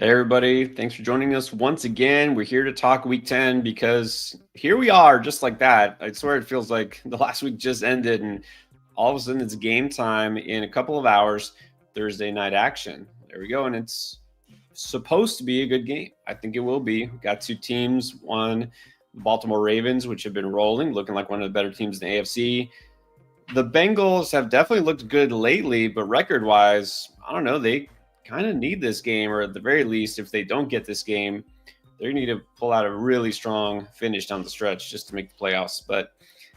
Hey, everybody. Thanks for joining us once again. We're here to talk week 10 because here we are, just like that. I swear it feels like the last week just ended, and all of a sudden it's game time in a couple of hours, Thursday night action. There we go. And it's supposed to be a good game. I think it will be. We've got two teams. One, the Baltimore Ravens, which have been rolling, looking like one of the better teams in the AFC. The Bengals have definitely looked good lately, but record wise, I don't know. They kind of need this game, or at the very least, if they don't get this game, they need to pull out a really strong finish down the stretch just to make the playoffs. But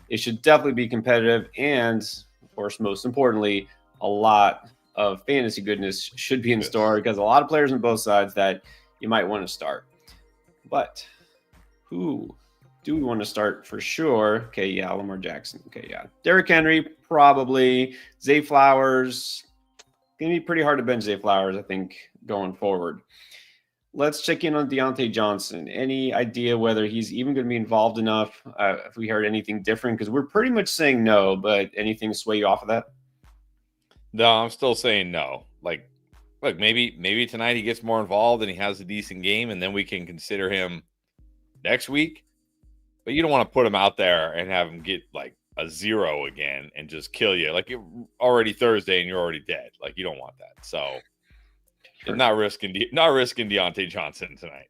it should definitely be competitive. And of course, most importantly, a lot of fantasy goodness should be in store because a lot of players on both sides that you might want to start. But who do we want to start for sure? Okay, yeah, Lamar Jackson. Okay, yeah. Derrick Henry, probably. Zay Flowers. Going to be pretty hard to bench Zay Flowers, I think, going forward. Let's check in on Deontay Johnson. Any idea whether he's even going to be involved enough? If we heard anything different, because we're pretty much saying no, but anything sway you off of that? No, I'm still saying no. Like, look, maybe tonight he gets more involved and he has a decent game, and then we can consider him next week. But you don't want to put him out there and have him get like a 0 again and just kill you. Like, already Thursday and you're already dead. Like, you don't want that. So, sure. not risking Deontay Johnson tonight.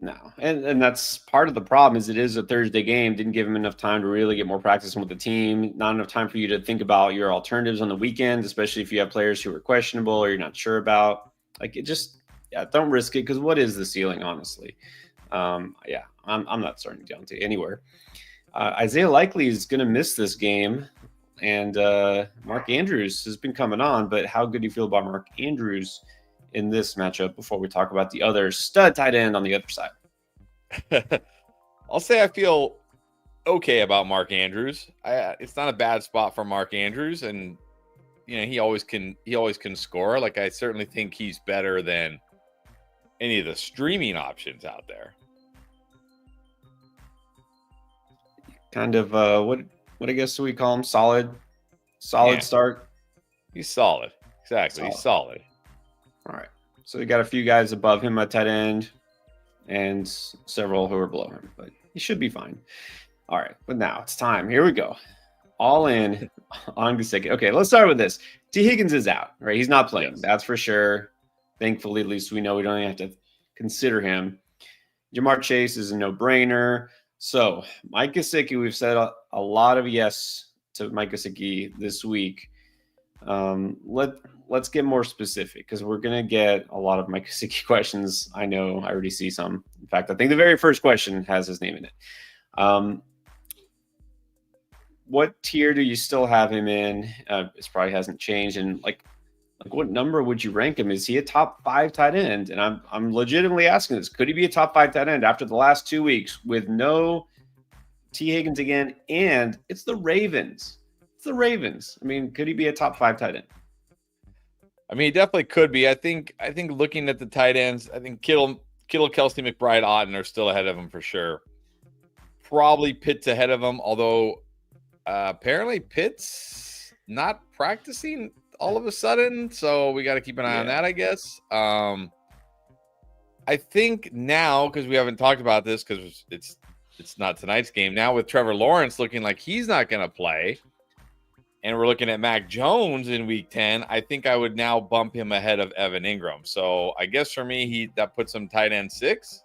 No, and that's part of the problem. Is it is a Thursday game. Didn't give him enough time to really get more practice with the team. Not enough time for you to think about your alternatives on the weekend, especially if you have players who are questionable or you're not sure about. Like, it just, yeah, don't risk it, because what is the ceiling, honestly? Yeah, I'm not starting Deontay anywhere. Isaiah Likely is going to miss this game, and Mark Andrews has been coming on. But how good do you feel about Mark Andrews in this matchup before we talk about the other stud tight end on the other side? I'll say I feel okay about Mark Andrews. It's not a bad spot for Mark Andrews, and he always can score. Like, I certainly think he's better than any of the streaming options out there. Kind of what I guess we call him? Solid start. He's solid. Exactly. He's solid. All right. So we got a few guys above him at tight end and several who are below him, but he should be fine. All right. But now it's time. Here we go. All in on Gesicki. Okay, let's start with this. T. Higgins is out, right? He's not playing. Yes. That's for sure. Thankfully, at least we know we don't even have to consider him. Jamar Chase is a no-brainer. So Mike Gesicki, we've said a lot of yes to Mike Gesicki this week. Let's get more specific, because we're going to get a lot of Mike Gesicki questions. I know I already see some. In fact, I think the very first question has his name in it. What tier do you still have him in? This probably hasn't changed. And like what number would you rank him? Is he a top 5 tight end? And I'm legitimately asking this. Could he be a top 5 tight end after the last 2 weeks with no T. Higgins again? And it's the Ravens. I mean, could he be a top 5 tight end? I mean, he definitely could be. I think looking at the tight ends, I think Kittle, Kelsey, McBride, Otten are still ahead of him for sure. Probably Pitts ahead of him, although apparently Pitts not practicing all of a sudden, so we got to keep an eye on that, I guess. I think now, because we haven't talked about this, because it's not tonight's game, now with Trevor Lawrence looking like he's not going to play, and we're looking at Mac Jones in week 10, I think I would now bump him ahead of Evan Ingram. So I guess for me, that puts him tight end 6.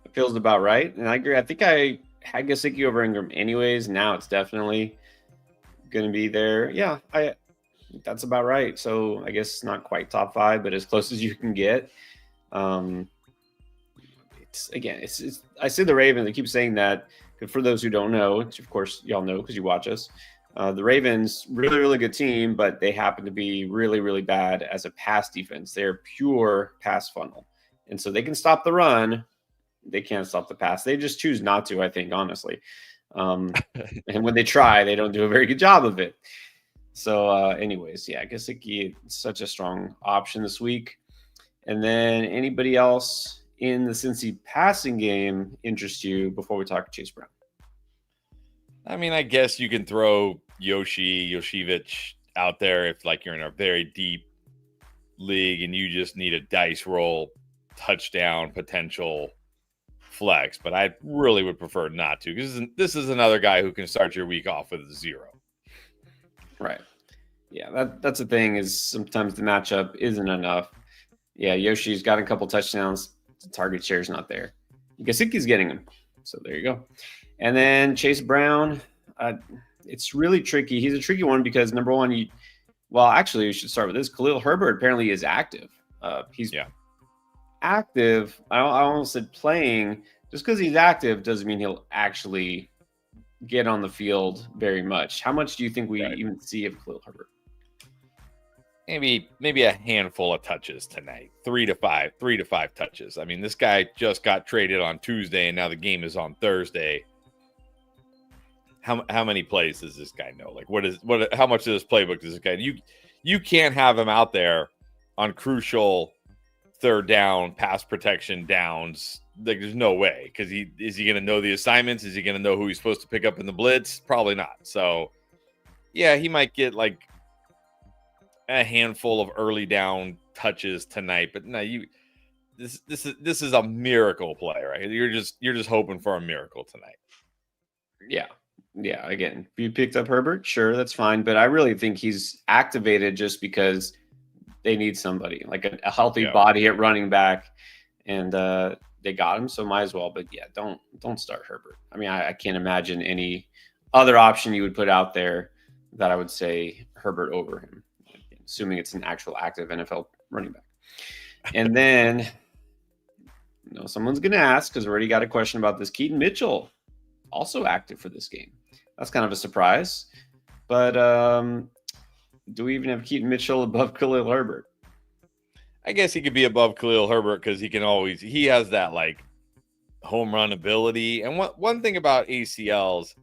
It feels about right, and I agree. I think I had Gesicki over Ingram anyways. Now it's definitely going to be there. Yeah, that's about right. So I guess not quite top 5, but as close as you can get. It's I say the Ravens. I keep saying that, for those who don't know, which of course y'all know because you watch us. The Ravens, really, really good team, but they happen to be really, really bad as a pass defense. They're pure pass funnel, and so they can stop the run. They can't stop the pass. They just choose not to, I think, honestly. And when they try, they don't do a very good job of it. So anyways, yeah, Gesicki is such a strong option this week. And then anybody else in the Cincy passing game interest you before we talk Chase Brown? I mean, I guess you can throw Yoshevich out there if like you're in a very deep league and you just need a dice roll touchdown potential flex, but I really would prefer not to, because this is another guy who can start your week off with a 0. Right. Yeah, that's the thing, is sometimes the matchup isn't enough. Yeah, Yoshi's got a couple touchdowns. The target share is not there. Gesicki's getting him. So there you go. And then Chase Brown. It's really tricky. He's a tricky one because, number one, actually, we should start with this. Khalil Herbert apparently is active. He's active. I almost said playing. Just because he's active doesn't mean he'll actually get on the field very much. How much do you think we even see of Khalil Herbert? Maybe a handful of touches tonight. 3 to 5 touches. I mean, this guy just got traded on Tuesday, and now the game is on Thursday. How many plays does this guy know? Like, how much of this playbook does this guy? You can't have him out there on crucial third down pass protection downs. Like, there's no way, because is he going to know the assignments? Is he going to know who he's supposed to pick up in the blitz? Probably not. So, yeah, he might get like a handful of early down touches tonight, but no, this is a miracle play, right? You're just hoping for a miracle tonight. Yeah. Again, if you picked up Herbert, sure, that's fine. But I really think he's activated just because they need somebody, like a healthy body at running back, and they got him, so might as well. But yeah, don't start Herbert. I mean, I can't imagine any other option you would put out there that I would say Herbert over him, assuming it's an actual active NFL running back. And then, someone's going to ask, because we already got a question about this, Keaton Mitchell, also active for this game. That's kind of a surprise. But do we even have Keaton Mitchell above Khalil Herbert? I guess he could be above Khalil Herbert because he has that like home run ability. And one thing about ACLs,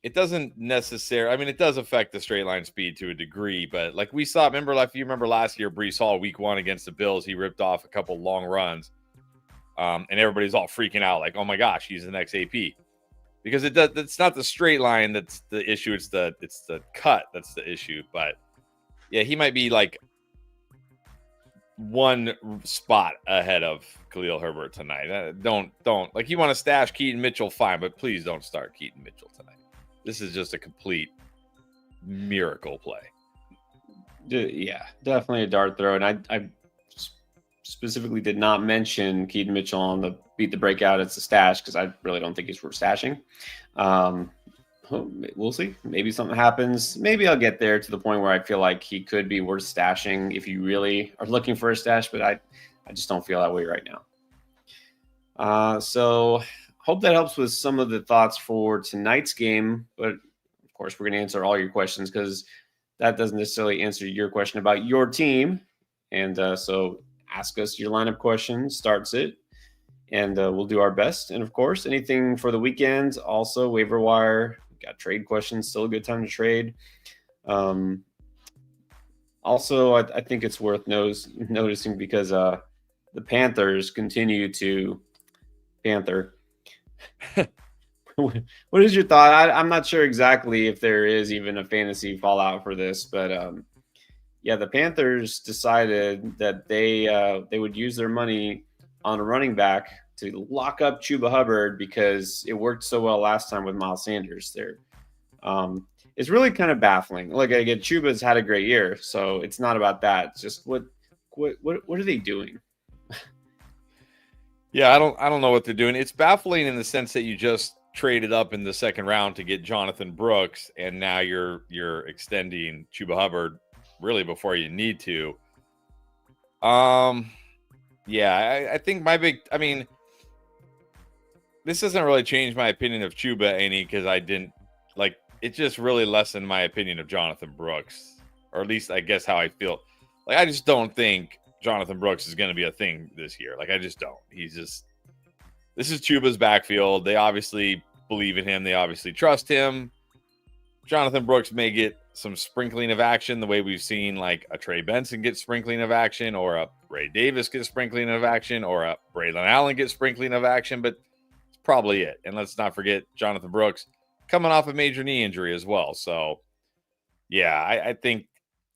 it doesn't necessarily, I mean, it does affect the straight line speed to a degree, but like we saw, if you remember last year, Breece Hall week 1 against the Bills, he ripped off a couple long runs. And everybody's all freaking out like, oh my gosh, he's the next AP. Because it's not the straight line that's the issue, it's the cut that's the issue. But yeah, he might be like one spot ahead of Khalil Herbert tonight. Don't like, you want to stash Keaton Mitchell, fine, but please don't start Keaton Mitchell tonight. This is just a complete miracle play. Yeah, definitely a dart throw. And I specifically did not mention Keaton Mitchell on the Beat the Breakout. It's a stash because I really don't think he's worth stashing. We'll see. Maybe something happens. Maybe I'll get there to the point where I feel like he could be worth stashing if you really are looking for a stash, but I just don't feel that way right now. So hope that helps with some of the thoughts for tonight's game. But of course, we're going to answer all your questions because that doesn't necessarily answer your question about your team. And so ask us your lineup question, starts it, and we'll do our best. And of course, anything for the weekend, also waiver wire, got trade questions, still a good time to trade. Also, I think it's worth noticing because the Panthers continue to panther. What is your thought? I'm not sure exactly if there is even a fantasy fallout for this, but yeah, the Panthers decided that they would use their money on a running back to lock up Chuba Hubbard because it worked so well last time with Miles Sanders there. It's really kind of baffling. Like, again, Chuba's had a great year, so it's not about that. It's just what are they doing? Yeah, I don't know what they're doing. It's baffling in the sense that you just traded up in the second round to get Jonathan Brooks, and now you're extending Chuba Hubbard really before you need to. Yeah, I think this doesn't really change my opinion of Chuba any, because I didn't like it. Just really lessened my opinion of Jonathan Brooks, or at least I guess how I feel. Like, I just don't think Jonathan Brooks is going to be a thing this year. Like, I just don't. This is Chuba's backfield. They obviously believe in him. They obviously trust him. Jonathan Brooks may get some sprinkling of action the way we've seen like a Trey Benson get sprinkling of action, or a Ray Davis get sprinkling of action, or a Braylon Allen get sprinkling of action, but it's probably it. And let's not forget Jonathan Brooks coming off a major knee injury as well. So yeah, I think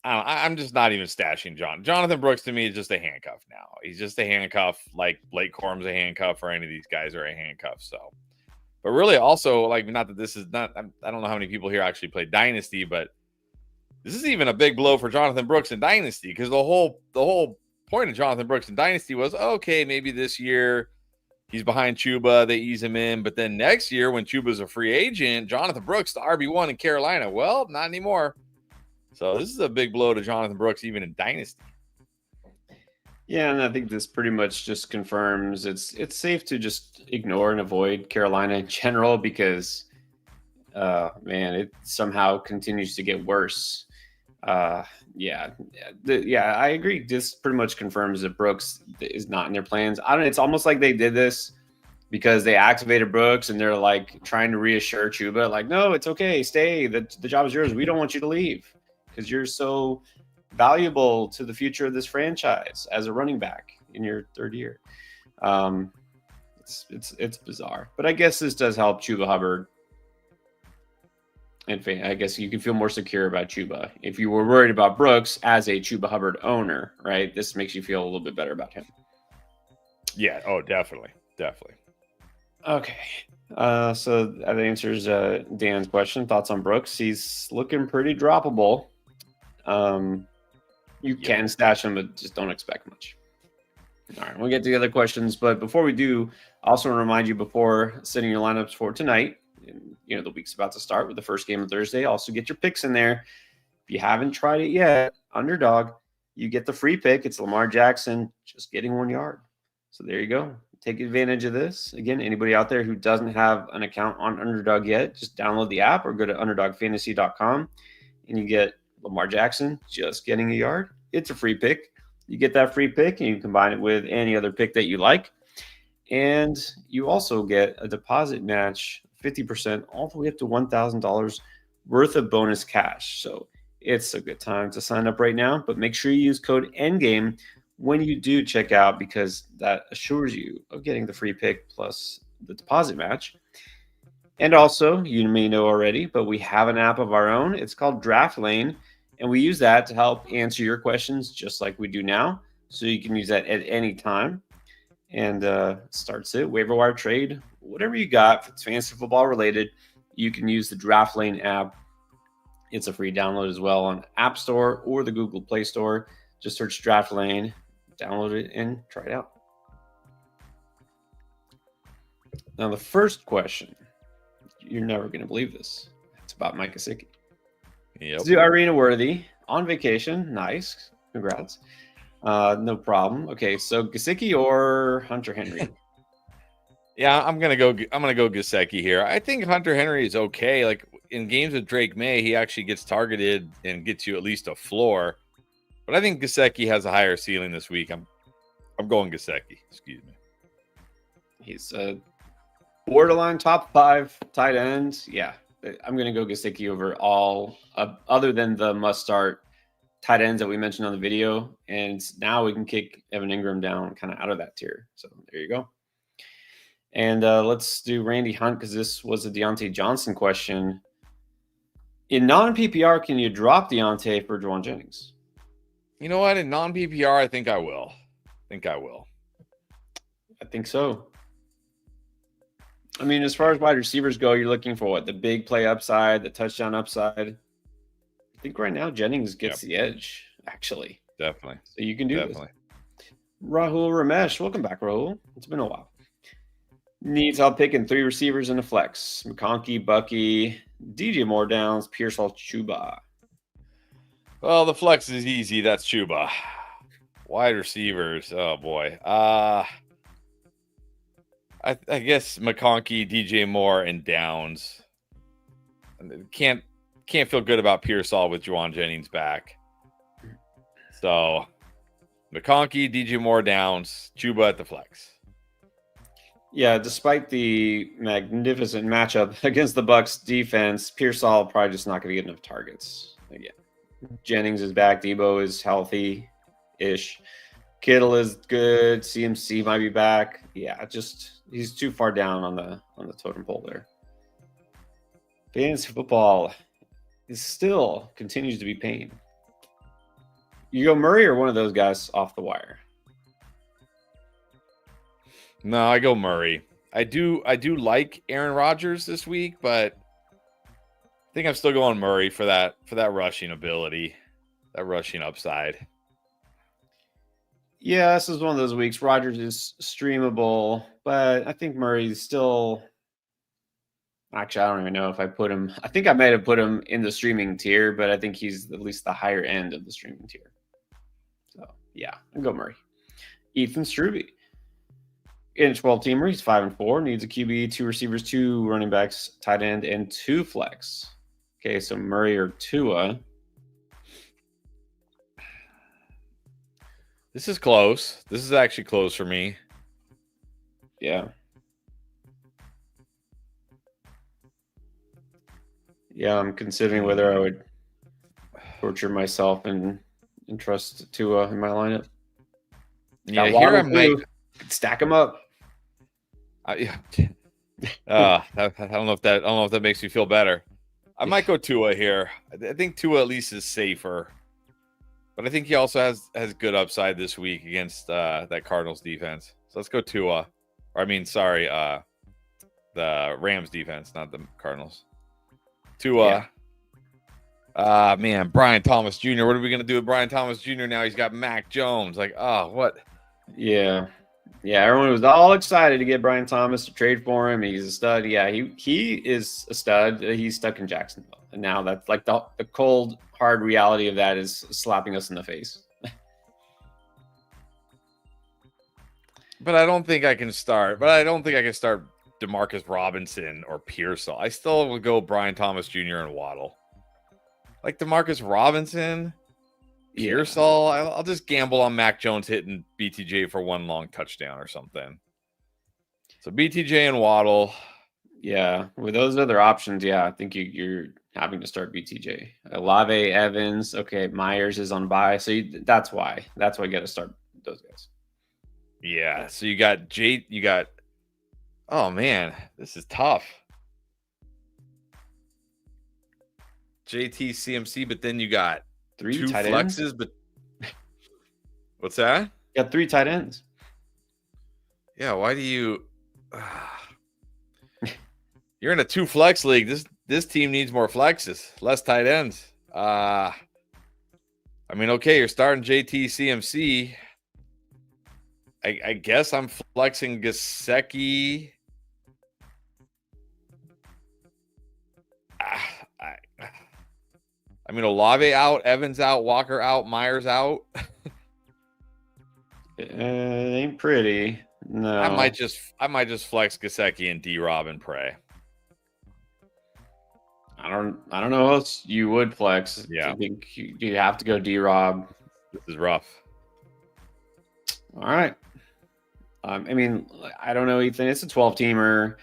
I'm just not even stashing Jonathan Brooks. To me is just a handcuff now. He's just a handcuff, like Blake Corum's a handcuff, or any of these guys are a handcuff. So, but really, also like, not that this is not. I don't know how many people here actually play Dynasty, but this is even a big blow for Jonathan Brooks in Dynasty, because the whole point of Jonathan Brooks in Dynasty was, okay, maybe this year he's behind Chuba, they ease him in, but then next year when Chuba's a free agent, Jonathan Brooks the RB1 in Carolina. Well, not anymore. So this is a big blow to Jonathan Brooks, even in Dynasty. Yeah, and I think this pretty much just confirms it's safe to just ignore and avoid Carolina in general, because man, it somehow continues to get worse. Yeah, I agree. This pretty much confirms that Brooks is not in their plans. I don't. It's almost like they did this because they activated Brooks and they're like trying to reassure Chuba, like, no, it's okay, stay. The job is yours. We don't want you to leave because you're so valuable to the future of this franchise as a running back in your third year. It's bizarre, but I guess this does help Chuba Hubbard. And I guess you can feel more secure about Chuba. If you were worried about Brooks as a Chuba Hubbard owner, right? This makes you feel a little bit better about him. Yeah. Oh, definitely. Okay. So that answers Dan's question. Thoughts on Brooks? He's looking pretty droppable. You can stash him, but just don't expect much. All right, we'll get to the other questions, but before we do, I also want to remind you before setting your lineups for tonight, and the week's about to start with the first game of Thursday. Also get your picks in there. If you haven't tried it yet, Underdog, you get the free pick. It's Lamar Jackson just getting 1 yard. So there you go. Take advantage of this. Again, anybody out there who doesn't have an account on Underdog yet, just download the app or go to underdogfantasy.com and you get Lamar Jackson just getting a yard. It's a free pick. You get that free pick and you combine it with any other pick that you like. And you also get a deposit match, 50%, all the way up to $1,000 worth of bonus cash. So it's a good time to sign up right now, but make sure you use code ENDGAME when you do check out, because that assures you of getting the free pick plus the deposit match. And also, you may know already, but we have an app of our own. It's called Draft Lane, and we use that to help answer your questions just like we do now. So you can use that at any time. And starts it, waiver wire trade, whatever you got. If it's fantasy football related, you can use the Draft Lane app. It's a free download as well on App Store or the Google Play Store. Just search Draft Lane, download it, and try it out. Now, the first question, you're never going to believe this. It's about Mike Gesicki. Yep. Do Irina Worthy on vacation. Nice. Congrats. No problem. Okay, so Gesicki or Hunter Henry? Yeah, I'm gonna go Gesicki here. I think Hunter Henry is okay. Like in games with Drake May, he actually gets targeted and gets you at least a floor. But I think Gesicki has a higher ceiling this week. I'm going Gesicki. Excuse me. He's a borderline top 5 tight end. Yeah, I'm gonna go Gesicki over all other than the must start tight ends that we mentioned on the video, and now we can kick Evan Ingram down kind of out of that tier. So there you go. And let's do Randy Hunt, because this was a Deontay Johnson question. In non-PPR, can you drop Deontay for Juwan Jennings? You know what? In non-PPR, I think I will. I think so. I mean, as far as wide receivers go, you're looking for what? The big play upside, the touchdown upside. I think right now Jennings gets the edge, actually. Definitely. So you can do this. Rahul Ramesh, welcome back, Rahul. It's been a while. Needs help picking 3 receivers in a flex. McConkey, Bucky, DJ Moore Downs, Pearsall, Chuba. Well, the flex is easy. That's Chuba. Wide receivers. Oh boy. I guess McConkey, DJ Moore, and Downs. Can't feel good about Pearsall with Juwan Jennings back. So McConkey, DJ Moore, Downs, Chuba at the flex. Yeah, despite the magnificent matchup against the Bucks defense, Pearsall probably just not going to get enough targets again. Jennings is back. Debo is healthy-ish. Kittle is good. CMC might be back. Yeah, just he's too far down on the totem pole there. Fantasy football is still continues to be pain. You go Murray or one of those guys off the wire? No, I go Murray. I do like Aaron Rodgers this week, but I think I'm still going Murray for that rushing ability, that rushing upside. Yeah, this is one of those weeks. Rodgers is streamable, but I think Murray's still. Actually, I don't even know if I put him. I think I might have put him in the streaming tier, but I think he's at least the higher end of the streaming tier. So yeah, I'll go Murray. Ethan Struby. In a 12-teamer, he's 5-4. Needs a QB, 2 receivers, 2 running backs, tight end, and 2 flex. Okay, so Murray or Tua. This is close. This is actually close for me. Yeah. Yeah, I'm considering whether I would torture myself and trust Tua in my lineup. Yeah, here I might stack them up. I don't know if that makes me feel better. I might go Tua here. I think Tua at least is safer, but I think he also has good upside this week against that Cardinals defense. So let's go Tua. Or I mean, sorry, the Rams defense, not the Cardinals. Tua. Man, Brian Thomas Jr. What are we gonna do with Brian Thomas Jr. now? He's got Mac Jones. Like, oh, what? Yeah. Everyone was all excited to get Brian Thomas to trade for him. He's a stud. Yeah, he is a stud. He's stuck in Jacksonville, and now that's like the cold, hard reality of that is slapping us in the face. But I don't think I can start. Demarcus Robinson or Pearsall. I still would go Brian Thomas Jr. and Waddle. Like Demarcus Robinson, Pearsall. I'll just gamble on Mac Jones hitting BTJ for 1 long touchdown or something. So BTJ and Waddle. Yeah, with those other options, I think you're having to start BTJ. Olave, Evans. Okay, Myers is on bye, so that's why you got to start those guys. Yeah, so you got oh man, this is tough. JT CMC, but then you got 3 2 tight flexes, ends. but what's that? You got 3 tight ends. Yeah, why do you you're in a 2 flex league. This team needs more flexes, less tight ends. I mean, okay, you're starting JT CMC. I guess I'm flexing Gesicki. I mean, Olave out, Evans out, Walker out, Myers out. It ain't pretty. No, I might just flex Gesicki and D-Rob and pray. I don't know who else you would flex. Yeah, I think you have to go D-Rob. This is rough. All right. I mean, I don't know, Ethan. It's a 12-teamer.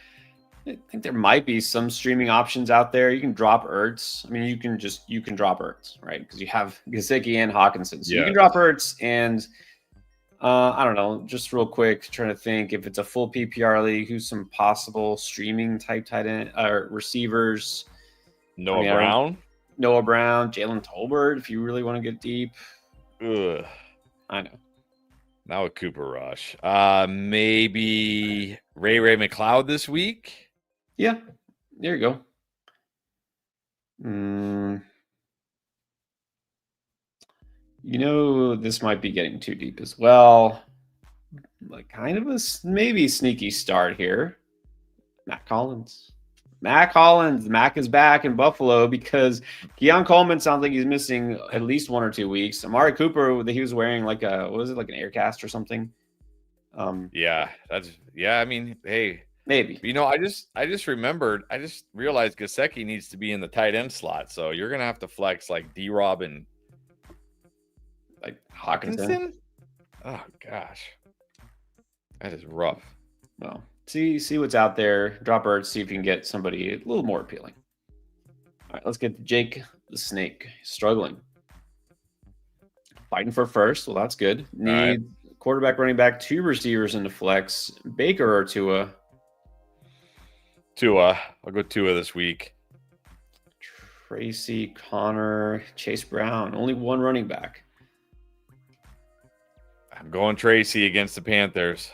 I think there might be some streaming options out there. You can drop Ertz. I mean, you can drop Ertz, right? Because you have Gesicki and Hawkinson. So you can drop Ertz and I don't know, just real quick, trying to think if it's a full PPR league, who's some possible streaming type tight end receivers. Noah Brown, Jalen Tolbert, if you really want to get deep. Ugh. I know. Now a Cooper Rush. Maybe Ray McLeod this week. Yeah, there you go. You know, this might be getting too deep as well. Like kind of a maybe sneaky start here. Mac Collins. Mac is back in Buffalo because Keon Coleman sounds like he's missing at least 1 or 2 weeks. Amari Cooper, he was wearing like an Aircast or something. I mean, hey, maybe. You know, I just realized Gesicki needs to be in the tight end slot, so you're gonna have to flex like D-Rob and like Hawkinson. Oh gosh, that is rough. Well, see what's out there. Drop Ertz, see if you can get somebody a little more appealing. All right, let's get to Jake the Snake. Struggling. Fighting for first. Well, that's good. Need quarterback, running back, 2 receivers into flex. Baker or Tua? Tua. I'll go Tua this week. Tracy, Connor, Chase Brown. Only 1 running back. I'm going Tracy against the Panthers.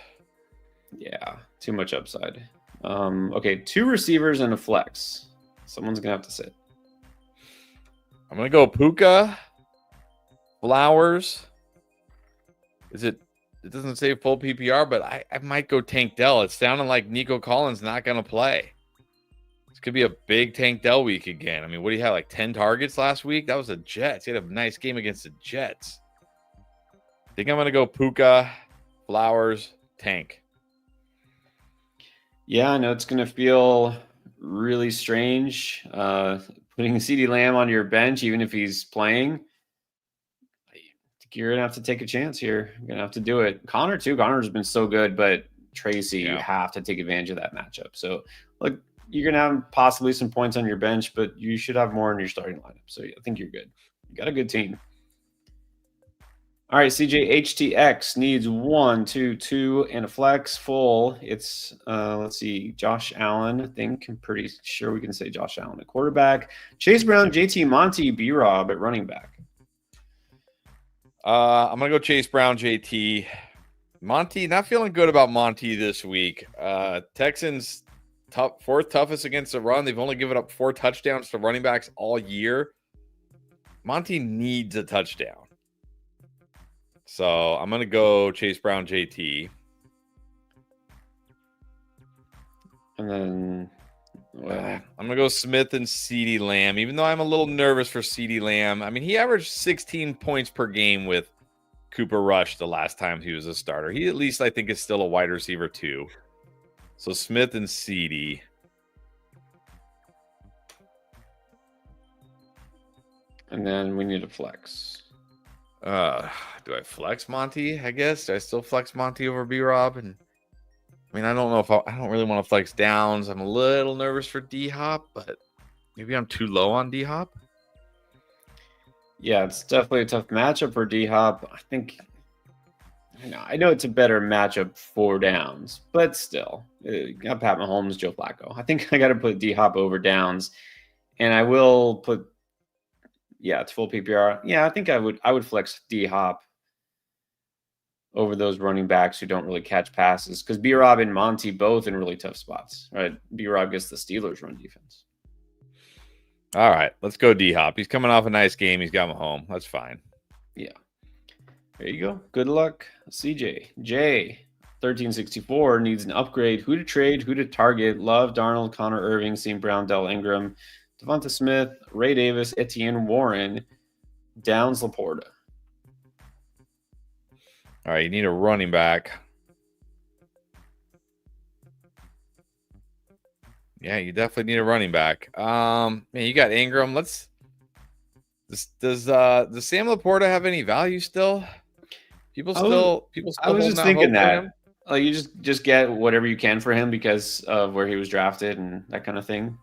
Yeah, too much upside. Okay, 2 receivers and a flex. Someone's gonna have to sit. I'm gonna go Puka, Flowers. It doesn't say full PPR, but I might go Tank Dell. It's sounding like Nico Collins not gonna play. This could be a big Tank Dell week again. I mean, what do you have? Like 10 targets last week? That was the Jets. He had a nice game against the Jets. I think I'm gonna go Puka, Flowers, Tank. Yeah, I know it's gonna feel really strange putting CeeDee Lamb on your bench, even if he's playing. You're gonna have to take a chance here. You're gonna have to do it. Connor too. Connor's been so good, but Tracy, you have to take advantage of that matchup. So, look, you're gonna have possibly some points on your bench, but you should have more in your starting lineup. So, I think you're good. You got a good team. All right, CJ HTX needs 1, 2, 2, and a flex full. It's let's see, Josh Allen. I think I'm pretty sure we can say Josh Allen at quarterback. Chase Brown, JT Monty, B-Rob at running back. I'm gonna go Chase Brown, JT. Monty, not feeling good about Monty this week. Texans fourth toughest against the run. They've only given up 4 touchdowns to running backs all year. Monty needs a touchdown. So I'm gonna go Chase Brown, JT. And then I'm gonna go Smith and CeeDee Lamb, even though I'm a little nervous for CeeDee Lamb. I mean, he averaged 16 points per game with Cooper Rush the last time he was a starter. He at least, I think, is still a wide receiver too. So Smith and CeeDee. And then we need a flex. Do I flex Monty? I guess. Do I still flex Monty over B-Rob? And I mean, I don't know if I don't really want to flex Downs. I'm a little nervous for D-Hop, but maybe I'm too low on D-Hop. Yeah, it's definitely a tough matchup for D-Hop. I think, I know it's a better matchup for Downs, but still, you got Pat Mahomes, Joe Flacco. I think I got to put D-Hop over Downs, and I will put, it's full PPR. Yeah, I think I would flex D-Hop over those running backs who don't really catch passes, because B-Rob and Monty both in really tough spots, right? B-Rob gets the Steelers run defense. All right, let's go D-Hop. He's coming off a nice game. He's got Mahomes. That's fine. Yeah. There you go. Good luck, CJ. J, 1364 needs an upgrade. Who to trade, who to target. Love, Darnold, Connor Irving, St. Brown, Dell Ingram, Devonta Smith, Ray Davis, Etienne Warren, Downs, Laporta. All right, you need a running back. Yeah, you definitely need a running back. Man, you got Ingram. Does Sam Laporta have any value still? People still. I was just thinking that. Like, you just get whatever you can for him because of where he was drafted and that kind of thing.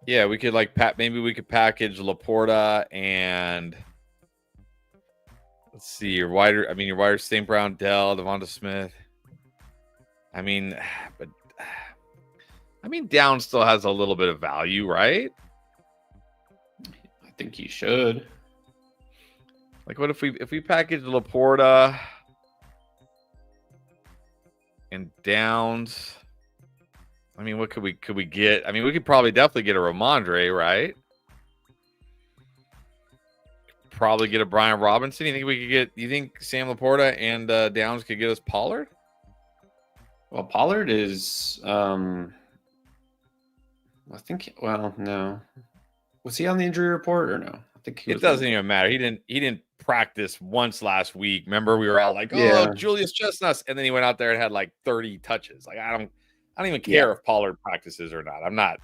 Yeah, we could maybe we could package Laporta and let's see your wider St. Brown, Dell, Devonta Smith. Downs still has a little bit of value, right? I think he should. Like, what if we package Laporta and Downs? I mean, what could we get? I mean, we could probably definitely get a Ramondre, right? Probably get a Brian Robinson. You think Sam Laporta and Downs could get us Pollard? Well, Pollard is no. Was he on the injury report or no? I think it doesn't even matter. He didn't practice once last week. Remember, we were all like, "Oh, Julius Chestnuts," and then he went out there and had like 30 touches. Like, I don't even care if Pollard practices or not. I'm not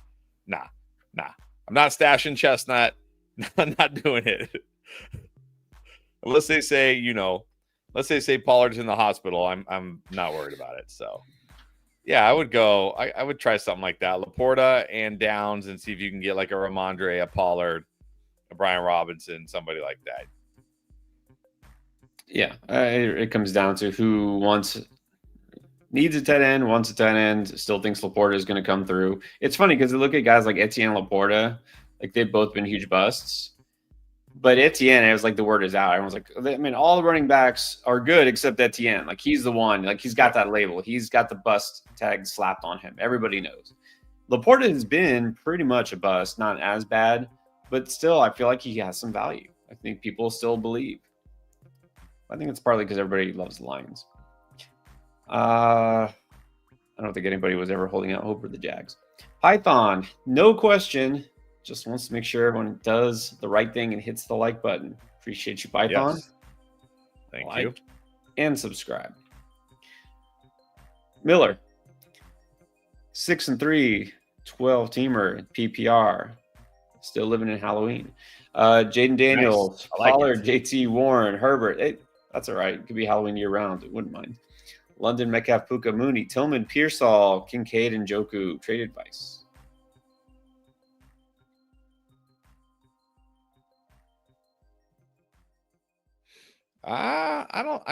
stashing Chestnut. I'm not doing it. Unless they say, Pollard's in the hospital, I'm not worried about it. So, yeah, I would go. I would try something like that. Laporta and Downs, and see if you can get like a Ramondre, a Pollard, a Brian Robinson, somebody like that. Yeah, it comes down to who needs a tight end, wants a tight end, still thinks Laporta is going to come through. It's funny because you look at guys like Etienne Laporta, like they've both been huge busts. But Etienne, it was like the word is out. Everyone's like, I mean, all the running backs are good except Etienne. Like he's the one. Like he's got that label. He's got the bust tag slapped on him. Everybody knows. Laporta has been pretty much a bust, not as bad, but still, I feel like he has some value. I think people still believe. I think it's partly because everybody loves the Lions. I don't think anybody was ever holding out hope for the Jags. Python, no question. Just wants to make sure everyone does the right thing and hits the like button. Appreciate you, Python. Yes. Thank you. And subscribe. Miller, 6-3, 12-teamer, PPR. Still living in Halloween. Jaden Daniels, nice. Pollard, JT Warren, Herbert. Hey, that's all right. It could be Halloween year round. Wouldn't mind. London, Metcalf, Puka, Mooney, Tillman, Pearsall, Kincaid, and Joku. Trade advice. I don't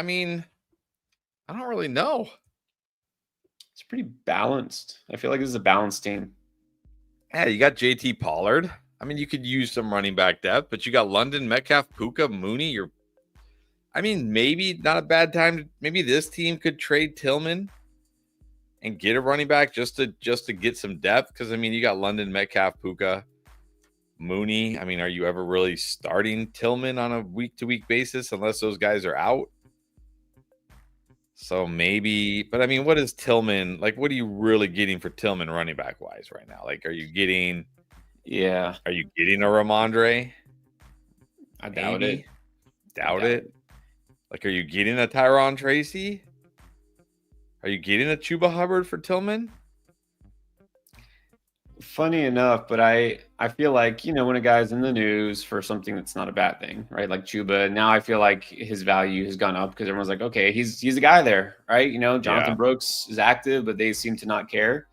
really know. It's pretty balanced. I feel like this is a balanced team. Yeah, you got JT Pollard. I mean, you could use some running back depth, but you got London, Metcalf, Puka, Mooney. Maybe not a bad time. Maybe this team could trade Tillman and get a running back just to get some depth. Because you got London, Metcalf, Puka, Mooney. Are you ever really starting Tillman on a week-to-week basis unless those guys are out? So maybe, but what is Tillman like? What are you really getting for Tillman running back wise right now? Like, are you getting a Ramondre? I doubt it. Doubt it. Like, are you getting a Tyron Tracy? Are you getting a Chuba Hubbard for Tillman? Funny enough, but I feel like, when a guy's in the news for something that's not a bad thing, right? Like Chuba, now I feel like his value has gone up because everyone's like, okay, he's a guy there, right? Jonathan Brooks is active, but they seem to not care.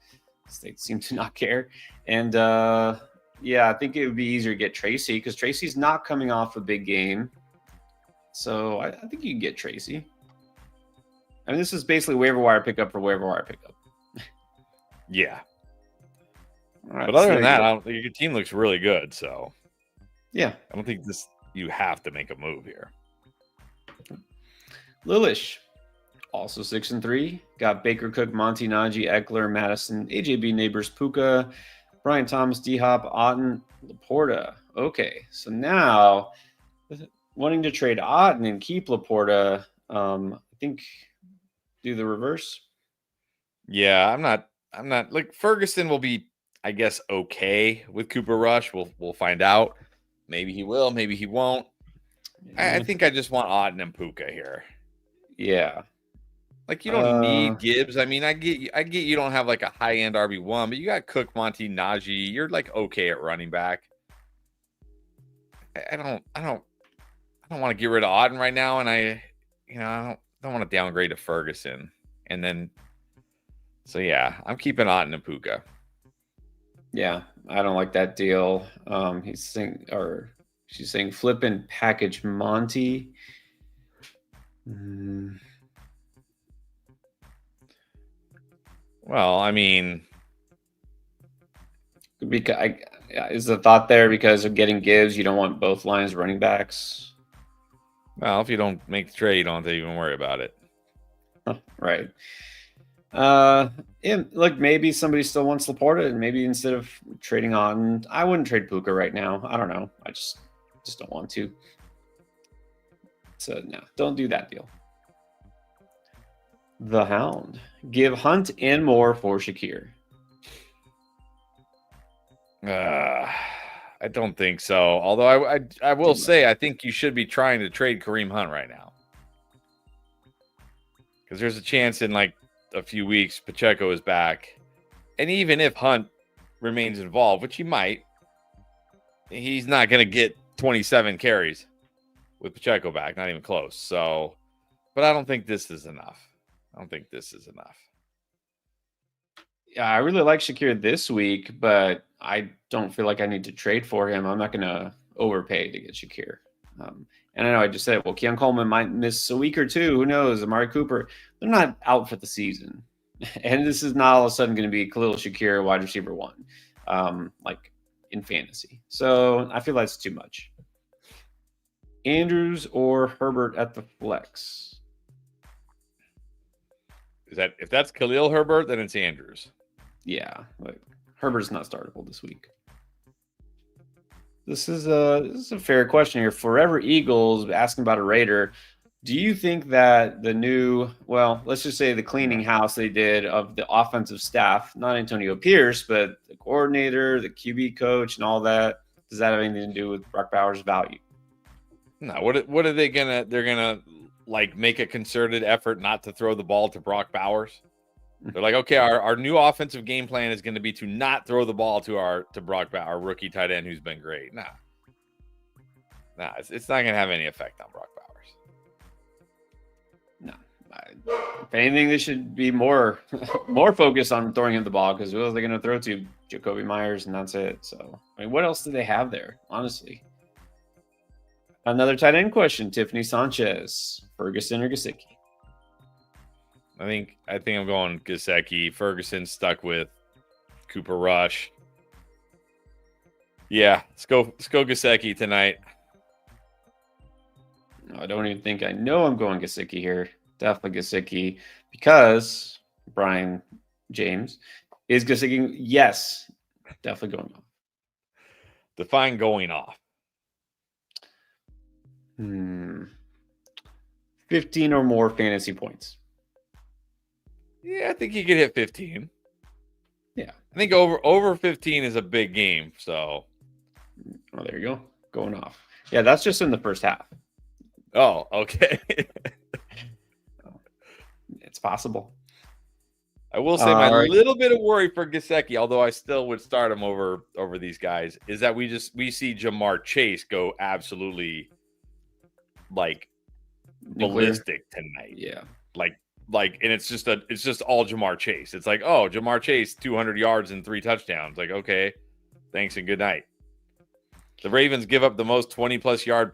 And I think it would be easier to get Tracy because Tracy's not coming off a big game. So I think you can get Tracy. This is basically waiver wire pickup for waiver wire pickup. Yeah. Right, but other than that, I don't think your team looks really good. So, yeah, I don't think you have to make a move here. Lilish, also 6-3. Got Baker, Cook, Monty, Najee, Eckler, Madison, AJB, Neighbors, Puka, Brian Thomas, D-Hop, Otten, Laporta. Okay, so now wanting to trade Otten and keep Laporta, I think do the reverse. Yeah, I'm not like Ferguson will be, I guess, okay with Cooper Rush. We'll find out. Maybe he will, maybe he won't. I think I just want Otten and Puka here. Yeah. Like, you don't need Gibbs. I get you don't have like a high-end RB1, but you got Cook, Monty, Najee. You're like okay at running back. I don't want to get rid of Otten right now, and I don't want to downgrade to Ferguson. And then so yeah, I'm keeping Otten and Puka. Yeah, I don't like that deal. She's saying flip and package Monty. Well, because is the thought there because of getting Gibbs, you don't want both lines running backs? Well, if you don't make the trade, you don't have to even worry about it. Right. Look, maybe somebody still wants Laporta, and maybe instead of trading on, I wouldn't trade Puka right now. I don't know. I just don't want to. So no, don't do that deal. The Hound. Give Hunt and more for Shakir. I don't think so. Although I will say I think you should be trying to trade Kareem Hunt right now. Because there's a chance in like a few weeks Pacheco is back. And even if Hunt remains involved, which he might, he's not going to get 27 carries with Pacheco back, not even close. So, but I don't think this is enough. Yeah, I really like Shakir this week, but I don't feel like I need to trade for him. I'm not going to overpay to get Shakir. And I know I just said, well, Keon Coleman might miss a week or two. Who knows? Amari Cooper, they're not out for the season. And this is not all of a sudden going to be Khalil Shakir, wide receiver 1, like in fantasy. So I feel that's too much. Andrews or Herbert at the flex? If that's Khalil Herbert, then it's Andrews. Yeah, like Herbert's not startable this week. This is a fair question here. Forever Eagles asking about a Raider. Do you think that the new, well, let's just say the cleaning house they did of the offensive staff, not Antonio Pierce, but the coordinator, the QB coach, and all that, does that have anything to do with Brock Bowers' value? No, what are they gonna? They're gonna like make a concerted effort not to throw the ball to Brock Bowers. They're like, okay, our new offensive game plan is going to be to not throw the ball to Brock Bowers, our rookie tight end who's been great. Nah, it's not going to have any effect on Brock Bowers. No, if anything, they should be more focused on throwing him the ball because who else are they going to throw to? Jacoby Myers, and that's it. So, I mean, what else do they have there? Honestly, another tight end question: Tiffany Sanchez, Ferguson or Gesicki? I think I'm going Gesicki. Ferguson stuck with Cooper Rush. Yeah, let's go Gesicki tonight. I don't even think I know I'm going Gesicki here. Definitely Gesicki because Brian James is Gesicki. Yes, definitely going off. Define going off. 15 or more fantasy points. Yeah, I think he could hit 15. Yeah. I think over 15 is a big game. So, there you go. Going off. Yeah, that's just in the first half. Oh, okay. It's possible. I will say my little bit of worry for Gesicki, although I still would start him over these guys, is that we see Jamar Chase go absolutely like ballistic tonight. Yeah. Like, and it's just all Jamar Chase. It's like, oh, Jamar Chase, 200 yards and 3 touchdowns. Like, okay, thanks and good night. The Ravens give up the most 20-plus yard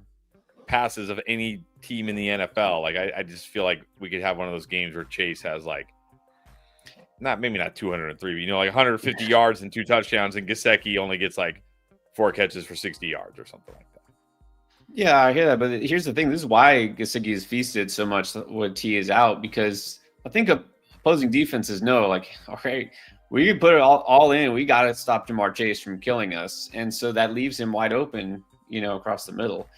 passes of any team in the NFL. Like, I just feel like we could have one of those games where Chase has like, maybe not 203, but like 150 yards and 2 touchdowns, and Gesicki only gets like 4 catches for 60 yards or something like that. Yeah, I hear that, but here's the thing. This is why Gesicki is feasted so much when T is out, because I think opposing defenses know, like, all right, we can put it all in. We got to stop Jamar Chase from killing us. And so that leaves him wide open, across the middle.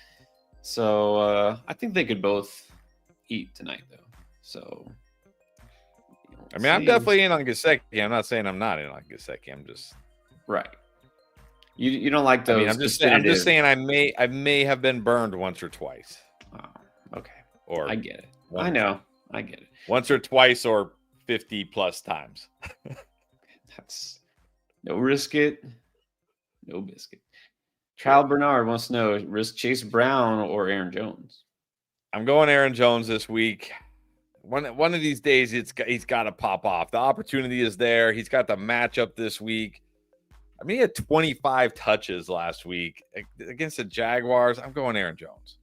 So I think they could both eat tonight, though. So, I mean, I'm definitely in on Gesicki. I'm not saying I'm not in on Gesicki. I'm just right. You don't like those? I mean, I'm just saying I may have been burned once or twice. Oh, okay. Or I get it. I know. I get it. Once or twice or 50 plus times. That's no risk it, no biscuit. Kyle Bernard wants to know: risk Chase Brown or Aaron Jones? I'm going Aaron Jones this week. One of these days, he's got to pop off. The opportunity is there. He's got the matchup this week. I mean, he had 25 touches last week against the Jaguars. I'm going Aaron Jones.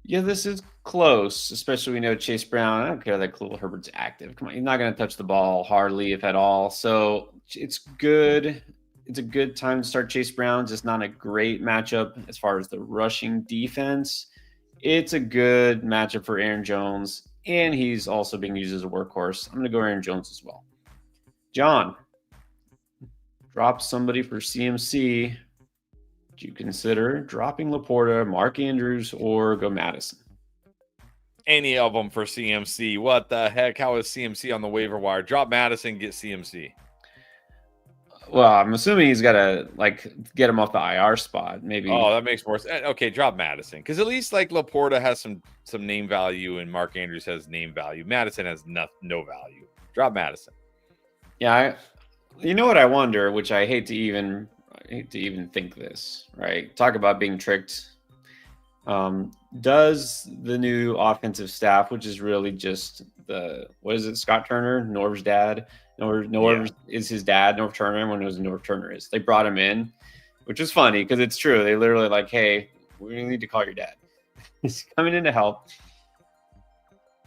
Yeah, this is close, especially we know Chase Brown. I don't care that Khalil Herbert's active. Come on, he's not going to touch the ball hardly, if at all. So it's good. It's a good time to start Chase Brown. Just not a great matchup as far as the rushing defense. It's a good matchup for Aaron Jones, and he's also being used as a workhorse. I'm going to go Aaron Jones as well. John, drop somebody for CMC. Do you consider dropping Laporta, Mark Andrews, or go Madison? Any of them for CMC. What the heck? How is CMC on the waiver wire? Drop Madison, get CMC. Well, I'm assuming he's got to get him off the IR spot. Maybe. Oh, that makes more sense. Okay, drop Madison, because at least Laporta has some name value and Mark Andrews has name value. Madison has no value. Drop Madison. Yeah, you know what I wonder, which I hate to even think this, right? Talk about being tricked. Does the new offensive staff, which is really just Scott Turner, Norv's dad, Norv is his dad, Norv Turner, everyone knows who Norv Turner is. They brought him in, which is funny because it's true. They literally hey, we need to call your dad. He's coming in to help.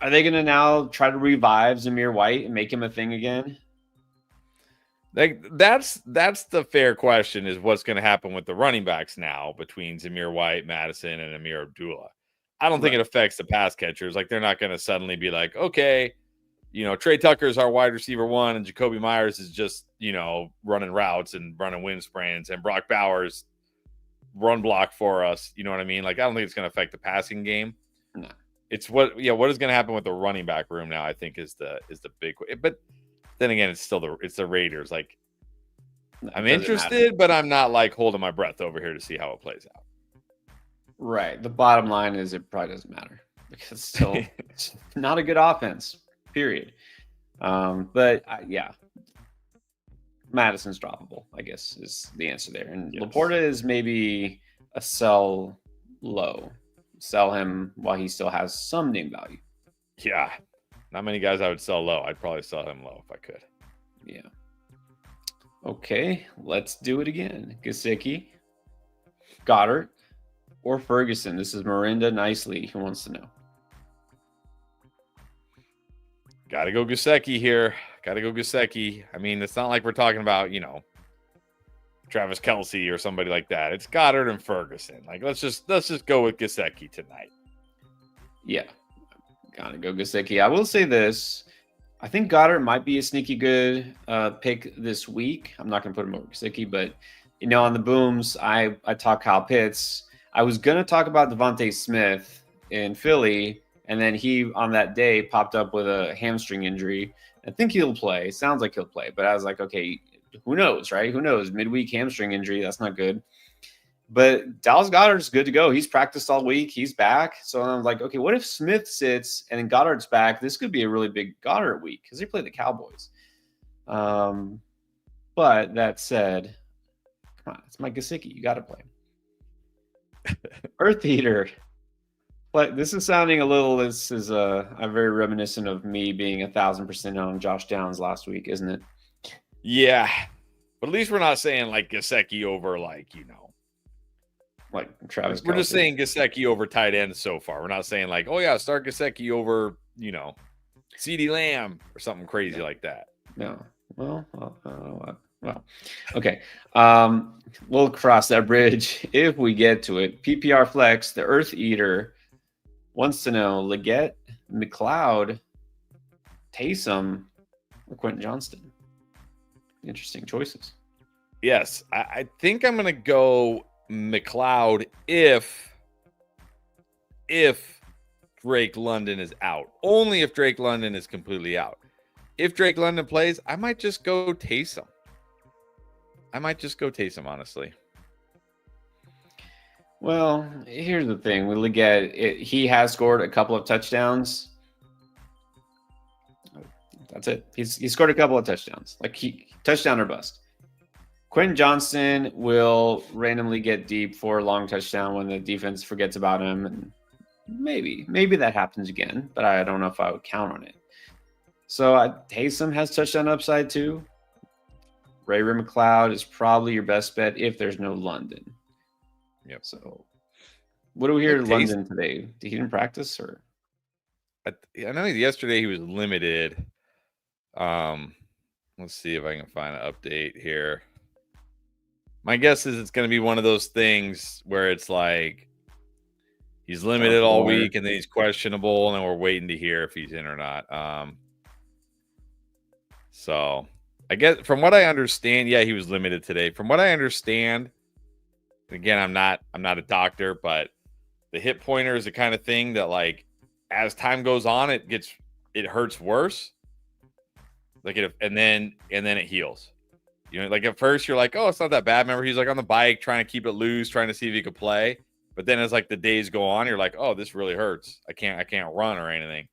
Are they going to now try to revive Zamir White and make him a thing again? Like that's the fair question is what's going to happen with the running backs now between Zamir White, Madison, and Amir Abdullah. I don't think it affects the pass catchers. Like they're not going to suddenly be like, okay, Trey Tucker's our wide receiver 1 and Jacoby Myers is just, running routes and running wind sprints and Brock Bowers run block for us. You know what I mean? Like I don't think it's going to affect the passing game. No. It's what is going to happen with the running back room now, I think is the big, but then again, it's the Raiders. Like I'm interested, but I'm not like holding my breath over here to see how it plays out. Right. The bottom line is it probably doesn't matter because it's still it's not a good offense, period. Yeah, Madison's droppable, I guess, is the answer there. And yes. Laporta is maybe a sell low. Sell him while he still has some name value. Yeah. Not many guys I would sell low. I'd probably sell him low if I could. Yeah. Okay, let's do it again. Gesicki, Goddard, or Ferguson. This is Miranda Nicely who wants to know. Got to go Gesicki here. Got to go Gesicki. I mean, it's not like we're talking about, Travis Kelce or somebody like that. It's Goddard and Ferguson. Like, let's just go with Gesicki tonight. Yeah. Gotta go Gesicki. I will say this. I think Goddard might be a sneaky good pick this week. I'm not going to put him over Gesicki, but, on the booms, I talk Kyle Pitts. I was going to talk about Devontae Smith in Philly, and then he, on that day, popped up with a hamstring injury. I think he'll play. Sounds like he'll play. But I was like, okay, who knows, right? Who knows? Midweek hamstring injury, that's not good. But Dallas Goedert's good to go. He's practiced all week. He's back. So I'm like, okay, what if Smith sits and then Goddard's back? This could be a really big Goddard week because they play the Cowboys. But that said, come on, it's Mike Gesicki. You got to play him. Earth Eater. But this is sounding this is a very reminiscent of me being 1,000% on Josh Downs last week, isn't it? Yeah. But at least we're not saying like Gesicki over like Travis We're Kelce. just saying Gesicki over tight end so far. We're not saying like, oh yeah, start Gesicki over, CeeDee Lamb or something crazy like that. No. Well, okay. We'll cross that bridge if we get to it. PPR Flex, the Earth Eater wants to know Leggett, McLeod, Taysom, or Quentin Johnston. Interesting choices. Yes, I think I'm going to go McLeod if Drake London is out. Only if Drake London is completely out. If Drake London plays, I might just go Taysom. Honestly. Well, here's the thing. We look at it. He has scored a couple of touchdowns. That's it. He scored a couple of touchdowns. Touchdown or bust. Quentin Johnston will randomly get deep for a long touchdown when the defense forgets about him. And maybe that happens again, but I don't know if I would count on it. So Taysom has touchdown upside too. Ray McLeod is probably your best bet if there's no London. Yep. So what do we hear London today? Did he didn't practice or? I know yesterday he was limited. Let's see if I can find an update here. My guess is it's going to be one of those things where it's like he's limited all week and then he's questionable and then we're waiting to hear if he's in or not. So I guess from what I understand, yeah, he was limited today. From what I understand, again, I'm not a doctor, but the hip pointer is the kind of thing that like as time goes on, it hurts worse. And then it heals. Like at first you're like, oh, it's not that bad. Remember, he's like on the bike trying to keep it loose, trying to see if he could play. But then as like the days go on, you're like, oh, this really hurts. I can't run or anything.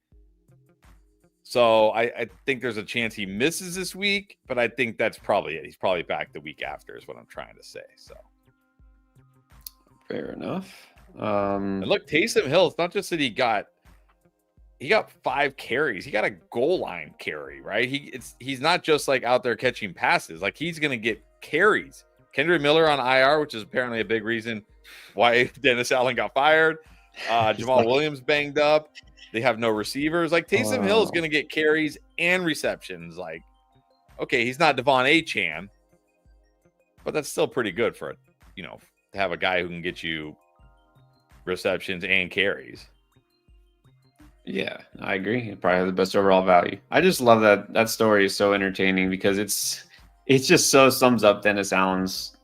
So I think there's a chance he misses this week, but I think that's probably it. He's probably back the week after is what I'm trying to say. So fair enough. And look, Taysom Hill, it's not just that he got 5 carries. He got a goal line carry, right? He's not just like out there catching passes. Like he's going to get carries. Kendra Miller on IR, which is apparently a big reason why Dennis Allen got fired. Jamal Williams banged up. They have no receivers. Like Taysom Hill is going to get carries and receptions. Like Okay, he's not Devon Achane, but that's still pretty good for, to have a guy who can get you receptions and carries. Yeah, I agree. He probably has the best overall value. I just love that story is so entertaining because it's just so sums up Dennis Allen's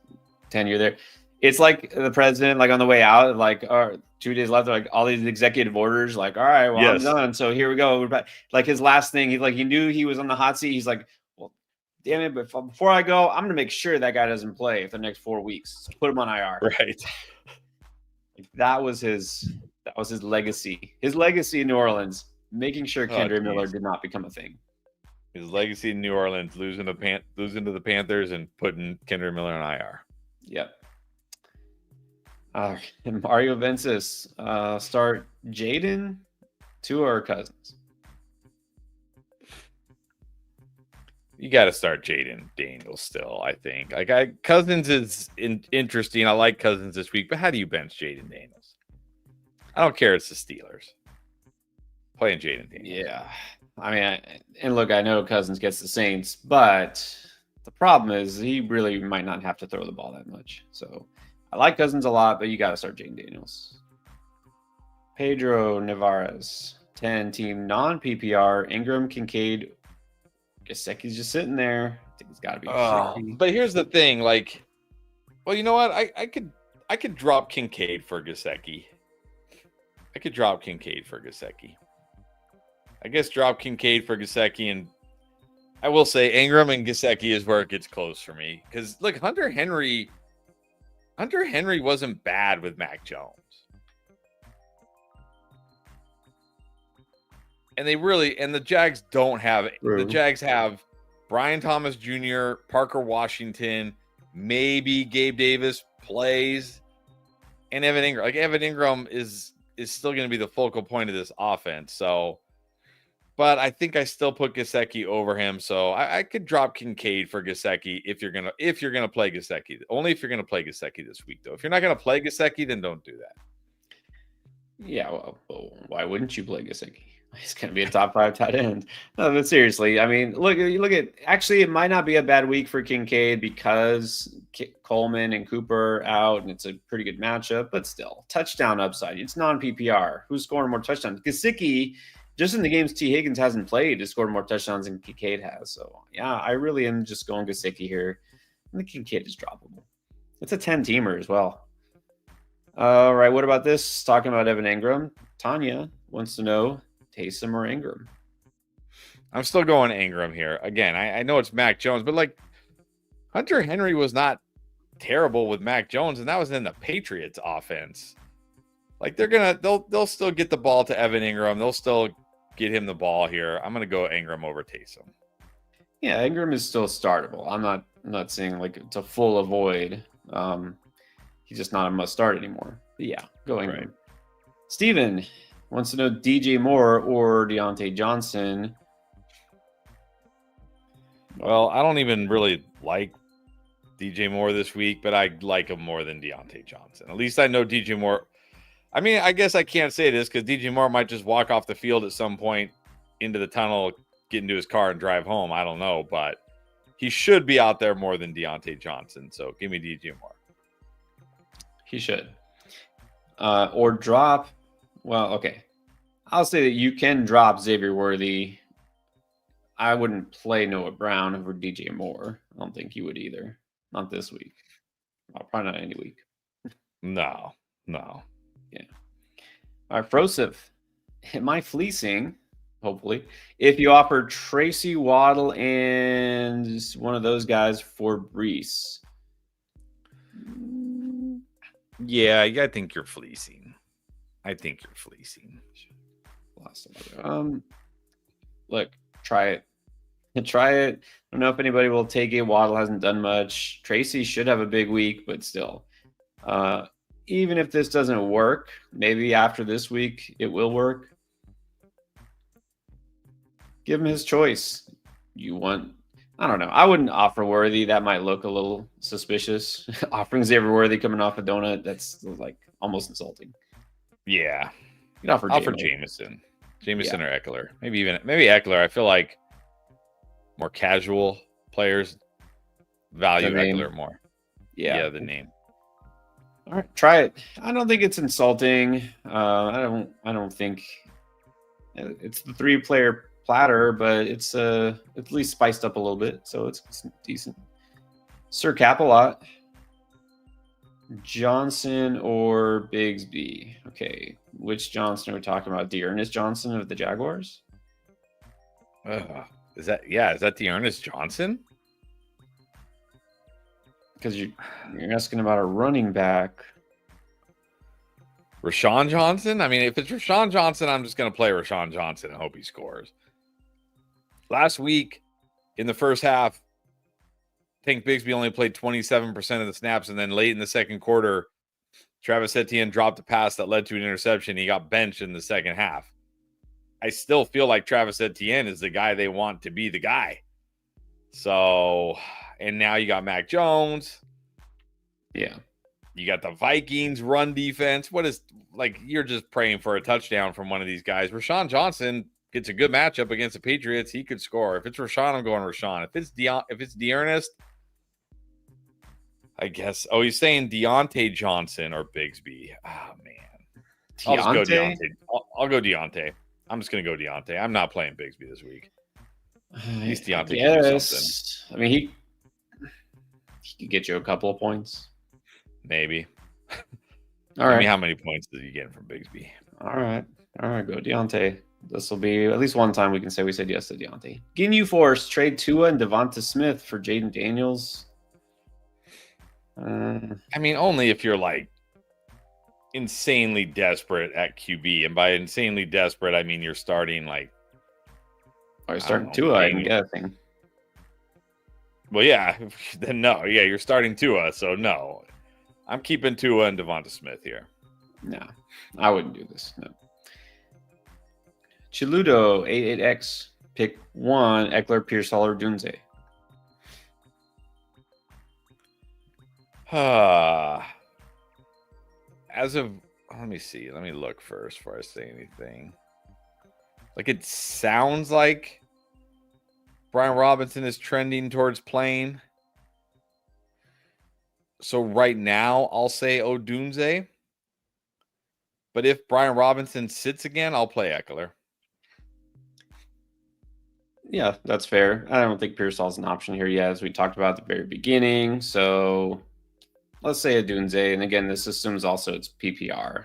tenure there. It's like the president, like on the way out, like 2 days left, like all these executive orders, like, all right, well, I'm Yes. done. So here we go. We're back. Like his last thing, he knew he was on the hot seat. He's like, well, damn it, but before I go, I'm gonna make sure that guy doesn't play for the next 4 weeks. So put him on IR. Right. That was his legacy. His legacy in New Orleans, making sure Kendra Miller did not become a thing. His legacy in New Orleans, losing to the Panthers and putting Kendra Miller on IR. Yep. Mario Vences, start Jaden, Tua or Cousins? You got to start Jaden Daniels still, I think. Cousins is interesting. I like Cousins this week, but how do you bench Jaden Daniels? I don't care. It's the Steelers. Playing Jaden Daniels. Yeah. I mean, and look, I know Cousins gets the Saints, but the problem is he really might not have to throw the ball that much. So I like Cousins a lot, but you got to start Jaden Daniels. Pedro Nevarez, 10 team non-PPR, Ingram, Kincaid, Gesicki's just sitting there. I think it's got to be. But here's the thing, well, you know what? I could drop Kincaid for Gesicki. I guess drop Kincaid for Gesicki, and I will say Ingram and Gesicki is where it gets close for me. Because look, Hunter Henry wasn't bad with Mac Jones. And the Jags don't have it. The Jags have Brian Thomas Jr., Parker Washington, maybe Gabe Davis plays, and Evan Ingram. Like Evan Ingram is still going to be the focal point of this offense. So, but I think I still put Gesicki over him. So I could drop Kincaid for Gesicki if you're gonna play Gesicki. Only if you're gonna play Gesicki this week, though. If you're not gonna play Gesicki, then don't do that. Yeah, well, why wouldn't you play Gesicki? He's going to be a top 5 tight end. No, but seriously, I mean, look at. Actually, it might not be a bad week for Kincaid because Coleman and Cooper out, and it's a pretty good matchup. But still, touchdown upside. It's non-PPR. Who's scoring more touchdowns? Gesicki, just in the games T. Higgins hasn't played, has scored more touchdowns than Kincaid has. So yeah, I really am just going Gesicki here. I think Kincaid is droppable. It's a 10-teamer as well. All right, what about this? Talking about Evan Ingram. Tanya wants to know, Taysom or Ingram? I'm still going Ingram here. Again, I know it's Mac Jones, but Hunter Henry was not terrible with Mac Jones, and that was in the Patriots offense. They'll still get the ball to Evan Ingram. They'll still get him the ball here. I'm gonna go Ingram over Taysom. Yeah, Ingram is still startable. I'm not saying it's a full avoid. He's just not a must start anymore. But yeah, go Ingram. Right. Steven wants to know DJ Moore or Deontay Johnson. Well, I don't even really like DJ Moore this week, but I like him more than Deontay Johnson. At least I know DJ Moore. I mean, I guess I can't say this because DJ Moore might just walk off the field at some point into the tunnel, get into his car, and drive home. I don't know, but he should be out there more than Deontay Johnson. So give me DJ Moore. He should. Or drop. Well, okay. I'll say that you can drop Xavier Worthy. I wouldn't play Noah Brown over DJ Moore. I don't think you would either. Not this week. Probably not any week. No. Yeah. All right, Frosif. Am I fleecing? Hopefully. If you offer Tracy Waddle and one of those guys for Brees. Yeah, I think you're fleecing. Look, try it. I don't know if anybody will take it. Waddle hasn't done much. Tracy should have a big week, but still. Even if this doesn't work, maybe after this week it will work. Give him his choice. I don't know. I wouldn't offer Worthy. That might look a little suspicious. Offering Xavier Worthy coming off a donut, that's almost insulting. Yeah. You can offer Jameson or Eckler. Maybe Eckler. I feel like more casual players value The name. Eckler more. Yeah, the name. All right, try it. I don't think it's insulting. I don't think it's the 3-player platter, but it's at least spiced up a little bit, so it's decent. Sir Cap-a-Lot, Johnson or Bigsby? Okay, which Johnson are we talking about? Dearness Johnson of the Jaguars? Is that Dearness Johnson? Because you're asking about a running back. Rashawn Johnson? I mean, if it's Rashawn Johnson, I'm just going to play Rashawn Johnson and hope he scores. Last week, in the first half, Tank Bigsby only played 27% of the snaps, and then late in the second quarter, Travis Etienne dropped a pass that led to an interception. He got benched in the second half. I still feel like Travis Etienne is the guy they want to be the guy. So, and now you got Mac Jones. Yeah. You got the Vikings run defense. What is, like, you're just praying for a touchdown from one of these guys. Rashawn Johnson gets a good matchup against the Patriots. He could score. If it's Rashawn, I'm going Rashawn. If it's Dearness, I guess. Oh, he's saying Deontay Johnson or Bigsby. Oh, man. I'll just go Deontay. I'll go Deontay. I'm just going to go Deontay. I'm not playing Bigsby this week. At least Deontay can do something. I mean, he could get you a couple of points. Maybe. All right. I mean, how many points did you get from Bigsby? All right. Go Deontay. This will be at least one time we can say we said yes to Deontay. Ginyu Force, trade Tua and Devonta Smith for Jaden Daniels. I mean, only if you're like insanely desperate at QB. And by insanely desperate, I mean you're starting like. Oh, you're starting Tua, I'm guessing. Well, yeah. Then no. Yeah, you're starting Tua. So no. I'm keeping Tua and Devonta Smith here. No, I wouldn't do this. No. Chiludo, 88X, pick 1, Eckler, Pierce, Hall, or Dunze. As of, let me see. Let me look first before I say anything. Like, it sounds like Brian Robinson is trending towards playing. So right now, I'll say Odunze. But if Brian Robinson sits again, I'll play Eckler. Yeah, that's fair. I don't think Pearsall's an option here yet, as we talked about at the very beginning. So let's say Odunze. And again, this assumes also it's PPR.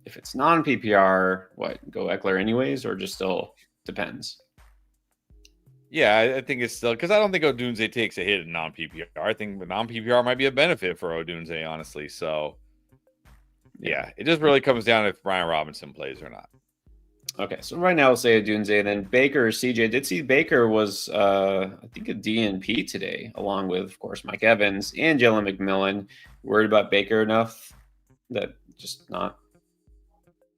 If it's non-PPR, go Eckler anyways, or just still depends? Yeah, I think it's still, because I don't think Odunze takes a hit in non-PPR. I think the non-PPR might be a benefit for Odunze, honestly. So, yeah, it just really comes down to if Brian Robinson plays or not. Okay, so right now we'll say Odunze, then Baker or CJ. Did see Baker was, I think, a DNP today, along with, of course, Mike Evans and Jalen McMillan. Worried about Baker enough that just not?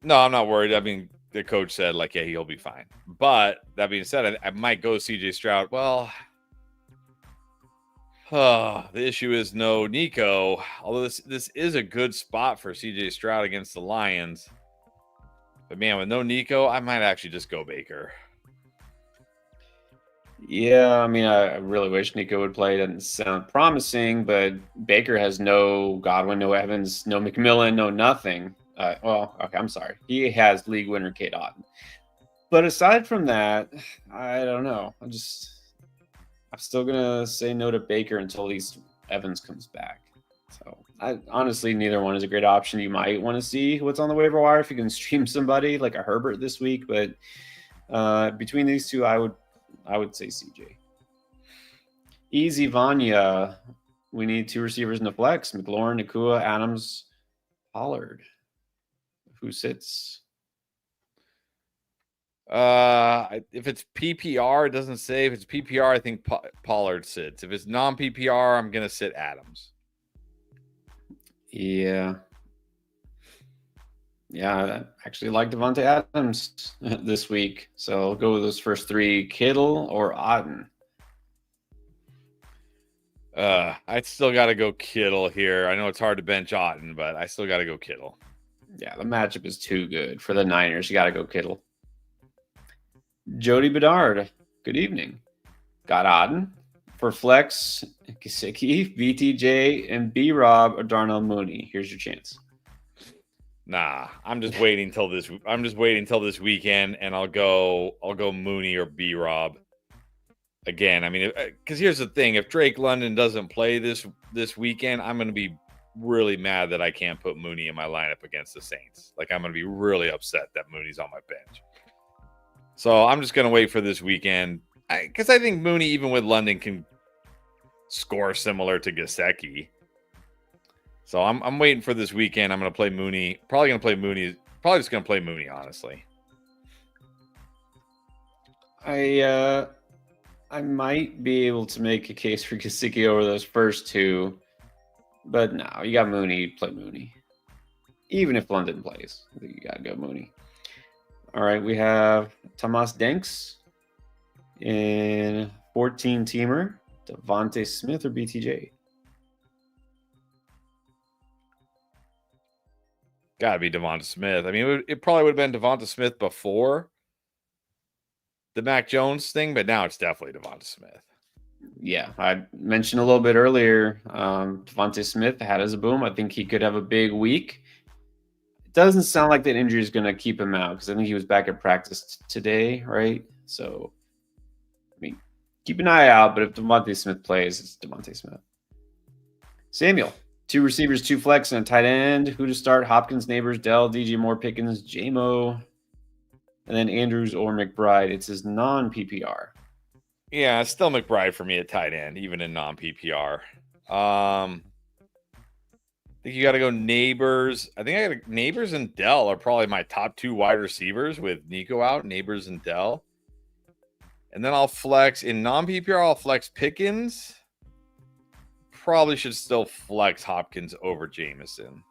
No, I'm not worried. I mean, the coach said, like, yeah, he'll be fine. But that being said, I might go CJ Stroud. Well, the issue is no Nico. Although this is a good spot for CJ Stroud against the Lions. But, man, with no Nico, I might actually just go Baker. Yeah, I mean, I really wish Nico would play. It doesn't sound promising, but Baker has no Godwin, no Evans, no McMillan, no nothing. Okay, I'm sorry. He has league winner Kate Otten. But aside from that, I don't know. I'm still going to say no to Baker until at least Evans comes back. So, honestly, neither one is a great option. You might want to see what's on the waiver wire if you can stream somebody like a Herbert this week. But between these two, I would say CJ. Easy Vanya. We need 2 receivers in the flex. McLaurin, Nakua, Adams, Pollard. Who sits? If it's PPR, it doesn't say. If it's PPR, I think Pollard sits. If it's non-PPR, I'm gonna sit Adams. Yeah, I actually like Devontae Adams this week, so I'll go with those first 3: Kittle or Otten. I still got to go Kittle here. I know it's hard to bench Otten, but I still got to go Kittle. Yeah, the matchup is too good for the Niners. You got to go Kittle. Jody Bedard, good evening. Got Otten? For flex, Gesicki, BTJ, and B Rob or Darnell Mooney. Here's your chance. Nah, I'm just waiting till this. I'm just waiting till this weekend, and I'll go Mooney or B Rob. Again, I mean, because here's the thing: if Drake London doesn't play this weekend, I'm going to be really mad that I can't put Mooney in my lineup against the Saints. Like, I'm going to be really upset that Mooney's on my bench. So I'm just going to wait for this weekend because I think Mooney, even with London, can score similar to Gesicki. So I'm waiting for this weekend. I'm going to play Mooney. Probably going to play Mooney. Probably just going to play Mooney, honestly. I might be able to make a case for Gesicki over those first two, but no, you got Mooney. Play Mooney, even if London plays. I think you got to go Mooney. All right, we have Tomas Denks in 14-teamer. Devontae Smith or BTJ? Gotta be Devonta Smith. I mean, it probably would have been Devonta Smith before the Mac Jones thing, but now it's definitely Devonta Smith. Yeah, I mentioned a little bit earlier, Devontae Smith had his boom. I think he could have a big week. It doesn't sound like that injury is going to keep him out because I think he was back at practice today, right? So, I mean, keep an eye out, but if Devontae Smith plays, it's Devontae Smith. Samuel. 2 receivers, 2 flex, and a tight end. Who to start? Hopkins, Neighbors, Dell, DJ Moore, Pickens, JMO, and then Andrews or McBride. It's his non-PPR. Yeah, it's still McBride for me at tight end, even in non-PPR. I think you got to go Neighbors. I think I got Neighbors and Dell are probably my top 2 wide receivers with Nico out, Neighbors and Dell. And then I'll flex in non-PPR, I'll flex Pickens. Probably should still flex Hopkins over Jameson.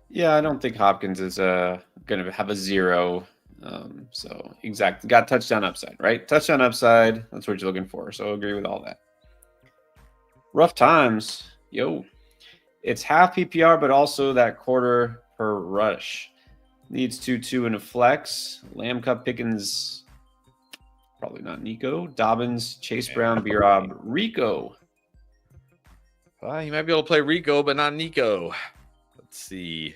Yeah, I don't think Hopkins is going to have a 0. So exactly, got touchdown upside, right? Touchdown upside. That's what you're looking for. So I agree with all that. Rough times, yo. It's half PPR, but also that quarter per rush. Needs 2-2 and a flex. Lamb Cup Pickens. Probably not Nico. Dobbins, Chase Brown, B-Rob, Rico. Well, you might be able to play Rico, but not Nico. Let's see.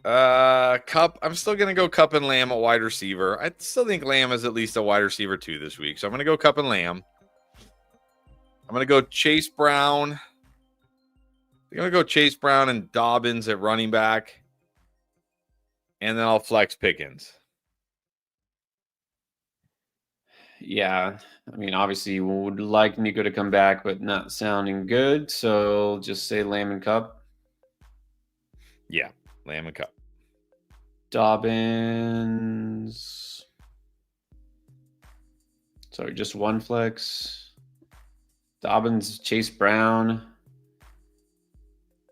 Cup. I'm still going to go Cup and Lamb at wide receiver. I still think Lamb is at least a wide receiver 2 this week. So I'm going to go Cup and Lamb. I'm going to go Chase Brown. I'm going to go Chase Brown and Dobbins at running back. And then I'll flex Pickens. Yeah, I mean, obviously, we would like Nico to come back, but not sounding good. So just say Lamb and Cup. Yeah, Lamb and Cup. Dobbins. Sorry, just 1 flex. Dobbins, Chase Brown.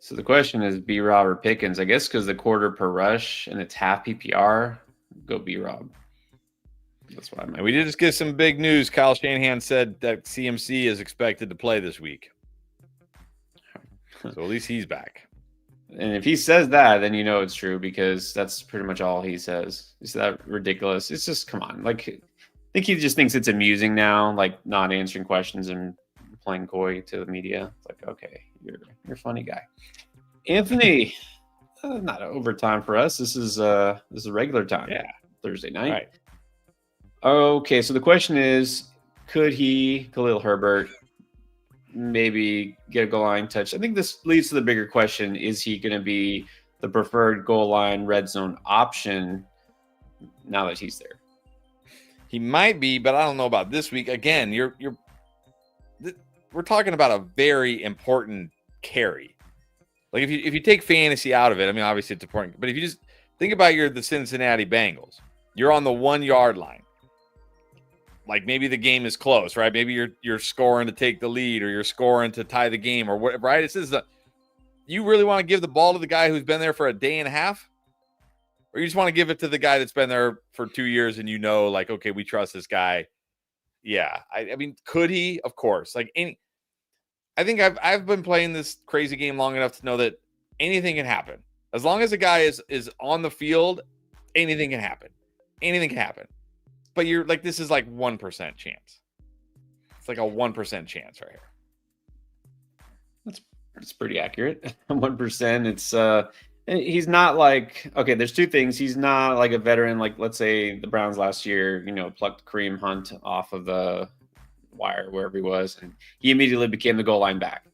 So the question is B-Rob or Pickens. I guess because the quarter per rush and it's half PPR, go B-Rob. That's why we did just get some big news. Kyle Shanahan said that CMC is expected to play this week. So at least he's back. And if he says that, then you know it's true because that's pretty much all he says. Is that ridiculous? It's just, come on. Like, I think he just thinks it's amusing now, like not answering questions and playing coy to the media. It's like, okay, you're a funny guy. Anthony, not overtime for us. This is regular time. Yeah, Thursday night. Right. Okay, so the question is, could Khalil Herbert, maybe get a goal line touch? I think this leads to the bigger question. Is he going to be the preferred goal line red zone option now that he's there? He might be, but I don't know about this week. Again, we're talking about a very important carry. Like if you take fantasy out of it, I mean, obviously it's important, but if you just think about the Cincinnati Bengals, you're on the 1-yard line. Like maybe the game is close, right? Maybe you're scoring to take the lead, or you're scoring to tie the game, or whatever, right? You really want to give the ball to the guy who's been there for a day and a half, or you just want to give it to the guy that's been there for 2 years, and like, okay, we trust this guy. Yeah, I mean, could he? Of course. I think I've been playing this crazy game long enough to know that anything can happen as long as the guy is on the field. Anything can happen. Anything can happen. But you're like, this is like 1% chance. It's like a 1% chance right here. That's pretty accurate. 1%. It's he's not like, okay, there's two things. He's not like a veteran, like let's say the Browns last year, plucked Kareem Hunt off of the wire, wherever he was, and he immediately became the goal line back.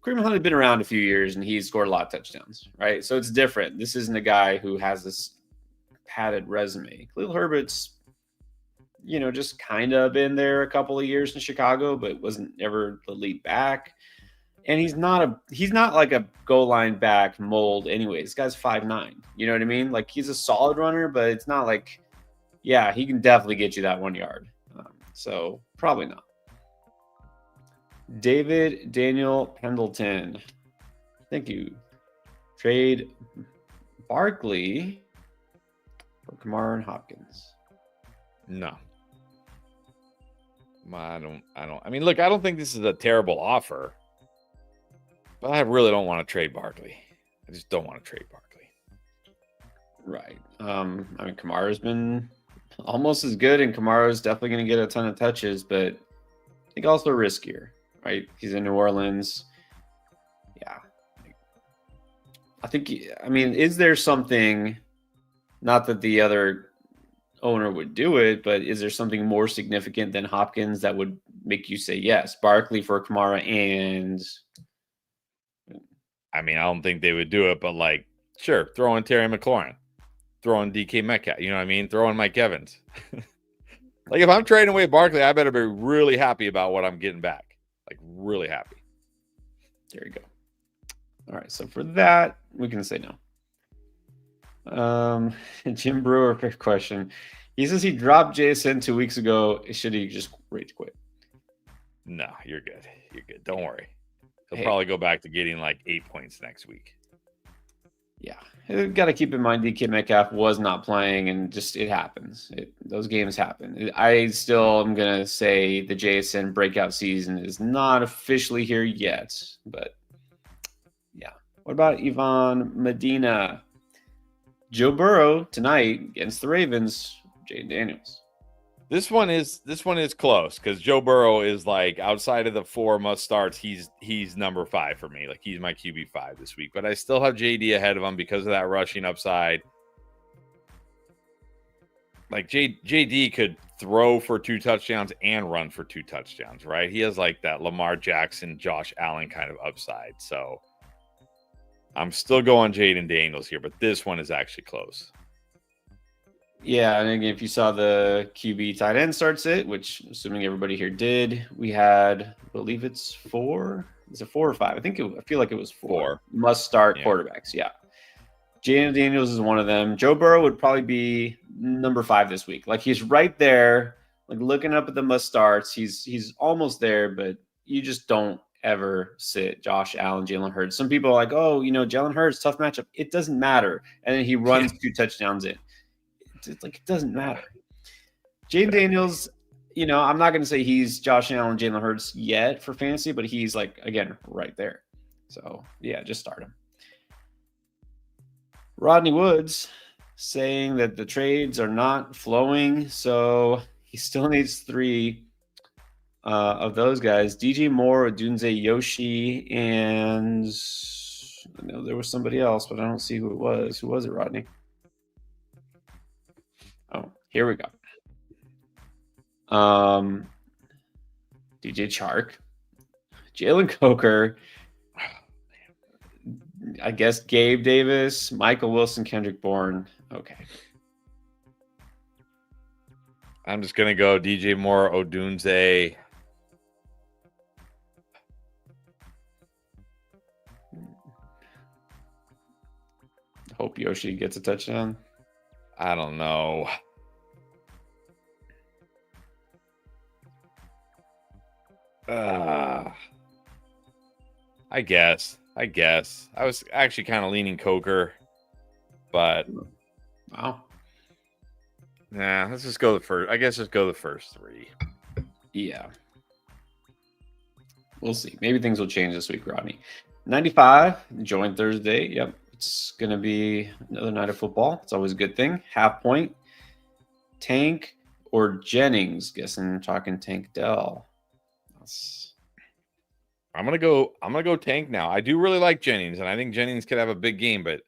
Kareem Hunt had been around a few years and he's scored a lot of touchdowns, right? So it's different. This isn't a guy who has this padded resume. Khalil Herbert's, just kind of been there a couple of years in Chicago, but wasn't ever the lead back. And he's not like a goal line back mold anyway. This guy's 5'9". You know what I mean? Like, he's a solid runner, but it's not like, yeah, he can definitely get you that 1 yard. So probably not. David Daniel Pendleton. Thank you. Trade Barkley for Kamara and Hopkins. No. I don't. I mean, look, I don't think this is a terrible offer, but I really don't want to trade Barkley. I just don't want to trade Barkley. Right. I mean, Kamara's been almost as good, and Kamara's definitely going to get a ton of touches, but I think also riskier, right? He's in New Orleans. Yeah. Is there something, not that the other owner would do it, but is there something more significant than Hopkins that would make you say yes? Barkley for Kamara and... I mean, I don't think they would do it, but like, sure, throw in Terry McLaurin, throw in DK Metcalf, you know what I mean? Throw in Mike Evans. Like, if I'm trading away Barkley, I better be really happy about what I'm getting back. Like, really happy. There you go. All right, so for that, we can say no. Jim Brewer, quick question. He says he dropped JSN 2 weeks ago. Should he just rage quit? No, you're good. You're good. Don't worry. He'll probably go back to getting like 8 points next week. Yeah. Got to keep in mind DK Metcalf was not playing, and just it happens. Those games happen. I still am going to say the JSN breakout season is not officially here yet, but yeah. What about Ivan Medina? Joe Burrow tonight against the Ravens, Jaden Daniels. This one is close because Joe Burrow is like, outside of the 4 must starts, he's number 5 for me. Like, he's my QB5 this week, but I still have JD ahead of him because of that rushing upside. Like, JD could throw for 2 touchdowns and run for 2 touchdowns, right? He has like that Lamar Jackson, Josh Allen kind of upside. So I'm still going Jaden Daniels here, but this one is actually close. Yeah, and again, if you saw the QB tight end starts it, which assuming everybody here did, we had, I believe it's 4. Is it 4 or 5? I feel like it was 4. Must start quarterbacks. Yeah. Jaden Daniels is one of them. Joe Burrow would probably be number 5 this week. Like, he's right there, like looking up at the must starts. He's almost there, but you just don't ever sit Josh Allen, Jalen Hurts. Some people are like, oh, Jalen Hurts, tough matchup. It doesn't matter. And then he runs 2 touchdowns in. It's like, it doesn't matter. Jaden Daniels, I'm not going to say he's Josh Allen, Jalen Hurts yet for fantasy, but he's like, again, right there. So yeah, just start him. Rodney Woods saying that the trades are not flowing, so he still needs 3 of those guys: DJ Moore, Odunze Yoshi, and I know there was somebody else, but I don't see who it was. Who was it, Rodney? Oh, here we go. DJ Chark, Jalen Coker, I guess Gabe Davis, Michael Wilson, Kendrick Bourne. Okay. I'm just going to go DJ Moore, Odunze. Hope Yoshi gets a touchdown. I don't know. I guess. I was actually kind of leaning Coker, but wow. Nah, let's just go the first. I guess just go the first 3. Yeah. We'll see. Maybe things will change this week, Rodney. 95, join Thursday. Yep. It's going to be another night of football. It's always a good thing. Half point. Tank or Jennings? Guessing talking Tank Dell. I'm gonna go Tank now. I do really like Jennings, and I think Jennings could have a big game, but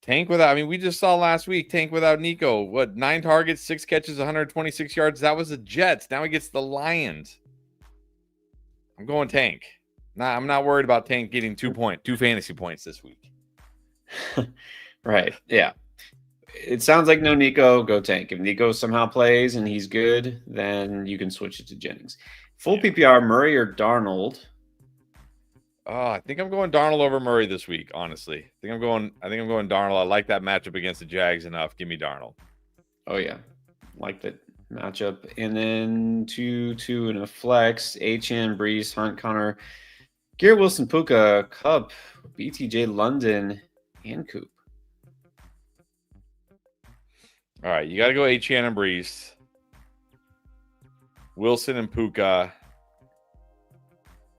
Tank without, I mean, we just saw last week, Tank without Nico. What, 9 targets, 6 catches, 126 yards? That was the Jets. Now he gets the Lions. I'm going Tank. Nah, I'm not worried about Tank getting 2 fantasy points this week. Right. Yeah. It sounds like no Nico, go Tank. If Nico somehow plays and he's good, then you can switch it to Jennings. Full PPR, Murray or Darnold? Oh, I think I'm going Darnold over Murray this week, honestly. I think I'm going Darnold. I like that matchup against the Jags enough. Give me Darnold. Oh yeah. Like that matchup. And then 2 in a flex. HN, Brees, Hunt, Connor, Garrett Wilson, Puka, Cup, BTJ, London, and Coop. All right, you got to go HN and Brees. Wilson and Puka.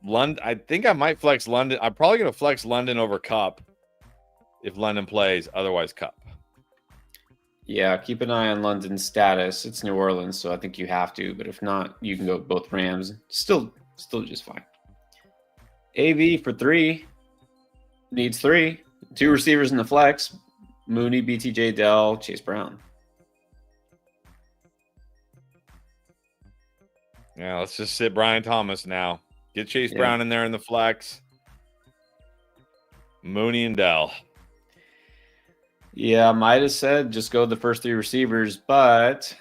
London. I think I might flex London. I'm probably going to flex London over Cup if London plays. Otherwise, Cup. Yeah, keep an eye on London's status. It's New Orleans, so I think you have to. But if not, you can go with both Rams. Still just fine. AV for 3. Needs 3. 2 receivers in the flex. Mooney, BTJ, Dell, Chase Brown. Yeah, let's just sit Brian Thomas now. Get Chase Brown in there in the flex. Mooney and Dell. Yeah, I might have said just go the first 3 receivers, but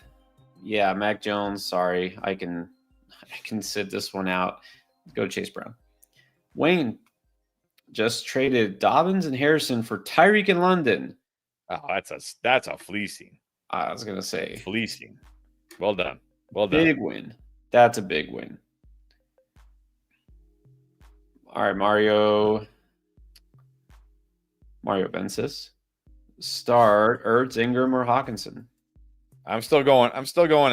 yeah, Mac Jones, sorry. I can sit this one out. Go Chase Brown. Wayne just traded Dobbins and Harrison for Tyreek and London. Oh, that's a fleecing. I was gonna say fleecing. Well done. Well done. Big win. That's a big win. All right, Mario Vensis. Start Ertz, Ingram, or Hawkinson. I'm still going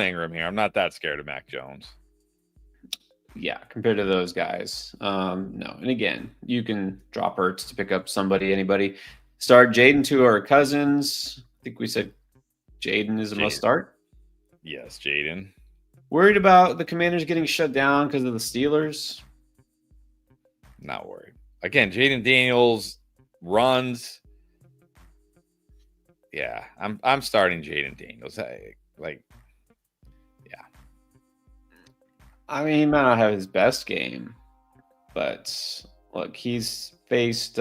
Ingram here. I'm not that scared of Mac Jones. Yeah, compared to those guys. No. And again, you can drop Ertz to pick up anybody. Start Jaden, Tua, or Cousins. I think we said Jaden is a must start. Yes, Jaden. Worried about the Commanders getting shut down because of the Steelers? Not worried. Again, Jaden Daniels runs. Yeah, I'm starting Jaden Daniels. I mean, he might not have his best game, but look, he's faced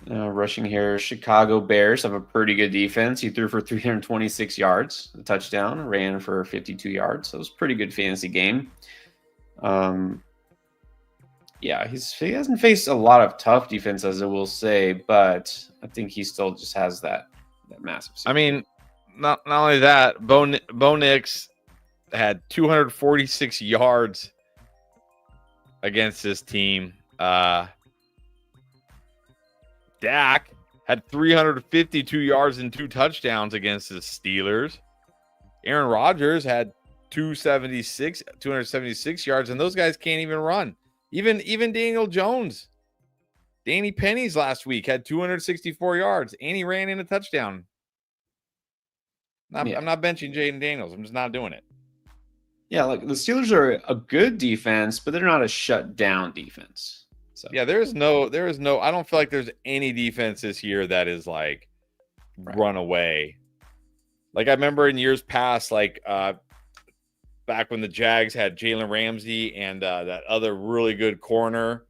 rushing here. Chicago Bears have a pretty good defense. He threw for 326 yards, a touchdown, ran for 52 yards. So it was a pretty good fantasy game. Yeah, he hasn't faced a lot of tough defenses, I will say, but I think he still just has that massive. I mean, not only that, Bo Nix had 246 yards against this team. Dak had 352 yards and 2 touchdowns against the Steelers. Aaron Rodgers had 276 yards, and those guys can't even run. Even Daniel Jones, Danny Pennies last week had 264 yards, and he ran in a touchdown. I'm not benching Jaden Daniels. I'm just not doing it. Yeah, like the Steelers are a good defense, but they're not a shutdown defense. So yeah, there is no. I don't feel like there's any defense this year that is like run away. Like I remember in years past, like back when the Jags had Jalen Ramsey and that other really good corner,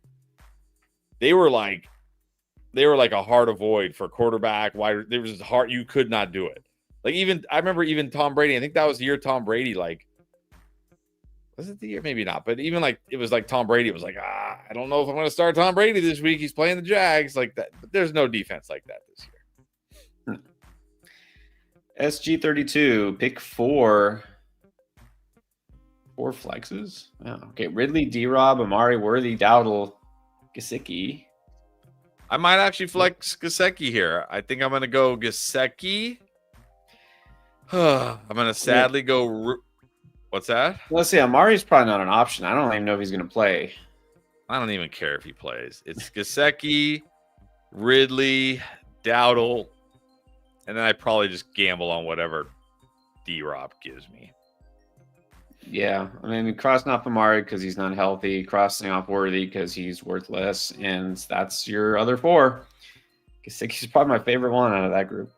they were like a hard avoid for quarterback. Why there was hard, you could not do it. Like I remember Tom Brady. I think that was the year Tom Brady was it the year? Maybe not, but even like it was like Tom Brady. It was like I don't know if I'm going to start Tom Brady this week. He's playing the Jags like that. But there's no defense like that this year. SG32 pick 4. 4 flexes. Oh, okay, Ridley, D-Rob, Amari, Worthy, Dowdle, Gesicki. I might actually flex Gesicki here. I think I'm going to go Gesicki. I'm going to sadly go. What's that? Let's see. Amari's probably not an option. I don't even know if he's going to play. I don't even care if he plays. It's Gesicki, Ridley, Dowdle, and then I probably just gamble on whatever D-Rob gives me. Yeah, I mean, crossing off Amari because he's not healthy, crossing off Worthy because he's worthless, and that's your other four. Gesicki's probably my favorite one out of that group.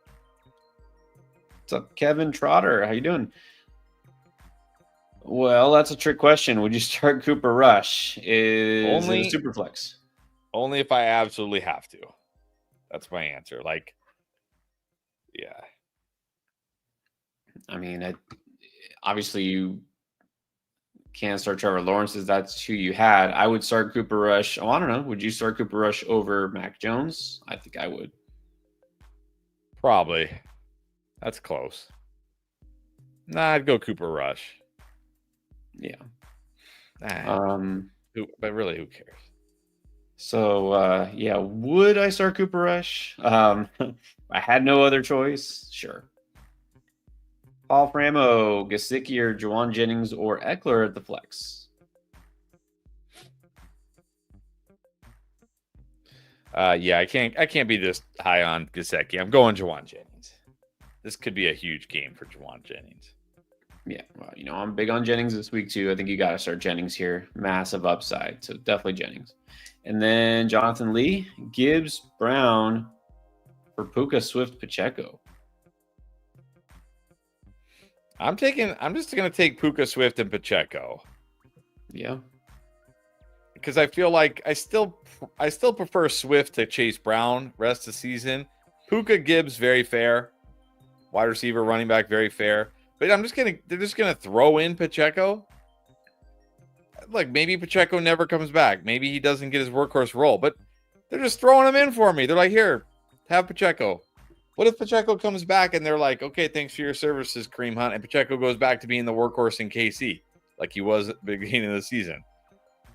What's up, Kevin Trotter? How you doing? Well, that's a trick question. Would you start Cooper Rush? Is it a Only super flex? only if I absolutely have to. That's my answer. Like, yeah. I mean, obviously you can't start Trevor Lawrence as that's who you had. I would start Cooper Rush. Oh, I don't know. Would you start Cooper Rush over Mac Jones? I think I would. Probably. That's close. Nah, I'd go Cooper Rush. Yeah. Nah, but really, who cares? So yeah, would I start Cooper Rush? I had no other choice. Sure. Paul Framo, Gesicki, or Juwan Jennings, or Eckler at the flex. Yeah, I can't be this high on Gesicki. I'm going Juwan Jennings. This could be a huge game for Juwan Jennings. Yeah, well, I'm big on Jennings this week too. I think you got to start Jennings here. Massive upside, so definitely Jennings. And then Jonathan Lee, Gibbs, Brown for Puka, Swift, Pacheco. I'm just gonna take Puka, Swift, and Pacheco. Yeah. Because I feel like I still prefer Swift to Chase Brown rest of the season. Puka, Gibbs, very fair. Wide receiver, running back, very fair. But they're just gonna throw in Pacheco. Like maybe Pacheco never comes back. Maybe he doesn't get his workhorse role. But they're just throwing him in for me. They're like, here, have Pacheco. What if Pacheco comes back and they're like, okay, thanks for your services, Kareem Hunt, and Pacheco goes back to being the workhorse in KC like he was at the beginning of the season?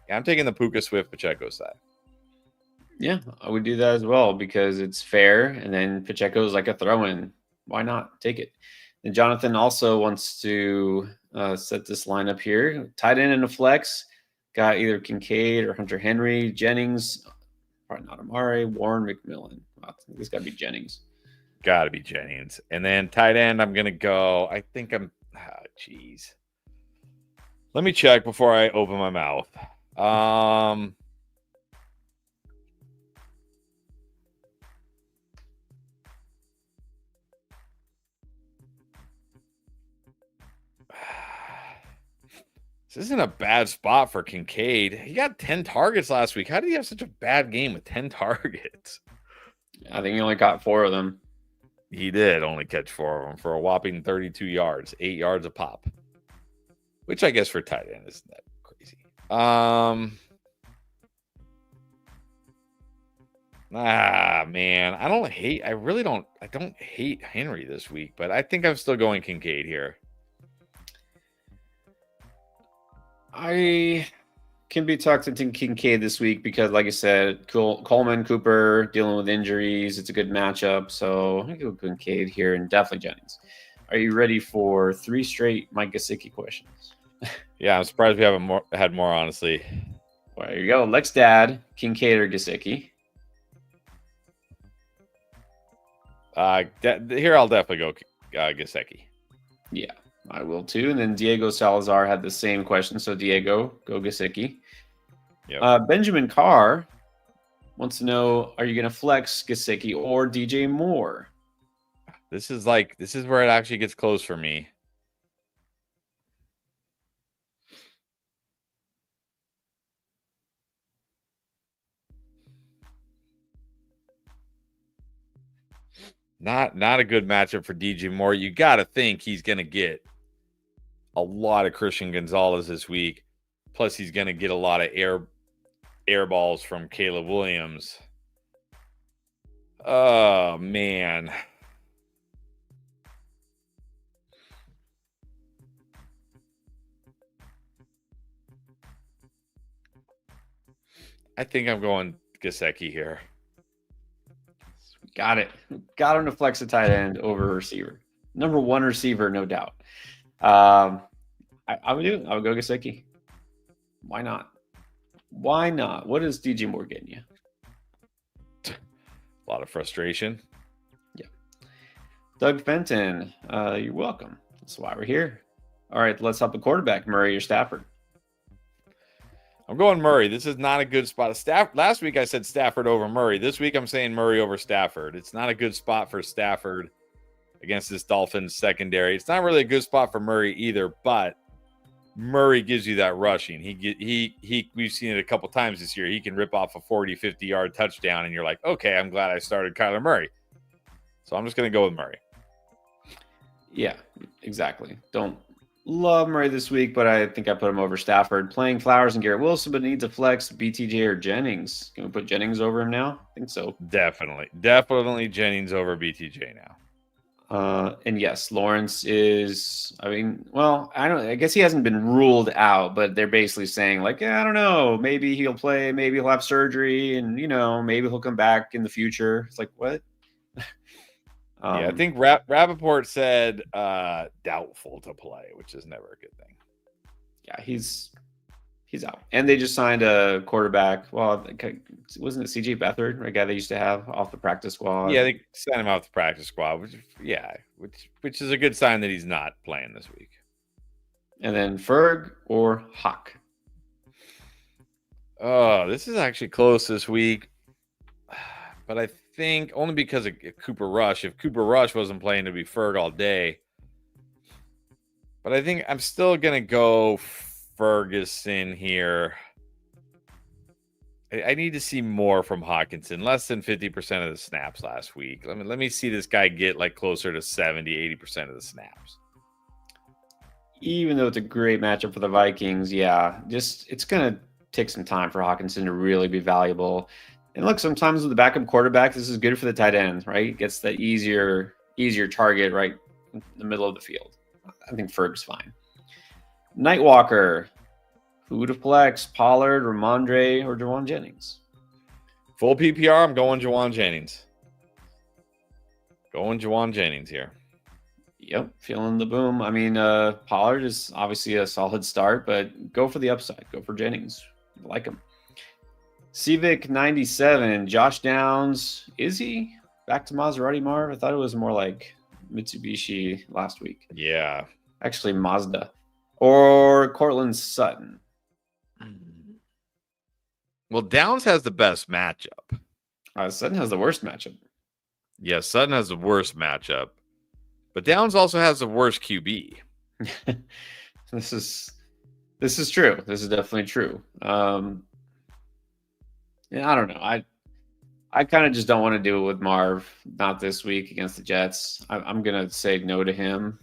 Yeah, I'm taking the Puka, Swift, Pacheco side. Yeah, I would do that as well because it's fair. And then Pacheco's like a throw-in. Why not take it? And Jonathan also wants to set this lineup here. Tight end and a flex. Got either Kincaid or Hunter Henry, Jennings, probably not Amari, Warren, McMillan. I think it's got to be Jennings. Got to be Jennings. And then tight end, I'm going to go. I think geez. Let me check before I open my mouth. This isn't a bad spot for Kincaid. He got 10 targets last week. How did he have such a bad game with 10 targets? I think he only got 4 of them. He did only catch 4 of them for a whopping 32 yards, 8 yards a pop, which I guess for tight end isn't that crazy. Man, I don't hate Henry this week, but I think I'm still going Kincaid here. I can be talked into Kincaid this week because, like I said, Coleman, Cooper dealing with injuries. It's a good matchup. So I'm going to go Kincaid here and definitely Jennings. Are you ready for 3 straight Mike Gesicki questions? Yeah, I'm surprised we haven't had more, honestly. Well, there you go. Lex Dad, Kincaid, or Gesicki? Here, I'll definitely go Gesicki. Yeah, I will too. And then Diego Salazar had the same question. So Diego, go Gesicki. Yep. Benjamin Carr wants to know, are you going to flex Gesicki or DJ Moore? This is where it actually gets close for me. Not a good matchup for DJ Moore. You got to think he's going to get a lot of Christian Gonzalez this week. Plus, he's going to get a lot of air balls from Caleb Williams. Oh, man. I think I'm going Gesicki here. Got it. Got him to flex a tight end over receiver. Number 1 receiver, no doubt. I would do it. I would go Gesicki. Why not? Why not? What is DJ Moore getting you? A lot of frustration. Yeah. Doug Fenton, you're welcome. That's why we're here. All right, let's help the quarterback, Murray or Stafford. I'm going Murray. This is not a good spot. Last week I said Stafford over Murray. This week I'm saying Murray over Stafford. It's not a good spot for Stafford against this Dolphins secondary. It's not really a good spot for Murray either, but Murray gives you that rushing. We've seen it a couple times this year. He can rip off a 40, 50-yard touchdown, and you're like, okay, I'm glad I started Kyler Murray. So I'm just going to go with Murray. Yeah, exactly. Don't love Murray this week, but I think I put him over Stafford. Playing Flowers and Garrett Wilson, but needs a flex, BTJ or Jennings. Can we put Jennings over him now? I think so. Definitely Jennings over BTJ now. And yes, Lawrence is, I guess he hasn't been ruled out, but they're basically saying like, I don't know, maybe he'll play, maybe he'll have surgery, and maybe he'll come back in the future. It's like, what? I think Rappaport said doubtful to play, which is never a good thing. Yeah, he's out. And they just signed a quarterback. Well, wasn't it CJ Beathard, a guy they used to have off the practice squad? Yeah, they signed him off the practice squad, which is a good sign that he's not playing this week. And then Ferg or Hawk? Oh, this is actually close this week. But I think only because of Cooper Rush. If Cooper Rush wasn't playing, it'd be Ferg all day. But I think I'm still going to go Ferguson here. I need to see more from Hawkinson. Less than 50% of the snaps last week. Let me see this guy get like closer to 70, 80% of the snaps. Even though it's a great matchup for the Vikings, it's going to take some time for Hawkinson to really be valuable. And look, sometimes with the backup quarterback, this is good for the tight end, right? Gets the easier target right in the middle of the field. I think Ferg's fine. Nightwalker, who to flex? Pollard, Ramondre, or Jawan Jennings? Full PPR, I'm going Jawan Jennings. Going Jawan Jennings here. Yep, feeling the boom. I mean, Pollard is obviously a solid start, but go for the upside. Go for Jennings. I like him. Civic 97, Josh Downs. Is he back to Maserati, Marv? I thought it was more like Mitsubishi last week. Yeah. Actually, Mazda. Or Cortland Sutton. Well, Downs has the best matchup. Sutton has the worst matchup. Yeah, Sutton has the worst matchup. But Downs also has the worst QB. This is true. This is definitely true. Yeah, I don't know. I kind of just don't want to do it with Marv. Not this week against the Jets. I'm gonna say no to him.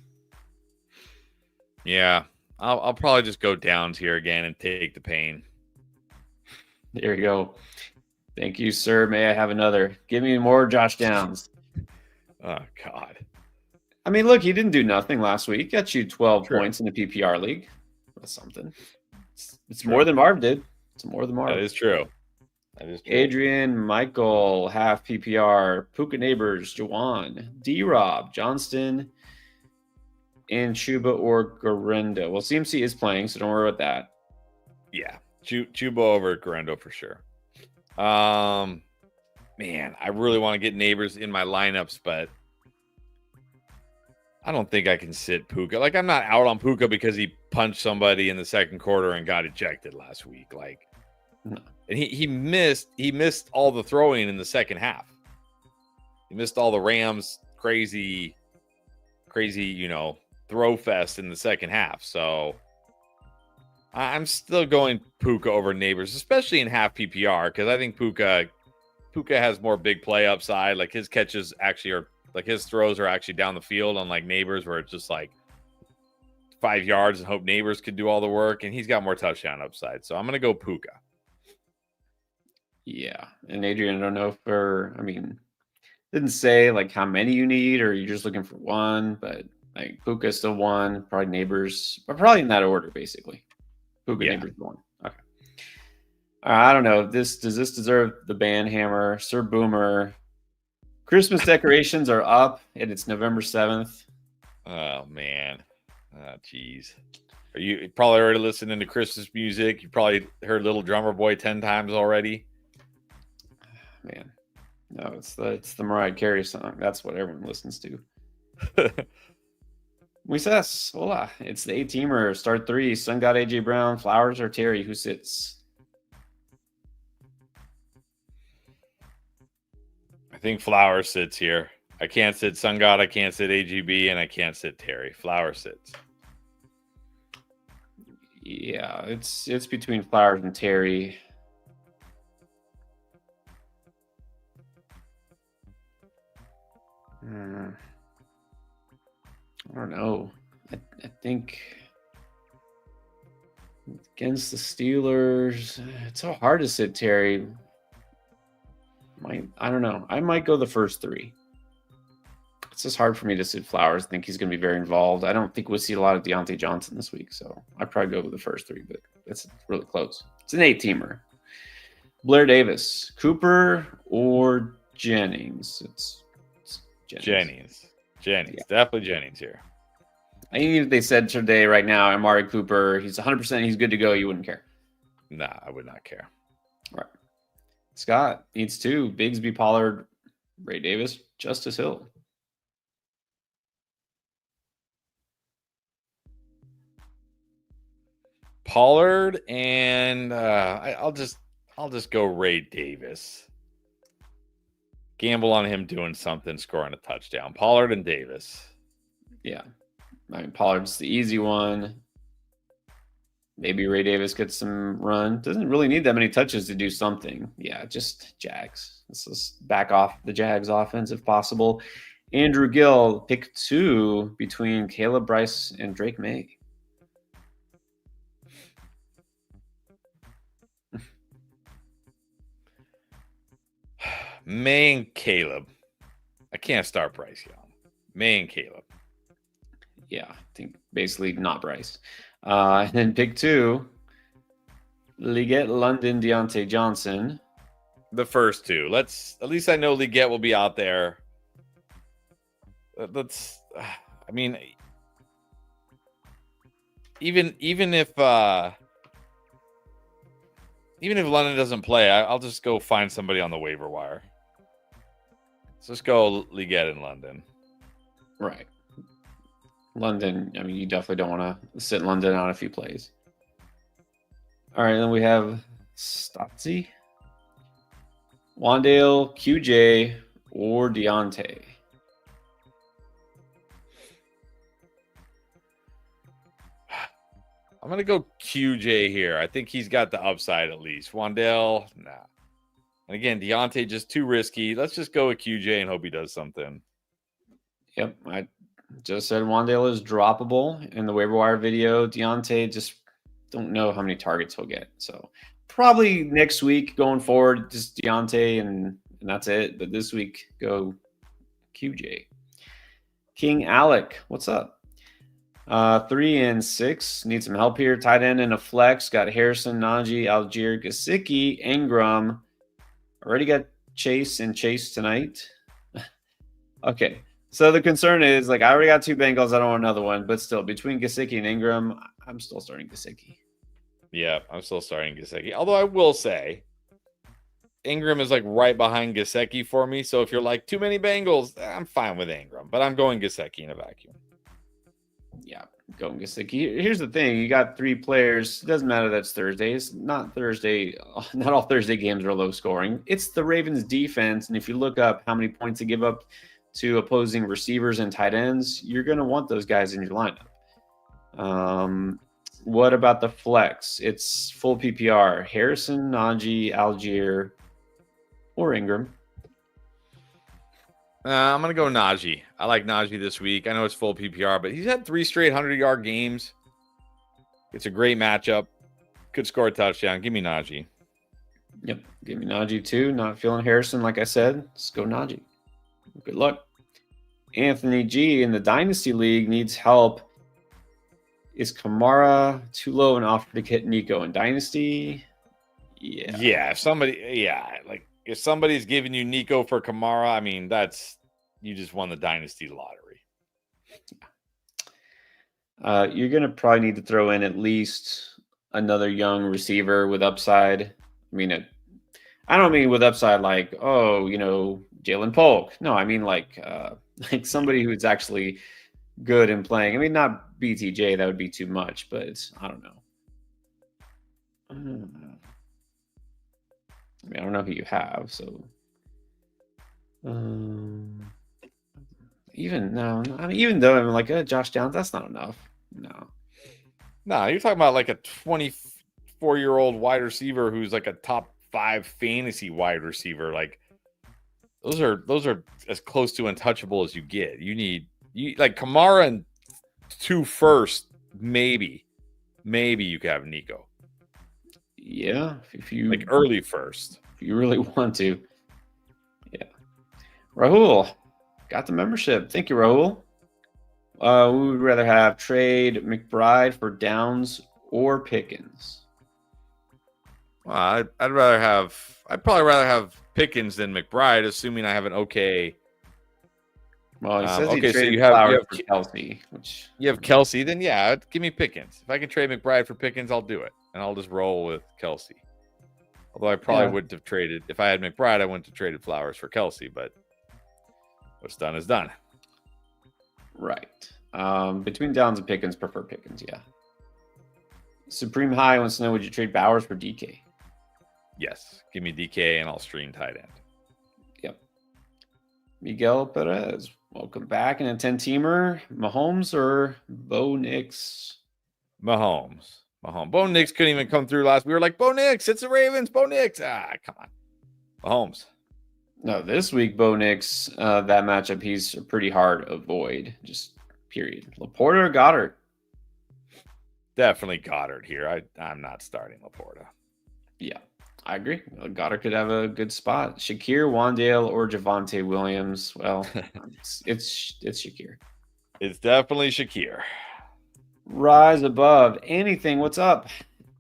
Yeah, I'll probably just go Downs here again and take the pain. There you go. Thank you, sir. May I have another? Give me more Josh Downs. Oh God. I mean, look, he didn't do nothing last week. Got you 12 points in the PPR league. That's something. It's more than Marv did. It's more than Marv. That is true. Adrian, Michael, half PPR, Puka Neighbors, Jawan, D-Rob, Johnston, and Chuba or Garendo. Well, CMC is playing, so don't worry about that. Yeah, Chuba over Garendo for sure. Man, I really want to get Neighbors in my lineups, but I don't think I can sit Puka. Like, I'm not out on Puka because he punched somebody in the second quarter and got ejected last week. Like, no. And he missed all the throwing in the second half. He missed all the Rams crazy, throw fest in the second half. So I'm still going Puka over Neighbors, especially in half PPR, because I think Puka has more big play upside. Like, his catches actually are, like, his throws are actually down the field, unlike Neighbors, where it's just like 5 yards and hope Neighbors could do all the work. And he's got more touchdown upside. So I'm going to go Puka. Yeah. And Adrian, I don't know didn't say like how many you need, or you're just looking for one, but like Puka still one, probably Neighbors, but probably in that order, basically. Puka, Neighbors one. Okay. I don't know. Does this deserve the band hammer? Sir Boomer. Christmas decorations are up, and it's November 7th. Oh, man. Oh, jeez. Are you probably already listening to Christmas music? You probably heard Little Drummer Boy 10 times already. Man, no, it's the Mariah Carey song. That's what everyone listens to. Moises, hola. It's the 8-teamer. Start 3. Sun God, AJ Brown, Flowers, or Terry. Who sits? I think Flowers sits here. I can't sit Sun God, I can't sit AGB, and I can't sit Terry. Flowers sits. Yeah, it's between Flowers and Terry. I don't know. I think against the Steelers, it's so hard to sit Terry. I don't know. I might go the first 3. It's just hard for me to sit Flowers. I think he's going to be very involved. I don't think we'll see a lot of Deontay Johnson this week, so I'd probably go with the first 3, but it's really close. It's an 8-teamer. Blair Davis, Cooper, or Jennings? It's Jennings. Yeah. Definitely Jennings here. I think if they said today, right now, Amari Cooper, he's 100%, he's good to go, you wouldn't care. Nah, I would not care. All right. Scott needs 2. Bigsby, Pollard, Ray Davis, Justice Hill. Pollard and I'll just go Ray Davis. Gamble on him doing something, scoring a touchdown. Pollard and Davis. Yeah. I mean, Pollard's the easy one. Maybe Ray Davis gets some run. Doesn't really need that many touches to do something. Yeah, just Jags. Let's just back off the Jags offense if possible. Andrew Gill, pick 2 between Caleb Bryce and Drake May. May and Caleb. I can't start Bryce Young. May and Caleb. Yeah, I think basically not Bryce. And then pick 2, Liggett, London, Deontay Johnson. The first 2. At least I know Liggett will be out there. I mean, even if London doesn't play, I'll just go find somebody on the waiver wire. Let's just go Liggett in London. Right. London, I mean, you definitely don't want to sit London out a few plays. All right, then we have Stotzi, Wandale, QJ, or Deontay. I'm going to go QJ here. I think he's got the upside at least. Wandale, nah. And again, Deontay just too risky. Let's just go with QJ and hope he does something. Yep, I just said Wandale is droppable in the waiver wire video. Deontay, just don't know how many targets he'll get. So probably next week going forward, just Deontay and that's it. But this week, go QJ. King Alec, what's up? 3 and 6. Need some help here. Tight end and a flex. Got Harrison, Najee, Algier, Gesicki, Ingram. Already got Chase tonight. Okay. So the concern is, like, I already got 2 Bengals. I don't want another one. But still, between Gesicki and Ingram, I'm still starting Gesicki. Yeah, I'm still starting Gesicki. Although I will say, Ingram is like right behind Gesicki for me. So if you're like, too many Bengals, I'm fine with Ingram. But I'm going Gesicki in a vacuum. Yeah, going Gesicki. Here's the thing. You got 3 players. It doesn't matter that's Thursday. It's not Thursday. Not all Thursday games are low scoring. It's the Ravens defense. And if you look up how many points they give up to opposing receivers and tight ends, you're going to want those guys in your lineup. What about the flex? It's full PPR. Harrison, Najee, Algier, or Ingram. I'm going to go Najee. I like Najee this week. I know it's full PPR, but he's had 3 straight 100-yard games. It's a great matchup. Could score a touchdown. Give me Najee. Yep. Give me Najee too. Not feeling Harrison, like I said. Let's go Najee. Good luck. Anthony G in the Dynasty League needs help. Is Kamara too low an offer to get Nico in Dynasty? Yeah. Yeah. If somebody's giving you Nico for Kamara, I mean, you just won the Dynasty lottery. You're going to probably need to throw in at least another young receiver with upside. I mean, I don't mean with upside like, Jalen Polk. No, I mean like somebody who's actually good in playing. I mean, not BTJ, that would be too much, but I don't know. I don't know who you have, so even no, I mean, even though I'm like Josh Downs, that's not enough. No, you're talking about like a 24-year-old wide receiver who's like a top 5 fantasy wide receiver. Like those are as close to untouchable as you get. You like Kamara and 2 first, maybe you could have Nico. Yeah, if you like early first, if you really want to. Yeah, Rahul got the membership. Thank you, Rahul. We would rather have trade McBride for Downs or Pickens. I'd probably rather have Pickens than McBride, assuming I have an okay. Well, he says he okay, so traded you have for Kelsey, which you have Kelsey. Then yeah, give me Pickens. If I can trade McBride for Pickens, I'll do it, and I'll just roll with Kelsey. Although I probably wouldn't have traded if I had McBride. I wouldn't have traded Flowers for Kelsey, but what's done is done. Right. Between Downs and Pickens, prefer Pickens. Yeah. Supreme High wants to know: would you trade Bowers for DK? Yes, give me DK, and I'll stream tight end. Yep. Miguel Perez, welcome back in a 10-teamer. Mahomes or Bo Nix? Mahomes. Bo Nix couldn't even come through last. We were like, Bo Nix, it's the Ravens. Bo Nix. Come on. Mahomes. No, this week, Bo Nix, that matchup, he's a pretty hard avoid. Just period. Laporta or Goddard? Definitely Goddard here. I'm not starting Laporta. Yeah, I agree. Goddard could have a good spot. Shakir, Wandale, or Javonte Williams? Well, it's Shakir. It's definitely Shakir. Rise above anything. What's up?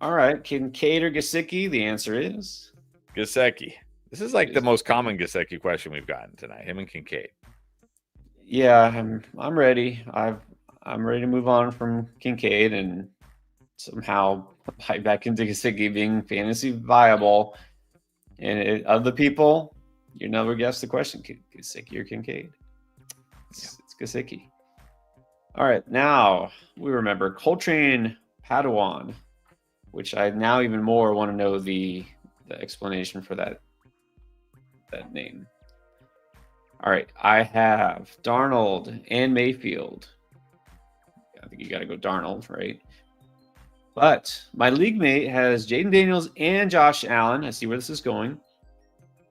All right, Kincaid or Gesicki? The answer is Gesicki. This is like the most common Gesicki question we've gotten tonight. Him and Kincaid. Yeah, I'm ready. I'm ready to move on from Kincaid and somehow pipe back into Gesicki being fantasy viable. And of the people, you never guess the question: Gesicki or Kincaid? It's Gesicki. All right, now we remember Coltrane Padawan, which I now even more want to know the explanation for that name. All right, I have Darnold and Mayfield. I think you got to go Darnold, right? But my league mate has Jaden Daniels and Josh Allen. I see where this is going.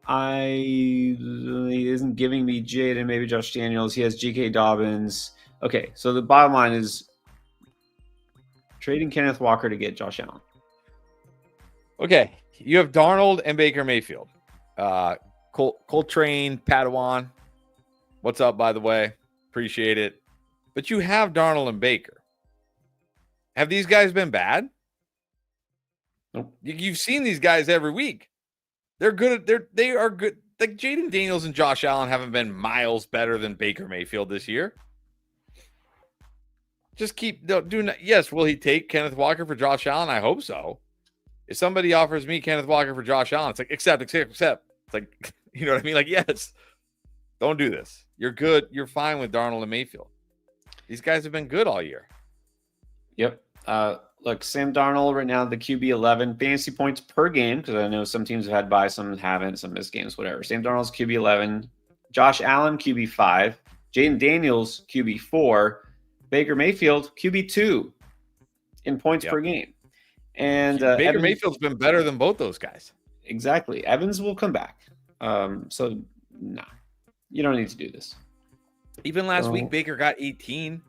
He isn't giving me Jaden, maybe Josh Daniels. He has G.K. Dobbins. Okay, so the bottom line is trading Kenneth Walker to get Josh Allen. Okay, you have Darnold and Baker Mayfield. Coltrane, Padawan. What's up, by the way? Appreciate it. But you have Darnold and Baker. Have these guys been bad? Nope. You've seen these guys every week. They're good. They are good. Like Jaden Daniels and Josh Allen haven't been miles better than Baker Mayfield this year. Just keep doing that. Yes, will he take Kenneth Walker for Josh Allen? I hope so. If somebody offers me Kenneth Walker for Josh Allen, it's like, accept. It's like, you know what I mean? Like, yes, don't do this. You're good. You're fine with Darnold and Mayfield. These guys have been good all year. Yep. Look, Sam Darnold right now, the QB 11 fantasy points per game, because I know some teams have had bye, some haven't, some missed games, whatever. Sam Darnold's QB 11, Josh Allen QB 5, Jaden Daniels QB 4, Baker Mayfield QB 2 in points per game. And Baker Mayfield's been better than both those guys. Exactly. Evans will come back. So no, you don't need to do this. Even last week, Baker got 18.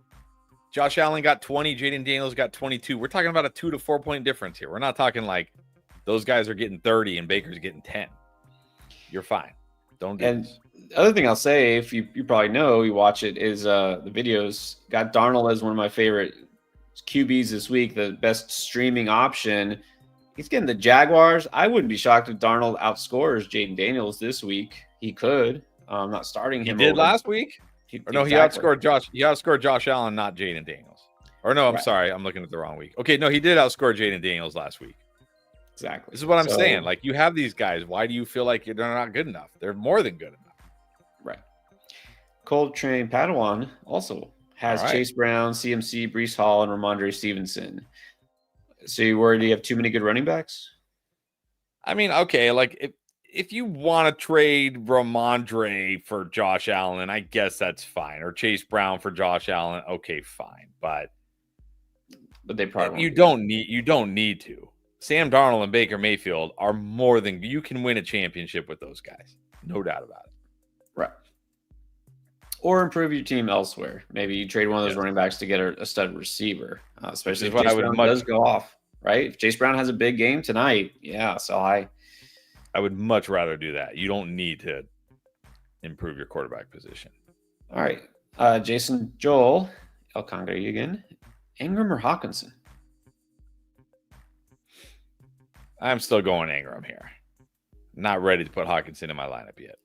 Josh Allen got 20. Jaden Daniels got 22. We're talking about a 2 to 4 point difference here. We're not talking like those guys are getting 30 and Baker's getting 10. You're fine. Don't do this. The other thing I'll say, if you probably know, you watch it, is the videos got Darnold as one of my favorite QBs this week, the best streaming option. He's getting the Jaguars. I wouldn't be shocked if Darnold outscores Jaden Daniels this week. He could. I'm not starting him. He did last week? He outscored Josh. He outscored Josh Allen, not Jaden Daniels. Or no, I'm sorry. I'm looking at the wrong week. Okay, no, he did outscore Jaden Daniels last week. Exactly. This is what I'm saying. Like, you have these guys. Why do you feel like they're not good enough? They're more than good enough. Right. Coltrane Padawan also All has right. Chase Brown, CMC, Brees Hall, and Ramondre Stevenson. So you worried you have too many good running backs? I mean, okay, like if you want to trade Ramondre for Josh Allen, I guess that's fine. Or Chase Brown for Josh Allen, okay, fine. But But they probably won't you do don't need to. Sam Darnold and Baker Mayfield are more than you can win a championship with those guys. No doubt about it. Right. Or improve your team elsewhere. Maybe you trade one of those running backs to get a stud receiver, especially if Chase Brown does go off, right? If Chase Brown has a big game tonight, yeah, so I would much rather do that. You don't need to improve your quarterback position. All right. Jason Joel, El Conga again. Ingram or Hawkinson? I'm still going Ingram here. Not ready to put Hawkinson in my lineup yet.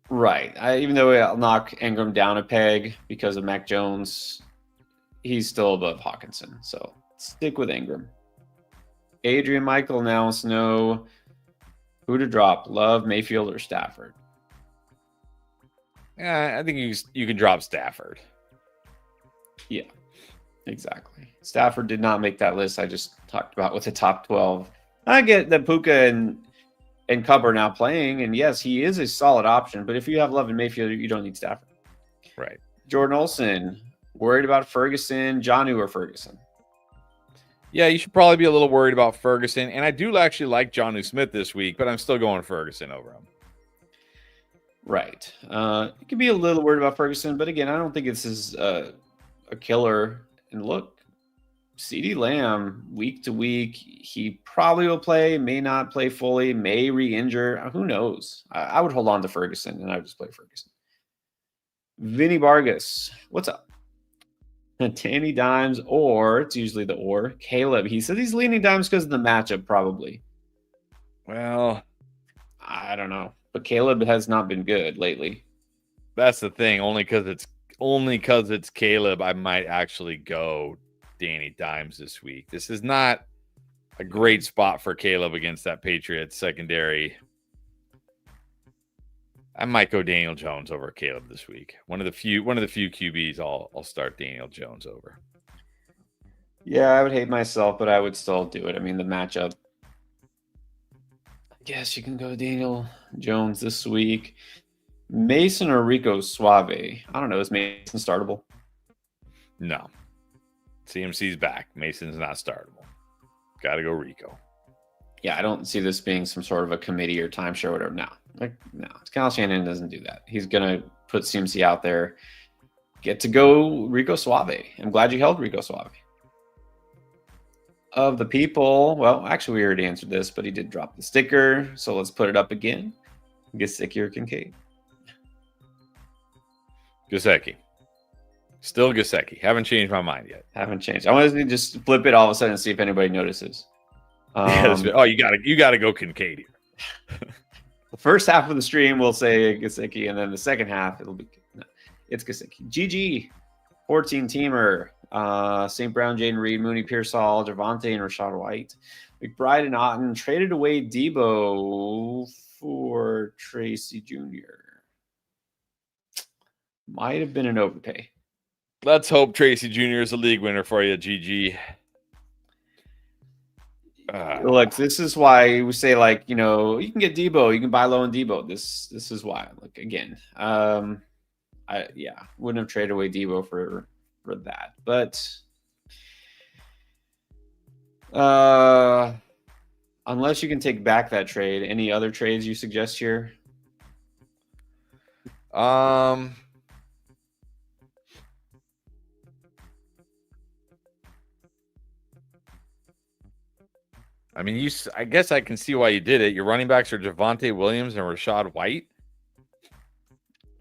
Right. Even though I'll knock Ingram down a peg because of Mac Jones, he's still above Hawkinson. So stick with Ingram. Adrian Michael now wants to know who to drop, Love, Mayfield, or Stafford. Yeah, I think you can drop Stafford. Yeah, exactly. Stafford did not make that list I just talked about with the top 12. I get that Puka and Cup are now playing, and yes, he is a solid option. But if you have Love and Mayfield, you don't need Stafford. Right. Jordan Olson, worried about Ferguson, Jonnu or Ferguson? Yeah, you should probably be a little worried about Ferguson. And I do actually like Jonnu Smith this week, but I'm still going Ferguson over him. Right. You can be a little worried about Ferguson, but again, I don't think this is a killer. And look, CeeDee Lamb, week to week, he probably will play, may not play fully, may re-injure. Who knows? I would hold on to Ferguson, and I would just play Ferguson. Vinny Vargas, what's up? Danny Dimes, or it's usually the or. Caleb, he said he's leaning Dimes because of the matchup, probably. Well, I don't know, but Caleb has not been good lately. That's the thing. Only because it's Caleb, I might actually go Danny Dimes this week. This is not a great spot for Caleb against that Patriots secondary. I might go Daniel Jones over Caleb this week. One of the few QBs I'll start Daniel Jones over. Yeah, I would hate myself, but I would still do it. I mean, the matchup. I guess you can go Daniel Jones this week. Mason or Rico Suave? I don't know. Is Mason startable? No. CMC's back. Mason's not startable. Got to go Rico. Yeah, I don't see this being some sort of a committee or timeshare or whatever. No. Kyle Shanahan doesn't do that. He's going to put CMC out there. Get to go Rico Suave. I'm glad you held Rico Suave. Of the people, well, actually, we already answered this, but he did drop the sticker. So let's put it up again. Gesicki or Kincaid? Gesicki. Still Gesicki. Haven't changed my mind yet. Haven't changed. I want to just flip it all of a sudden and see if anybody notices. You got to go Kincaid here. The first half of the stream will say Gesicki, and then the second half it's Gesicki. GG, 14 teamer. St. Brown, Jaden Reed, Mooney, Pearsall, Javonte, and Rashad White. McBride and Otten traded away Debo for Tracy Jr. Might have been an overpay. Let's hope Tracy Jr. is a league winner for you, GG. Look, this is why we say, like, you can get Debo, you can buy low on Debo. This is why. Like, again, I wouldn't have traded away Debo for that. But unless you can take back that trade, any other trades you suggest here? I mean, I guess I can see why you did it. Your running backs are Javonte Williams and Rashad White.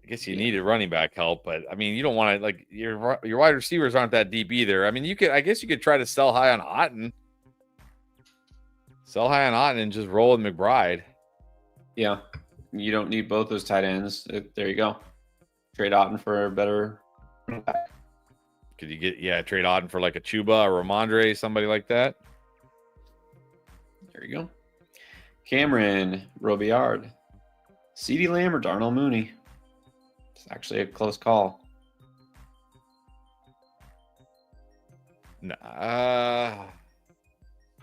I guess you needed running back help, but I mean, you don't want to, like, your wide receivers aren't that deep either. I mean, I guess you could try to sell high on Otten. Sell high on Otten and just roll with McBride. Yeah. You don't need both those tight ends. There you go. Trade Otten for a better running back. Could you trade Otten for like a Chuba or Ramondre, somebody like that? There you go. Cameron Robillard. CeeDee Lamb or Darnell Mooney? It's actually a close call.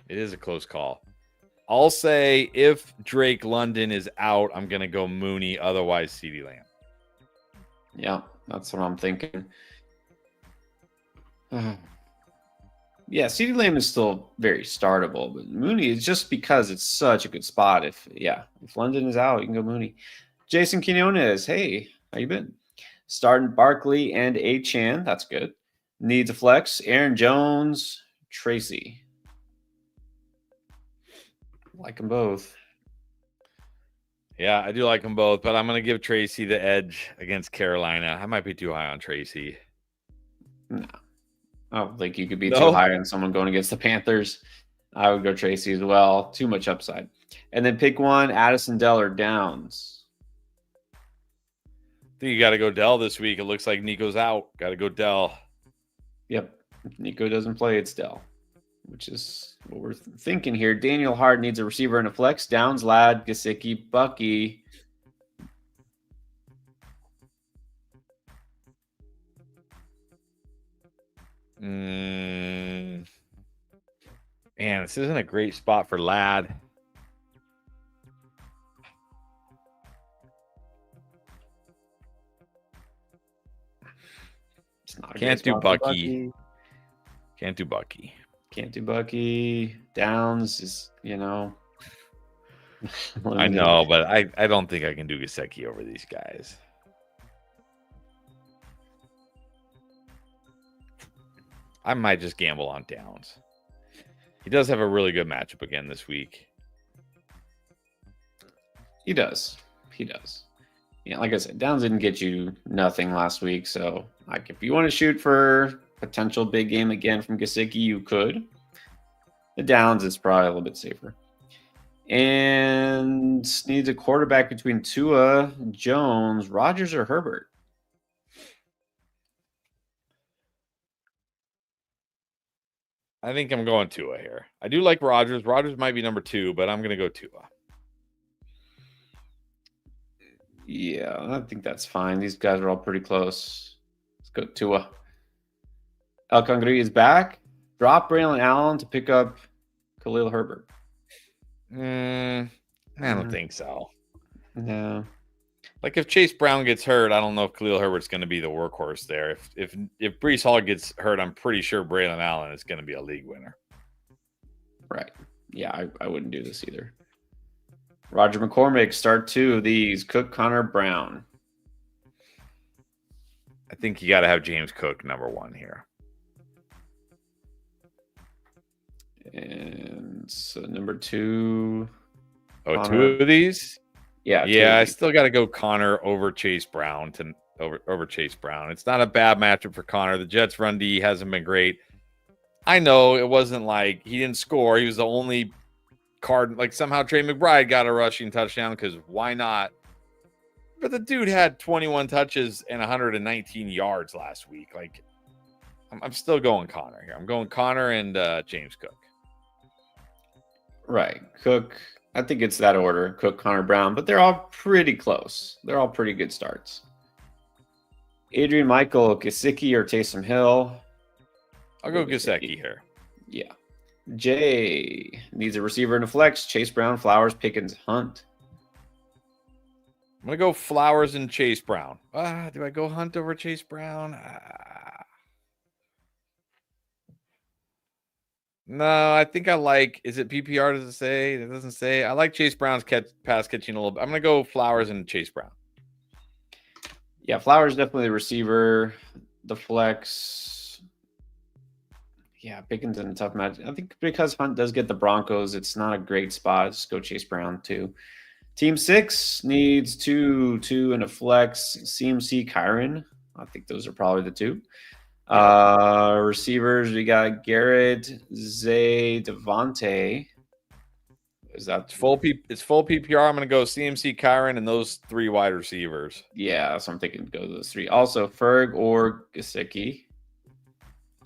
It is a close call. I'll say if Drake London is out, I'm going to go Mooney. Otherwise, CeeDee Lamb. Yeah, that's what I'm thinking. Yeah, CeeDee Lamb is still very startable, but Mooney is just because it's such a good spot. If London is out, you can go Mooney. Jason Quinones, hey, how you been? Starting Barkley and Achane, that's good. Needs a flex. Aaron Jones, Tracy. Like them both. Yeah, I do like them both, but I'm going to give Tracy the edge against Carolina. I might be too high on Tracy. No. I don't think you could be too high on someone going against the Panthers. I would go Tracy as well. Too much upside. And then pick one, Addison, Dell, or Downs. I think you got to go Dell this week. It looks like Nico's out. Got to go Dell. Yep. If Nico doesn't play, it's Dell, which is what we're thinking here. Daniel Hard needs a receiver and a flex. Downs, Ladd, Gesicki, Bucky. Man, this isn't a great spot for Ladd. Can't do Bucky. Can't do Bucky. Can't do Bucky. Downs is, I know, but I don't think I can do Gesicki over these guys. I might just gamble on Downs. He does have a really good matchup again this week. He does. Yeah, like I said, Downs didn't get you nothing last week. So, if you want to shoot for potential big game again from Gesicki, you could. The Downs is probably a little bit safer. And needs a quarterback between Tua, Jones, Rodgers, or Herbert. I think I'm going Tua here. I do like Rodgers. Rodgers might be number 2, but I'm going to go Tua. Yeah, I think that's fine. These guys are all pretty close. Let's go Tua. El Congri is back. Drop Braylon Allen to pick up Khalil Herbert. I don't think so. No. Like if Chase Brown gets hurt, I don't know if Khalil Herbert's going to be the workhorse there. If Breece Hall gets hurt, I'm pretty sure Braylon Allen is going to be a league winner. Right. Yeah, I wouldn't do this either. Roger McCormick, start 2 of these. Cook, Connor, Brown. I think you got to have James Cook number 1 here. And so number 2. Oh, Connor. 2 of these? Yeah, I still got to go Connor over Chase Brown over Chase Brown. It's not a bad matchup for Connor. The Jets' run D hasn't been great. I know it wasn't like he didn't score. He was the only card. Like somehow Trey McBride got a rushing touchdown because why not? But the dude had 21 touches and 119 yards last week. Like I'm still going Connor here. I'm going Connor and James Cook. Right. Cook. I think it's that order. Cook, Connor, Brown. But they're all pretty close. They're all pretty good starts. Adrian Michael, Gesicki, or Taysom Hill. I'll go Gesicki here. Yeah. Jay needs a receiver and a flex. Chase Brown, Flowers, Pickens, Hunt. I'm going to go Flowers and Chase Brown. Do I go Hunt over Chase Brown? No, I think I like. Is it PPR? Does it say? It doesn't say. I like Chase Brown's pass catching a little bit. I'm going to go Flowers and Chase Brown. Yeah, Flowers definitely the receiver. The flex. Yeah, Pickens in a tough match. I think because Hunt does get the Broncos, it's not a great spot. Just go Chase Brown too. Team 6 needs 2 and a flex. CMC, Kyron. I think those are probably the 2. Receivers, we got Garrett, Zay, Devontae. Is that full PPR? I'm going to go CMC, Kyron, and those 3 wide receivers. Yeah, so I'm thinking go those 3. Also, Ferg or Gesicki.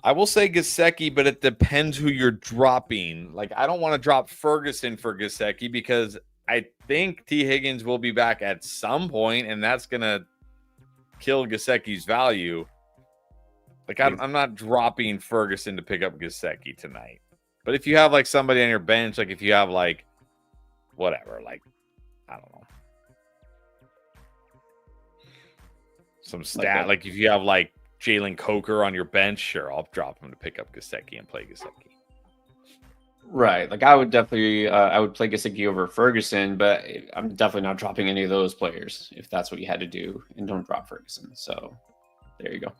I will say Gesicki, but it depends who you're dropping. Like, I don't want to drop Ferguson for Gesicki because I think T. Higgins will be back at some point, and that's going to kill Gesicki's value. Like I'm not dropping Ferguson to pick up Gesicki tonight. But if you have like somebody on your bench, like if you have like whatever, like I don't know, some stat, like if you have like Jalen Coker on your bench, sure, I'll drop him to pick up Gesicki and play Gesicki. Right. Like I would definitely, I would play Gesicki over Ferguson, but I'm definitely not dropping any of those players if that's what you had to do, and don't drop Ferguson. So there you go.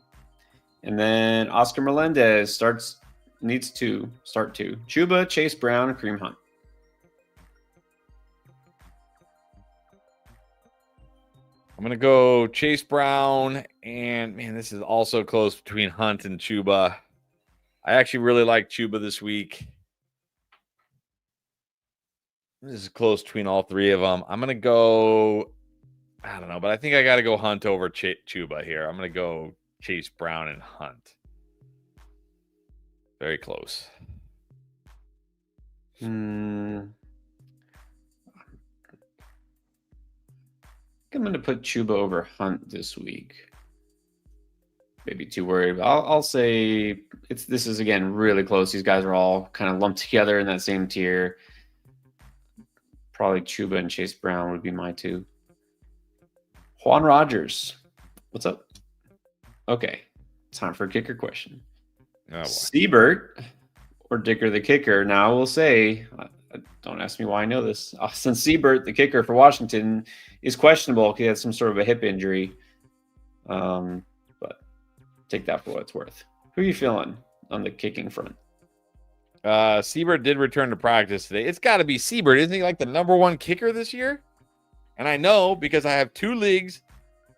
And then Oscar Melendez needs to start two. Chuba, Chase Brown, and Kareem Hunt. I'm going to go Chase Brown, and man, this is also close between Hunt and Chuba. I actually really like Chuba this week. This is close between all three of them. I'm going to go, I don't know, but I think I got to go Hunt over Chuba here. I'm going to go Chase Brown and Hunt. Very close. I'm going to put Chuba over Hunt this week. Maybe too worried. But I'll say this is, again, really close. These guys are all kind of lumped together in that same tier. Probably Chuba and Chase Brown would be my two. Juan Rogers. What's up? Okay. Time for a kicker question. Oh, Siebert or Dicker the kicker? Now I will say, don't ask me why I know this. Since Siebert, the kicker for Washington, is questionable. He had some sort of a hip injury. But take that for what it's worth. Who are you feeling on the kicking front? Siebert did return to practice today. It's got to be Siebert. Isn't he like the number one kicker this year? And I know because I have two leagues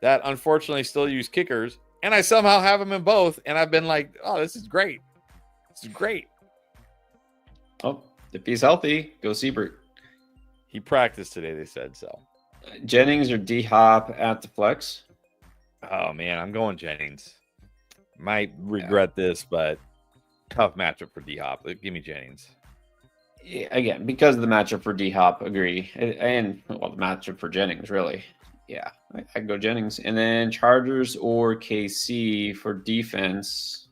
that unfortunately still use kickers, and I somehow have them in both. And I've been like, oh, this is great. This is great. Oh, if he's healthy, go Siebert. He practiced today, they said so. Jennings or D-Hop at the flex? Oh, man, I'm going Jennings. Might regret this, but tough matchup for D-Hop. Give me Jennings. Yeah, again, because of the matchup for D-Hop, agree. And, well, the matchup for Jennings, really. Yeah, I go Jennings. And then Chargers or KC for defense.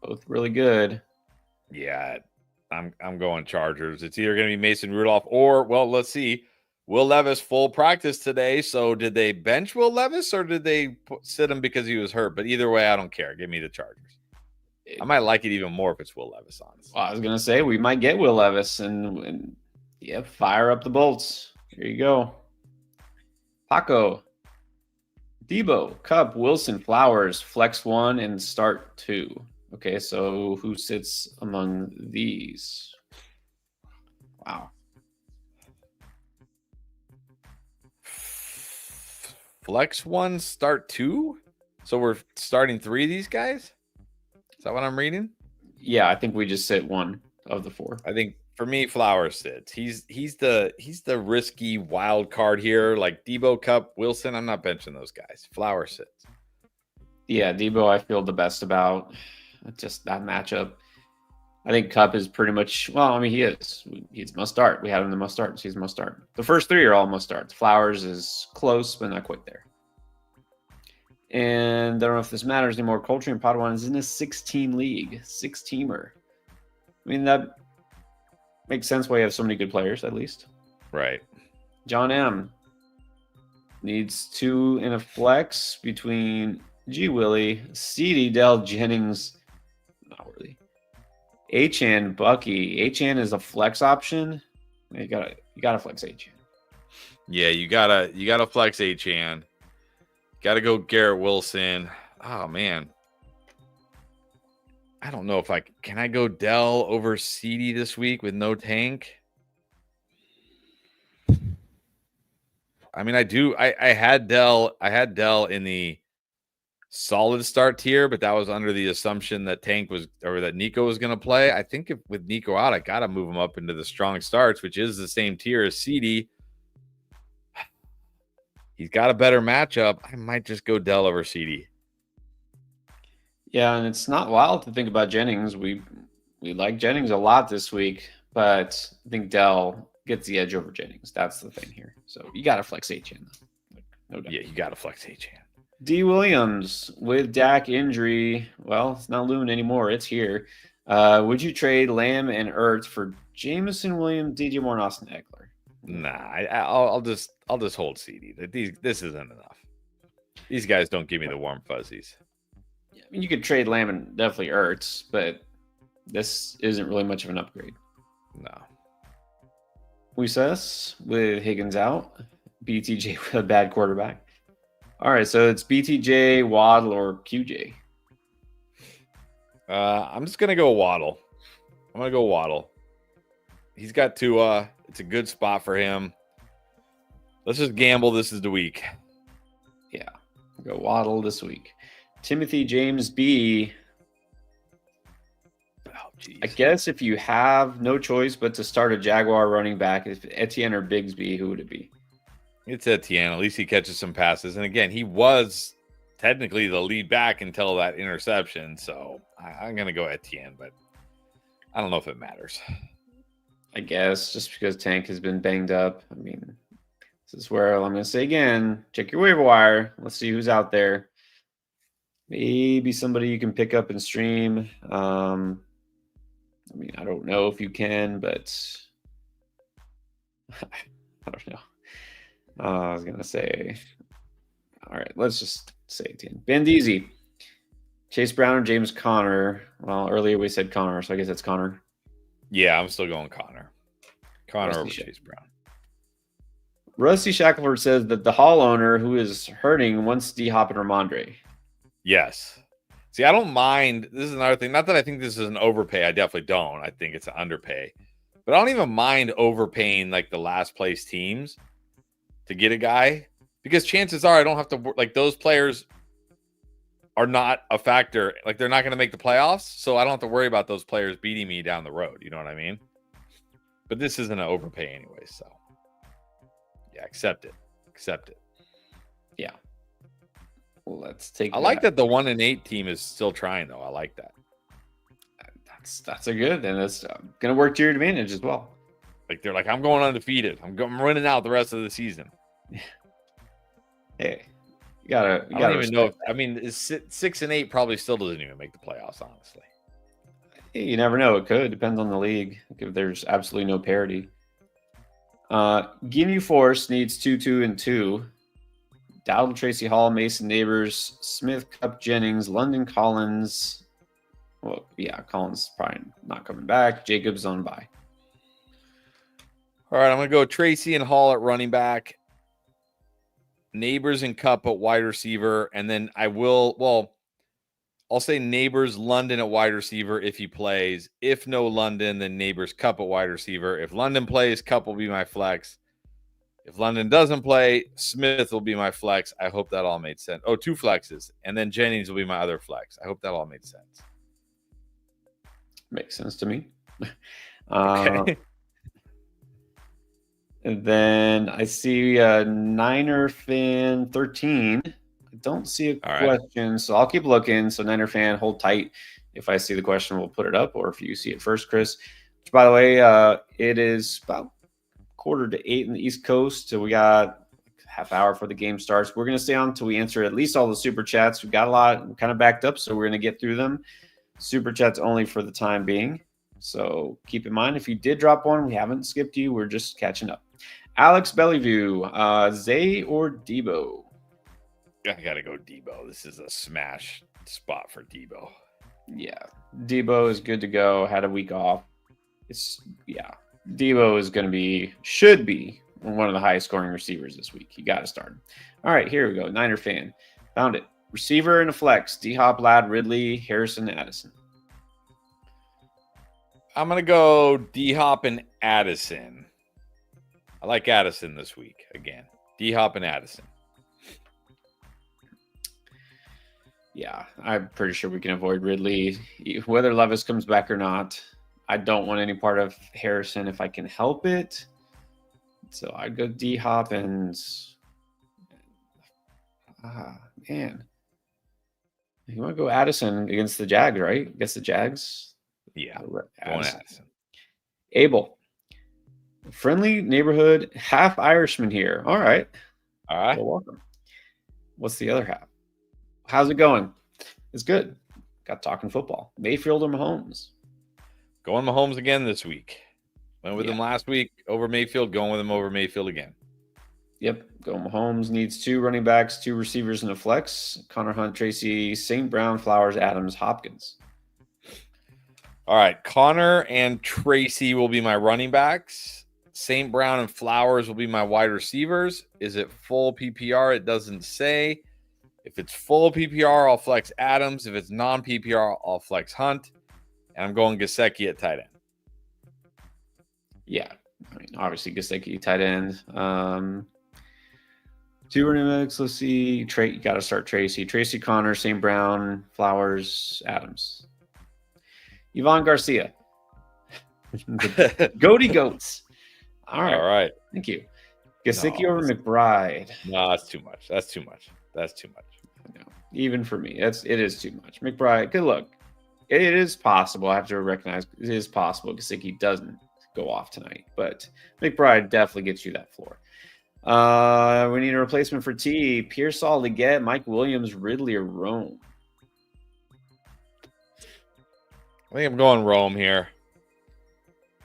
Both really good. Yeah, I'm going Chargers. It's either going to be Mason Rudolph or, well, let's see. Will Levis full practice today. So did they bench Will Levis or did they sit him because he was hurt? But either way, I don't care. Give me the Chargers. I might like it even more if it's Will Levis, honestly. Well, I was going to say we might get Will Levis and yeah, fire up the bolts. Here you go. Paco, Debo, Cup, Wilson, Flowers, flex 1 and start 2. Okay, so who sits among these? Wow. Flex 1, start 2? So we're starting 3 of these guys? Is that what I'm reading? Yeah, I think we just sit 1 of the 4. I think for me, Flowers sits. He's the risky wild card here. Like Debo, Cup, Wilson. I'm not benching those guys. Flowers sits. Yeah, Debo, I feel the best about. Just that matchup. I think Cup is pretty much, well, I mean, he is. He's must start. We had him the must start, so he's must start. The first 3 are all must starts. Flowers is close, but not quite there. And I don't know if this matters anymore. Coltrane Padawan is in a 6-team league, 6-teamer. I mean, that makes sense why you have so many good players, at least. Right. John M. needs 2 in a flex between G. Willie, CD, Dell, Jennings, not worthy. Achan, Bucky. Achan is a flex option. You gotta flex Achan. Yeah, you gotta flex Achan. Gotta go Garrett Wilson. Oh man. I don't know if can I go Dell over CD this week with no tank? I mean, I do. I had Dell in the solid start tier, but that was under the assumption that that Nico was going to play. I think with Nico out, I got to move him up into the strong starts, which is the same tier as CD. He's got a better matchup. I might just go Dell over CD. Yeah, and it's not wild to think about Jennings. We like Jennings a lot this week, but I think Dell gets the edge over Jennings. That's the thing here. So you got to flex Achan. No doubt. Yeah, you got to flex Achan. D. Williams with Dak injury. Well, it's not looming anymore. It's here. Would you trade Lamb and Ertz for Jameson Williams, DJ Moore, and Austin Eckler? Nah, I'll just hold CD. This isn't enough. These guys don't give me the warm fuzzies. I mean, you could trade Lamb and definitely Ertz, but this isn't really much of an upgrade. No. Uses with Higgins out. BTJ with a bad quarterback. All right, so it's BTJ, Waddle, or QJ. I'm just gonna go Waddle. I'm gonna go Waddle. He's got Tua. It's a good spot for him. Let's just gamble. This is the week. Yeah, go Waddle this week. Timothy James B. Oh, geez. I guess if you have no choice but to start a Jaguar running back, if Etienne or Bigsby, who would it be? It's Etienne. At least he catches some passes. And again, he was technically the lead back until that interception. So I'm going to go Etienne, but I don't know if it matters. I guess just because Tank has been banged up. I mean, this is where I'm going to say again, check your waiver wire. Let's see who's out there. Maybe somebody you can pick up and stream. I mean, I don't know if you can, but I don't know. I was going to say, all right, let's just say it again. Bandeezy, Chase Brown, or James Conner. Well, earlier we said Connor, so I guess it's Connor. Yeah, I'm still going Connor. Connor over Chase Brown. Rusty Shackelford says that the Hall owner who is hurting wants D-Hop and Ramondre. Yes. See, I don't mind. This is another thing. Not that I think this is an overpay. I definitely don't. I think it's an underpay. But I don't even mind overpaying like the last place teams to get a guy, because chances are I don't have to, like, those players are not a factor. Like, they're not going to make the playoffs, so I don't have to worry about those players beating me down the road. You know what I mean? But this isn't an overpay anyway, so yeah, accept it. Accept it. Yeah. Well, let's take. I like that the 1-8 team is still trying, though. I like that. That's a good, and it's going to work to your advantage as well. Like, they're like, I'm going undefeated. I'm running out the rest of the season. Hey, you gotta. I don't even know if, I mean, 6-8 probably still doesn't even make the playoffs, honestly. Hey, you never know. It could. Depends on the league. If there's absolutely no parity. Guinea Force needs 2, 2, and 2. Dowdle, Tracy Hall, Mason Neighbors, Smith, Cup, Jennings, London, Collins. Well, yeah, Collins probably not coming back. Jacobs on bye. All right, I'm going to go Tracy and Hall at running back, Neighbors and Cup at wide receiver, and then I'll say Neighbors, London at wide receiver if he plays. If no London, then Neighbors, Cup at wide receiver. If London plays, Cup will be my flex. If London doesn't play, Smith will be my flex. I hope that all made sense. Oh, 2 flexes, and then Jennings will be my other flex. I hope that all made sense. Makes sense to me. Okay. And then I see Niner fan 13. I don't see a question, so I'll keep looking. So Niner fan, hold tight. If I see the question, we'll put it up. Or if you see it first, Chris. Which, by the way, it is about 7:45 in the East Coast. So we got half hour before the game starts. We're going to stay on until we answer at least all the super chats. We've got a lot kind of backed up, so we're going to get through them. Super chats only for the time being. So keep in mind, if you did drop one, we haven't skipped you. We're just catching up. Alex Bellyview, Zay or Debo? I got to go Debo. This is a smash spot for Debo. Yeah, Debo is good to go. Had a week off. Debo is going to should be one of the highest scoring receivers this week. You got to start him. All right, here we go. Niner fan. Found it. Receiver and a flex. D-Hop, Ladd, Ridley, Harrison, Addison. I'm going to go D-Hop and Addison. I like Addison this week again. D-Hop and Addison. Yeah, I'm pretty sure we can avoid Ridley, whether Levis comes back or not. I don't want any part of Harrison if I can help it. So I'd go D-Hop and man. You want to go Addison against the Jags, right? Against the Jags? Yeah, Addison. Abel. Friendly neighborhood, half Irishman here. All right. All right. Well, welcome. What's the other half? How's it going? It's good. Got talking football. Mayfield or Mahomes? Going Mahomes again this week. Went with him Yeah. last week over Mayfield. Going with him over Mayfield again. Yep. Go Mahomes needs 2 running backs, 2 receivers, and a flex. Connor Hunt, Tracy, St. Brown, Flowers, Adams, Hopkins. All right. Connor and Tracy will be my running backs. St. Brown and Flowers will be my wide receivers. Is it full PPR? It doesn't say. If it's full PPR, I'll flex Adams. If it's non-PPR, I'll flex Hunt. And I'm going Gesicki at tight end. Yeah. I mean, obviously, Gesicki, tight end. 2 running backs. Let's see. You got to start Tracy. Tracy, Connor, St. Brown, Flowers, Adams. Yvonne Garcia. Goaty Goats. All right. All right. Thank you. Gesicki over McBride. No, that's too much. That's too much. No, even for me, it is too much. McBride, good look. It is possible. I have to recognize it is possible Gesicki doesn't go off tonight, but McBride definitely gets you that floor. We need a replacement for T. Pearsall, Leggett, Mike Williams, Ridley, or Rome. I think I'm going Rome here.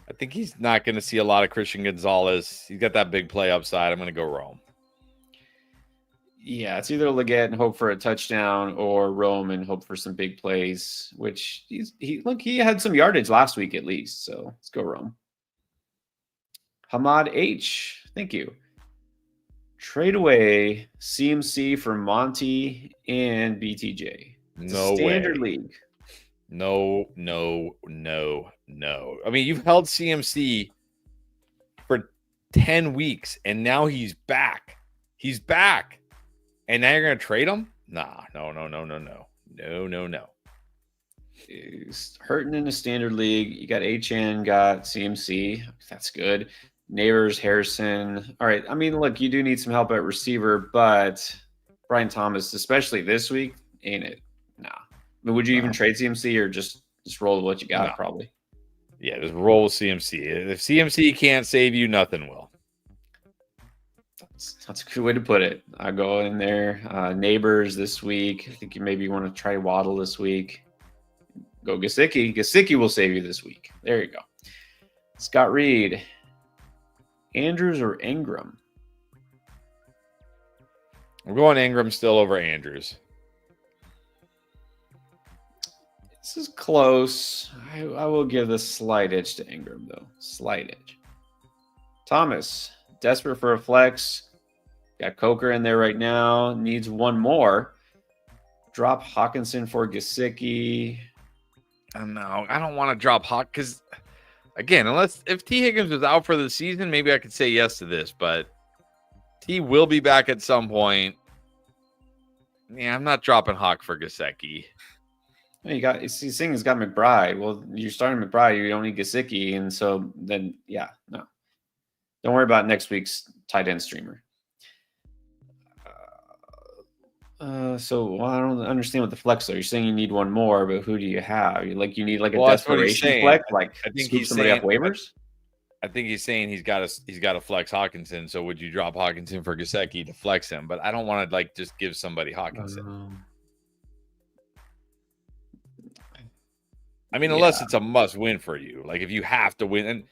I think he's not going to see a lot of Christian Gonzalez. He's got that big play upside. I'm going to go Rome. Yeah, it's either Leggett and hope for a touchdown or Rome and hope for some big plays, which he had some yardage last week at least. So let's go Rome. Hamad H. Thank you. Trade away CMC for Monty and BTJ. It's No standard way. league. No. I mean, you've held CMC for 10 weeks, and now he's back. And now you're going to trade him? Nah, no. He's hurting in the standard league. You got HN, got CMC. That's good. Neighbors, Harrison. All right. I mean, look, you do need some help at receiver, but Brian Thomas, especially this week, ain't it? Nah. I mean, would you even trade CMC or just roll with what you got? No. Probably. Yeah, just roll with CMC. If CMC can't save you, nothing will. That's a good way to put it. I go in there. Neighbors this week. I think you maybe want to try Waddle this week. Go Gesicki. Gesicki will save you this week. There you go. Scott Reed. Andrews or Ingram? I'm going Ingram still over Andrews. This is close. I will give the slight edge to Ingram, though. Slight edge. Thomas, desperate for a flex. Got Coker in there right now. Needs one more. Drop Hawkinson for Gesicki. No, I don't want to drop Hawk because, again, if T. Higgins was out for the season, maybe I could say yes to this, but T will be back at some point. Yeah, I'm not dropping Hawk for Gesicki. He's saying he's got McBride. Well, you're starting McBride. You don't need Gesicki, and so then, yeah, no. Don't worry about next week's tight end streamer. So I don't understand what the flex are. You're saying you need one more, but who do you have? You need a desperation flex, like I think scoop somebody off waivers. I think he's saying he's got to flex Hawkinson. So would you drop Hawkinson for Gesicki to flex him? But I don't want to just give somebody Hawkinson. I mean, unless it's a must win for you, like if you have to win,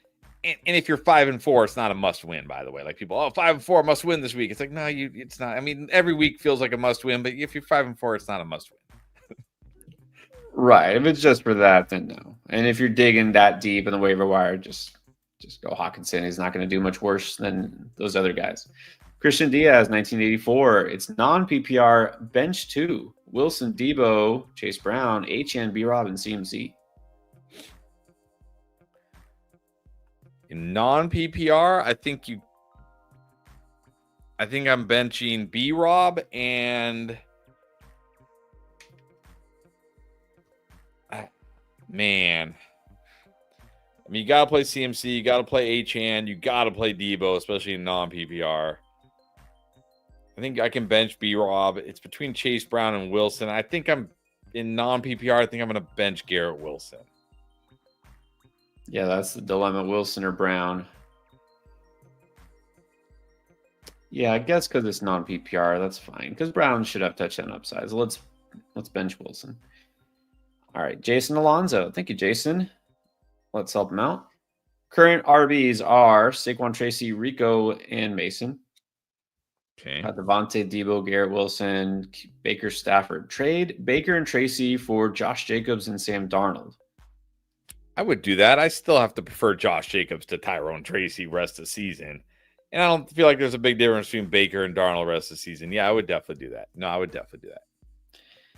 and if you're 5-4, it's not a must win. By the way, like people, 5-4 must win this week. It's like no, it's not. I mean, every week feels like a must win, but if you're 5-4, it's not a must win. Right. If it's just for that, then no. And if you're digging that deep in the waiver wire, just go Hawkinson. He's not going to do much worse than those other guys. Christian Diaz, 1984. It's non-PPR, bench 2. Wilson, Debo, Chase Brown, HN, B-Rob, and CMC. In non-PPR, I think I'm benching B-Rob and man. I mean, you got to play CMC, you got to play HN, you got to play Debo, especially in non-PPR. I think I can bench B-Rob. It's between Chase Brown and Wilson. I think I'm in non-PPR. I think I'm going to bench Garrett Wilson. Yeah, that's the dilemma, Wilson or Brown. Yeah, I guess because it's non-PPR, that's fine. Because Brown should have touchdown upside. So let's Let's bench Wilson. All right, Jason Alonso. Thank you, Jason. Let's help him out. Current RBs are Saquon Tracy, Rico, and Mason. Okay. Devontae, Debo, Garrett Wilson, Baker, Stafford. Trade Baker and Tracy for Josh Jacobs and Sam Darnold. I would do that. I still have to prefer Josh Jacobs to Tyrone Tracy rest of the season. And I don't feel like there's a big difference between Baker and Darnold rest of the season. Yeah, I would definitely do that. No, I would definitely do that.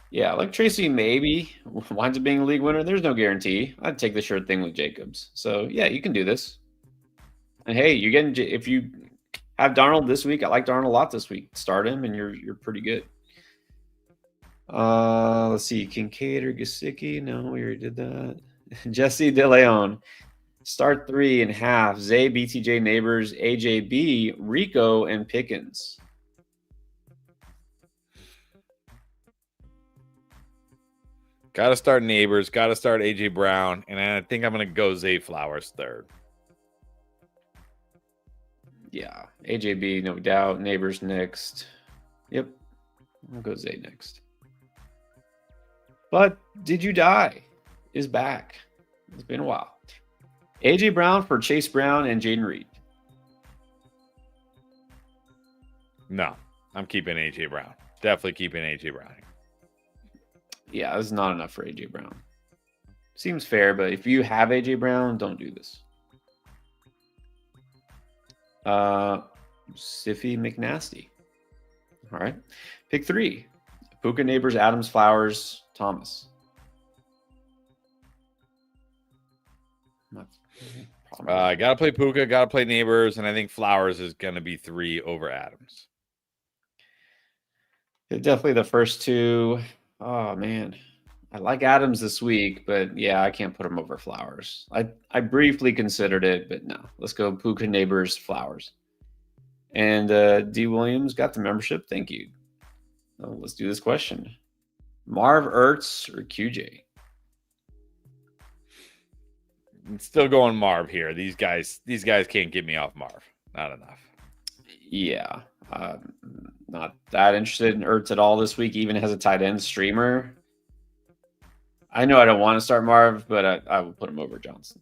Yeah, like Tracy maybe winds up being a league winner. There's no guarantee. I'd take the sure thing with Jacobs. So, yeah, you can do this. And, hey, you're getting – if you have Darnold this week, I like Darnold a lot this week. Start him, and you're pretty good. Let's see. Kincaid or Gesicki? No, we already did that. Jesse DeLeon. Start 3.5. Zay, BTJ, Neighbors, AJB, Rico, and Pickens. Got to start Neighbors. Got to start AJ Brown. And I think I'm going to go Zay Flowers third. Yeah. AJB, no doubt. Neighbors next. Yep. I'll go Zay next. But Did You Die is back. It's been a while. AJ Brown for Chase Brown and Jaden Reed. No, I'm keeping AJ Brown. Definitely keeping AJ Brown. Yeah, this is not enough for AJ Brown. Seems fair, but if you have AJ Brown, don't do this. Siffy McNasty. All right. Pick 3. Puka, Neighbors, Adams, Flowers, Thomas. Gotta play Puka, gotta play Neighbors, and I think Flowers is gonna be 3 over Adams. Definitely the first 2. Oh man, I like Adams this week, but yeah, I can't put him over Flowers. I briefly considered it, but no. Let's go Puka, Neighbors, Flowers. And D. Williams got the membership. Thank you. Let's do this question. Marv, Ertz, or QJ? I'm still going Marv here. These guys can't get me off Marv. Not enough. Yeah. Not that interested in Ertz at all this week, even as a tight end streamer. I know I don't want to start Marv, but I will put him over Johnson.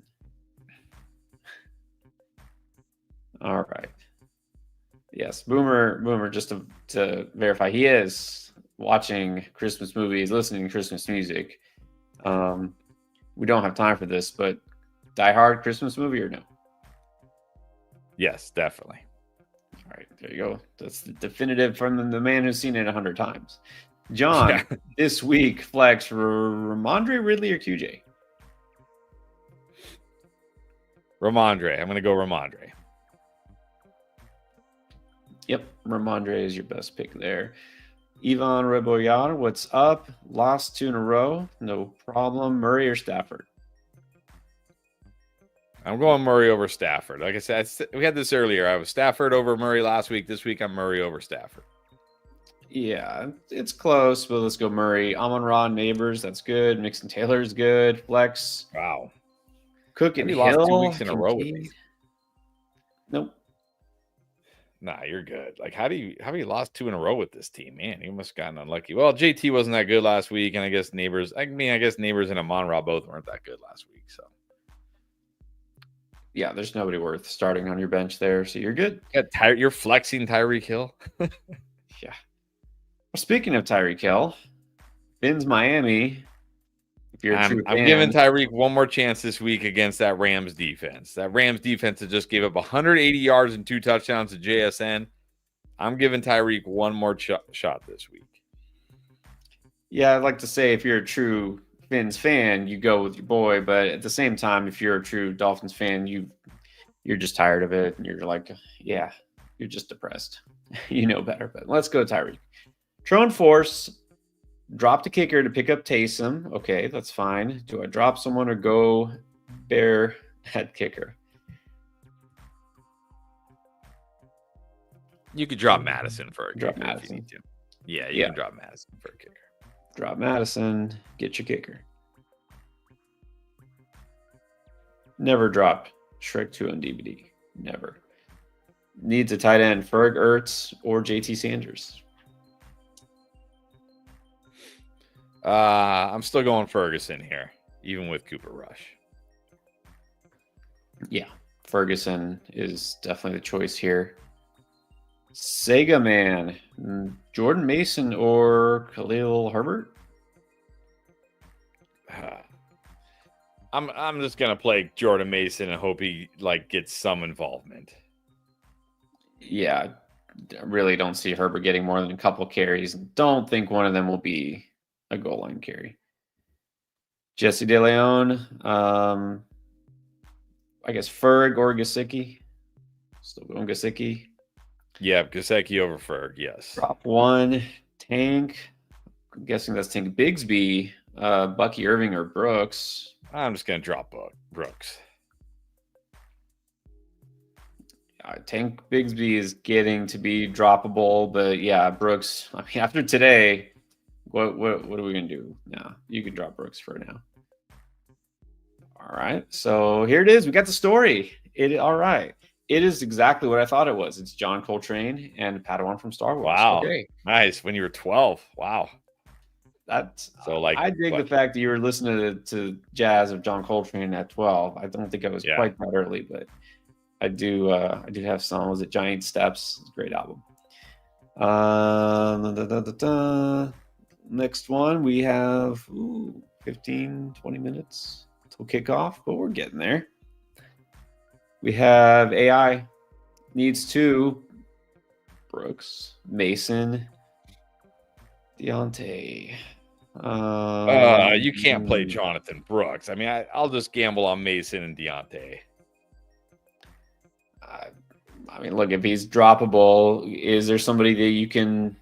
All right. Yes, Boomer, just to verify, he is watching Christmas movies, listening to Christmas music. We don't have time for this, but Die Hard Christmas movie or no? Yes, definitely. All right, there you go. That's the definitive from the man who's seen it 100 times. John, This week, flex Ramondre, Ridley, or QJ? Ramondre. I'm going to go Ramondre. Yep, Ramondre is your best pick there. Ivan Reboyan, what's up? Lost 2 in a row. No problem. Murray or Stafford? I'm going Murray over Stafford. Like I said, we had this earlier. I was Stafford over Murray last week. This week, I'm Murray over Stafford. Yeah, it's close, but let's go Murray. Amon-Ra, Neighbors, that's good. Mixon Taylor's good. Flex. Wow. Cook and He Hill. lost 2 weeks in a row with me. Nope. Nah, you're good. Like, how do you lost 2 in a row with this team? Man, you must have gotten unlucky. Well, JT wasn't that good last week, and I guess Neighbors and Amon-Ra both weren't that good last week. So yeah, there's nobody worth starting on your bench there, so you're good. You're flexing Tyreek Hill. Yeah. Speaking of Tyreek Hill, Finn's Miami. If you're a true fan, I'm giving Tyreek one more chance this week against that Rams defense. That Rams defense that just gave up 180 yards and 2 touchdowns to JSN. I'm giving Tyreek one more shot this week. Yeah, I'd like to say if you're a true Finn's fan, you go with your boy. But at the same time, if you're a true Dolphins fan, you're just tired of it. And you're like, yeah, you're just depressed. You know better. But let's go Tyreek. Trone Force. Drop the kicker to pick up Taysom. Okay, that's fine. Do I drop someone or go Bear at kicker? You could drop Madison for a Drop kicker Madison. if you need to. Yeah, you can drop Madison for a kicker. Drop Madison. Get your kicker. Never drop Shrek 2 on DVD. Never. Needs a tight end. Ferg, Ertz, or JT Sanders. I'm still going Ferguson here, even with Cooper Rush. Yeah, Ferguson is definitely the choice here. Sega Man, Jordan Mason or Khalil Herbert? I'm just gonna play Jordan Mason and hope he gets some involvement. Yeah, I really don't see Herbert getting more than a couple carries. Don't think one of them will be a goal line carry. Jesse De Leon, I guess Ferg or Gasicki. Still going Gasicki. Yeah, Gasecki over Ferg, yes. Drop one. Tank. I'm guessing that's Tank Bigsby, Bucky Irving or Brooks. I'm just gonna drop Brooks. Tank Bigsby is getting to be droppable, but yeah, Brooks. I mean, after today, what are we gonna do? No, you can drop Brooks for now. All right, so here it is. We got the story. All right. It is exactly what I thought it was. It's John Coltrane and Padawan from Star Wars. Wow, okay. Nice. When you were 12, wow. That's so I dig the fact that you were listening to jazz of John Coltrane at 12. I don't think I was quite that early, but I do have some. Was it Giant Steps? It's a great album. Next one we have 15, 20 minutes till kickoff, but we're getting there. We have AI needs 2. Brooks, Mason, Deontay. You can't play Jonathan Brooks. I mean, I'll just gamble on Mason and Deontay. I mean, look, if he's droppable, is there somebody that you can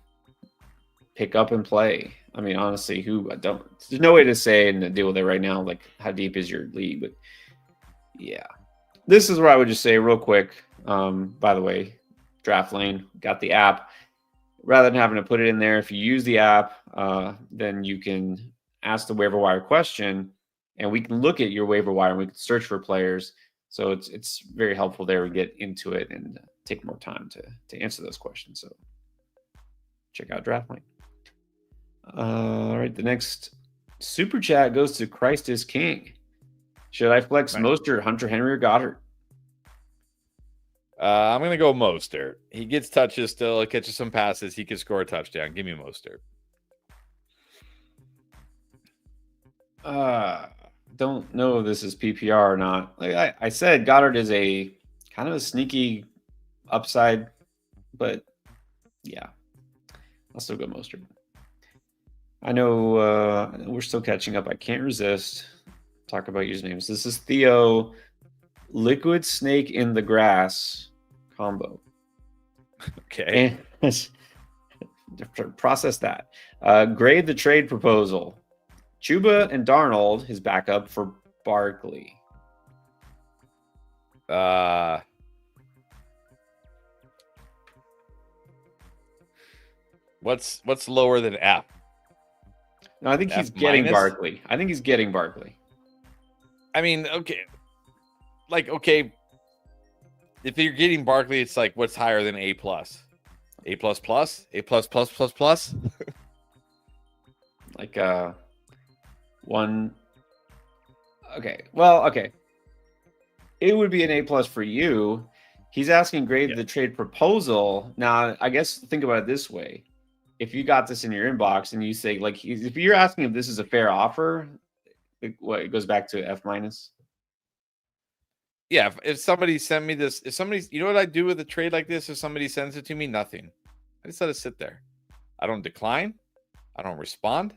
pick up and play? I mean, honestly, there's no way to say and deal with it right now, like how deep is your league, but yeah. This is where I would just say real quick, by the way, Draft Lane got the app. Rather than having to put it in there, if you use the app, then you can ask the waiver wire question, and we can look at your waiver wire and we can search for players. So it's very helpful there. We get into it and take more time to answer those questions. So check out Draft Lane. All right, the next super chat goes to Christ is King. Should I flex Mostert, Hunter Henry, or Goddard? I'm going to go Mostert. He gets touches still, catches some passes. He can score a touchdown. Give me Mostert. Don't know if this is PPR or not. Like I said, Goddard is a kind of a sneaky upside, but yeah, I'll still go Mostert. I know we're still catching up. I can't resist. Talk about usernames. This is Theo, Liquid Snake in the Grass combo. Okay. And process that. Grade the trade proposal. Chuba and Darnold, his backup for Barkley. What's lower than F? No, I think he's getting Barkley. I think he's getting Barkley. I mean, okay. If you're getting Barkley, it's like what's higher than A+? A++? A+++++? Like one. Okay. Well, okay. It would be an A+ for you. He's asking grade the trade proposal. Now, I guess think about it this way. If you got this in your inbox and you say, like, if you're asking if this is a fair offer, it goes back to F-. Yeah, if somebody sent me this, you know what I do with a trade like this? If somebody sends it to me, nothing. I just let it sit there. I don't decline. I don't respond.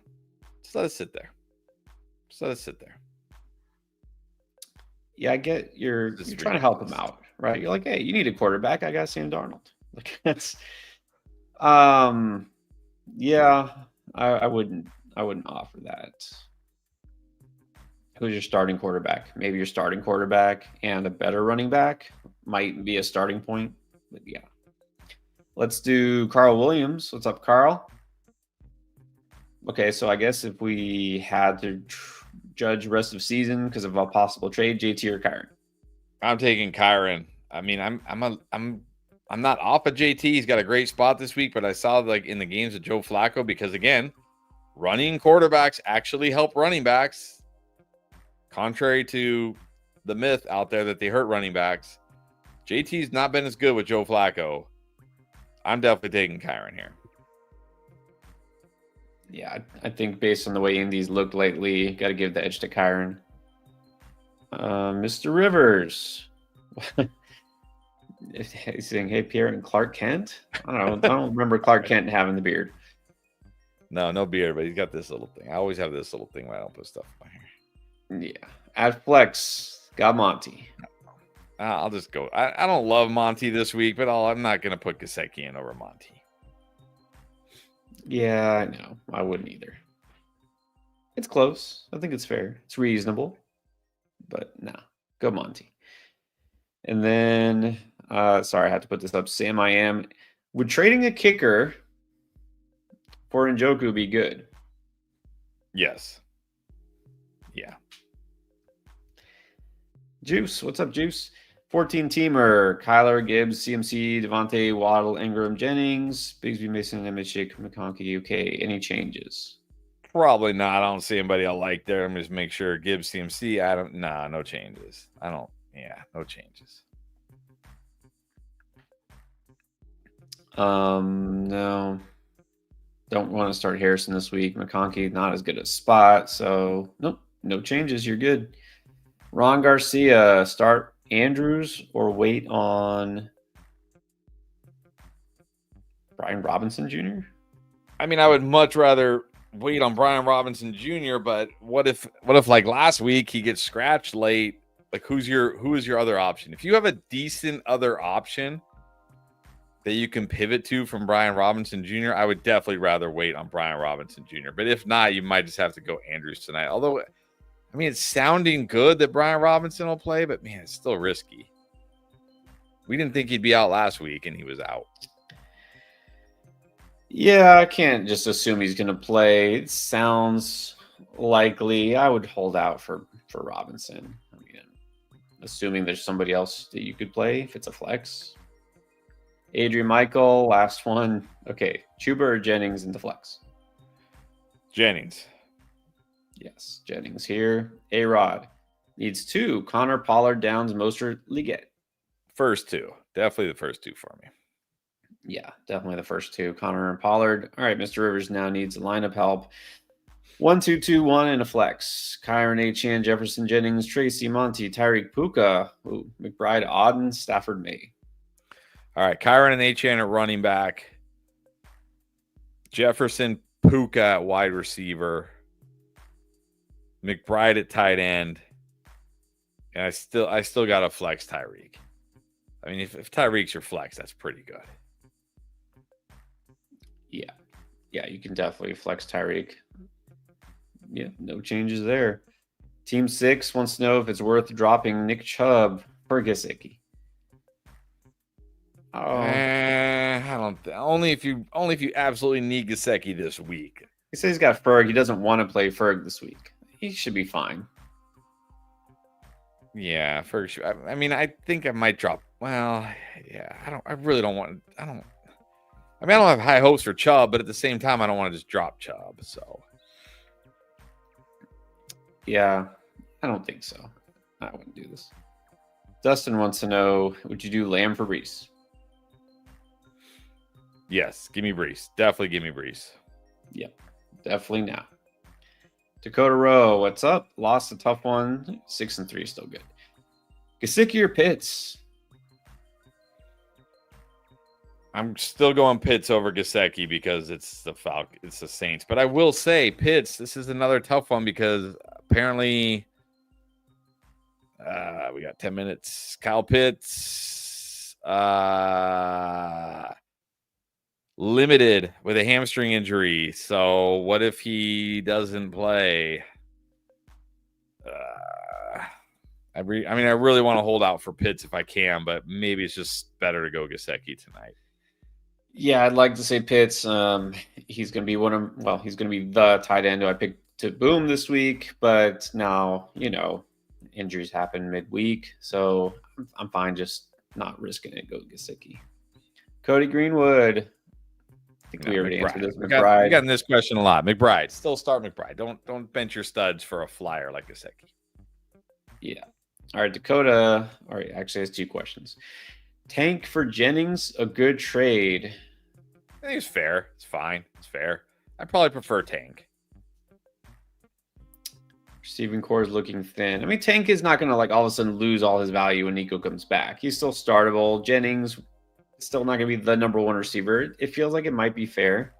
Just let it sit there. Yeah, I get you're trying to help him out, right? You're like, hey, you need a quarterback. I got Sam Darnold. Like that's, yeah, I wouldn't offer that. Who's your starting quarterback? Maybe your starting quarterback and a better running back might be a starting point. But yeah. Let's do Carl Williams. What's up, Carl? Okay, so I guess if we had to judge rest of season because of a possible trade, JT or Kyron? I'm taking Kyron. I mean, I'm not off of JT. He's got a great spot this week, but I saw like in the games of Joe Flacco because again, running quarterbacks actually help running backs. Contrary to the myth out there that they hurt running backs, JT's not been as good with Joe Flacco. I'm definitely taking Kyron here. Yeah, I think based on the way Indy's looked lately, got to give the edge to Kyron. Mr. Rivers. He's saying, hey, Pierre and Clark Kent? I don't remember Clark Kent having the beard. No beard, but he's got this little thing. I always have this little thing when I don't put stuff in my hair. Yeah. At flex, got Monty. I'll just go. I don't love Monty this week, but I'm not going to put Gesicki in over Monty. Yeah, I know. I wouldn't either. It's close. I think it's fair. It's reasonable. But no, go Monty. And then, sorry, I had to put this up. Sam I am. Would trading a kicker for Njoku be good? Yes. Yeah. Juice. What's up, Juice? 14-teamer. Kyler, Gibbs, CMC, Devontae, Waddle, Ingram, Jennings, Bigsby, Mason, McShake, McConkey. Okay, any changes? Probably not. I don't see anybody I like there. I'm just make sure Gibbs, CMC. No changes. No changes. No. Don't want to start Harrison this week. McConkey, not as good a spot. So, nope, no changes. You're good. Ron Garcia, start Andrews or wait on Brian Robinson Jr.? I mean, I would much rather wait on Brian Robinson Jr., but what if like last week he gets scratched late? Like who is your other option? If you have a decent other option that you can pivot to from Brian Robinson Jr., I would definitely rather wait on Brian Robinson Jr. But if not, you might just have to go Andrews tonight. Although, I mean, it's sounding good that Brian Robinson will play, but man, it's still risky. We didn't think he'd be out last week, and he was out. Yeah, I can't just assume he's going to play. It sounds likely. I would hold out for Robinson. I mean, assuming there's somebody else that you could play if it's a flex. Adrian Michael, last one. Okay, Chuba or Jennings in the flex? Jennings. Yes, Jennings here. A-Rod needs 2. Connor, Pollard, Downs, Mostert, Liggett. First 2. Definitely the first 2 for me. Yeah, definitely the first 2. Connor and Pollard. All right, Mr. Rivers now needs lineup help. 1-2-2-1 and a flex. Kyron, Achane, Jefferson, Jennings, Tracy, Monty, Tyreek, Puka, McBride, Auden, Stafford, May. All right, Kyron and Achane at running back. Jefferson, Puka at wide receiver. McBride at tight end. And I still got to flex Tyreek. I mean, if Tyreek's your flex, that's pretty good. Yeah, you can definitely flex Tyreek. Yeah, no changes there. Team 6 wants to know if it's worth dropping Nick Chubb for Gesicki. I don't. Only if you absolutely need Gesicki this week. He says he's got Ferg. He doesn't want to play Ferg this week. He should be fine. Yeah, Ferg. I mean, I think I might drop. Well, yeah. I really don't want. I don't have high hopes for Chubb, but at the same time, I don't want to just drop Chubb. So. Yeah, I don't think so. I wouldn't do this. Dustin wants to know, would you do Lamb for Brees? Yes, give me Brees. Definitely give me Brees. Yep, definitely now. Dakota Rowe, what's up? Lost a tough one. 6-3, still good. Gesicki or Pitts? I'm still going Pitts over Gesicki because it's the Saints. But I will say, Pitts, this is another tough one because apparently we got 10 minutes. Kyle Pitts limited with a hamstring injury. So what if he doesn't play? I really want to hold out for Pitts if I can, but maybe it's just better to go Gesicki tonight. Yeah, I'd like to say Pitts. He's going to be he's going to be the tight end who I picked to boom this week. But now, injuries happen midweek. So I'm fine just not risking it. Go Gesicki. Cody Greenwood. think we already answered this. We McBride. got in this question a lot. McBride. Still start McBride. Don't bench your studs for a flyer like Gesicki. Yeah. All right, Dakota. All right, actually has 2 questions. Tank for Jennings, a good trade. I think it's fair. It's fine. It's fair. I probably prefer Tank. Receiving core is looking thin. I mean, Tank is not going to like all of a sudden lose all his value when Nico comes back. He's still startable. Jennings still not going to be the number 1 receiver. It feels like it might be fair.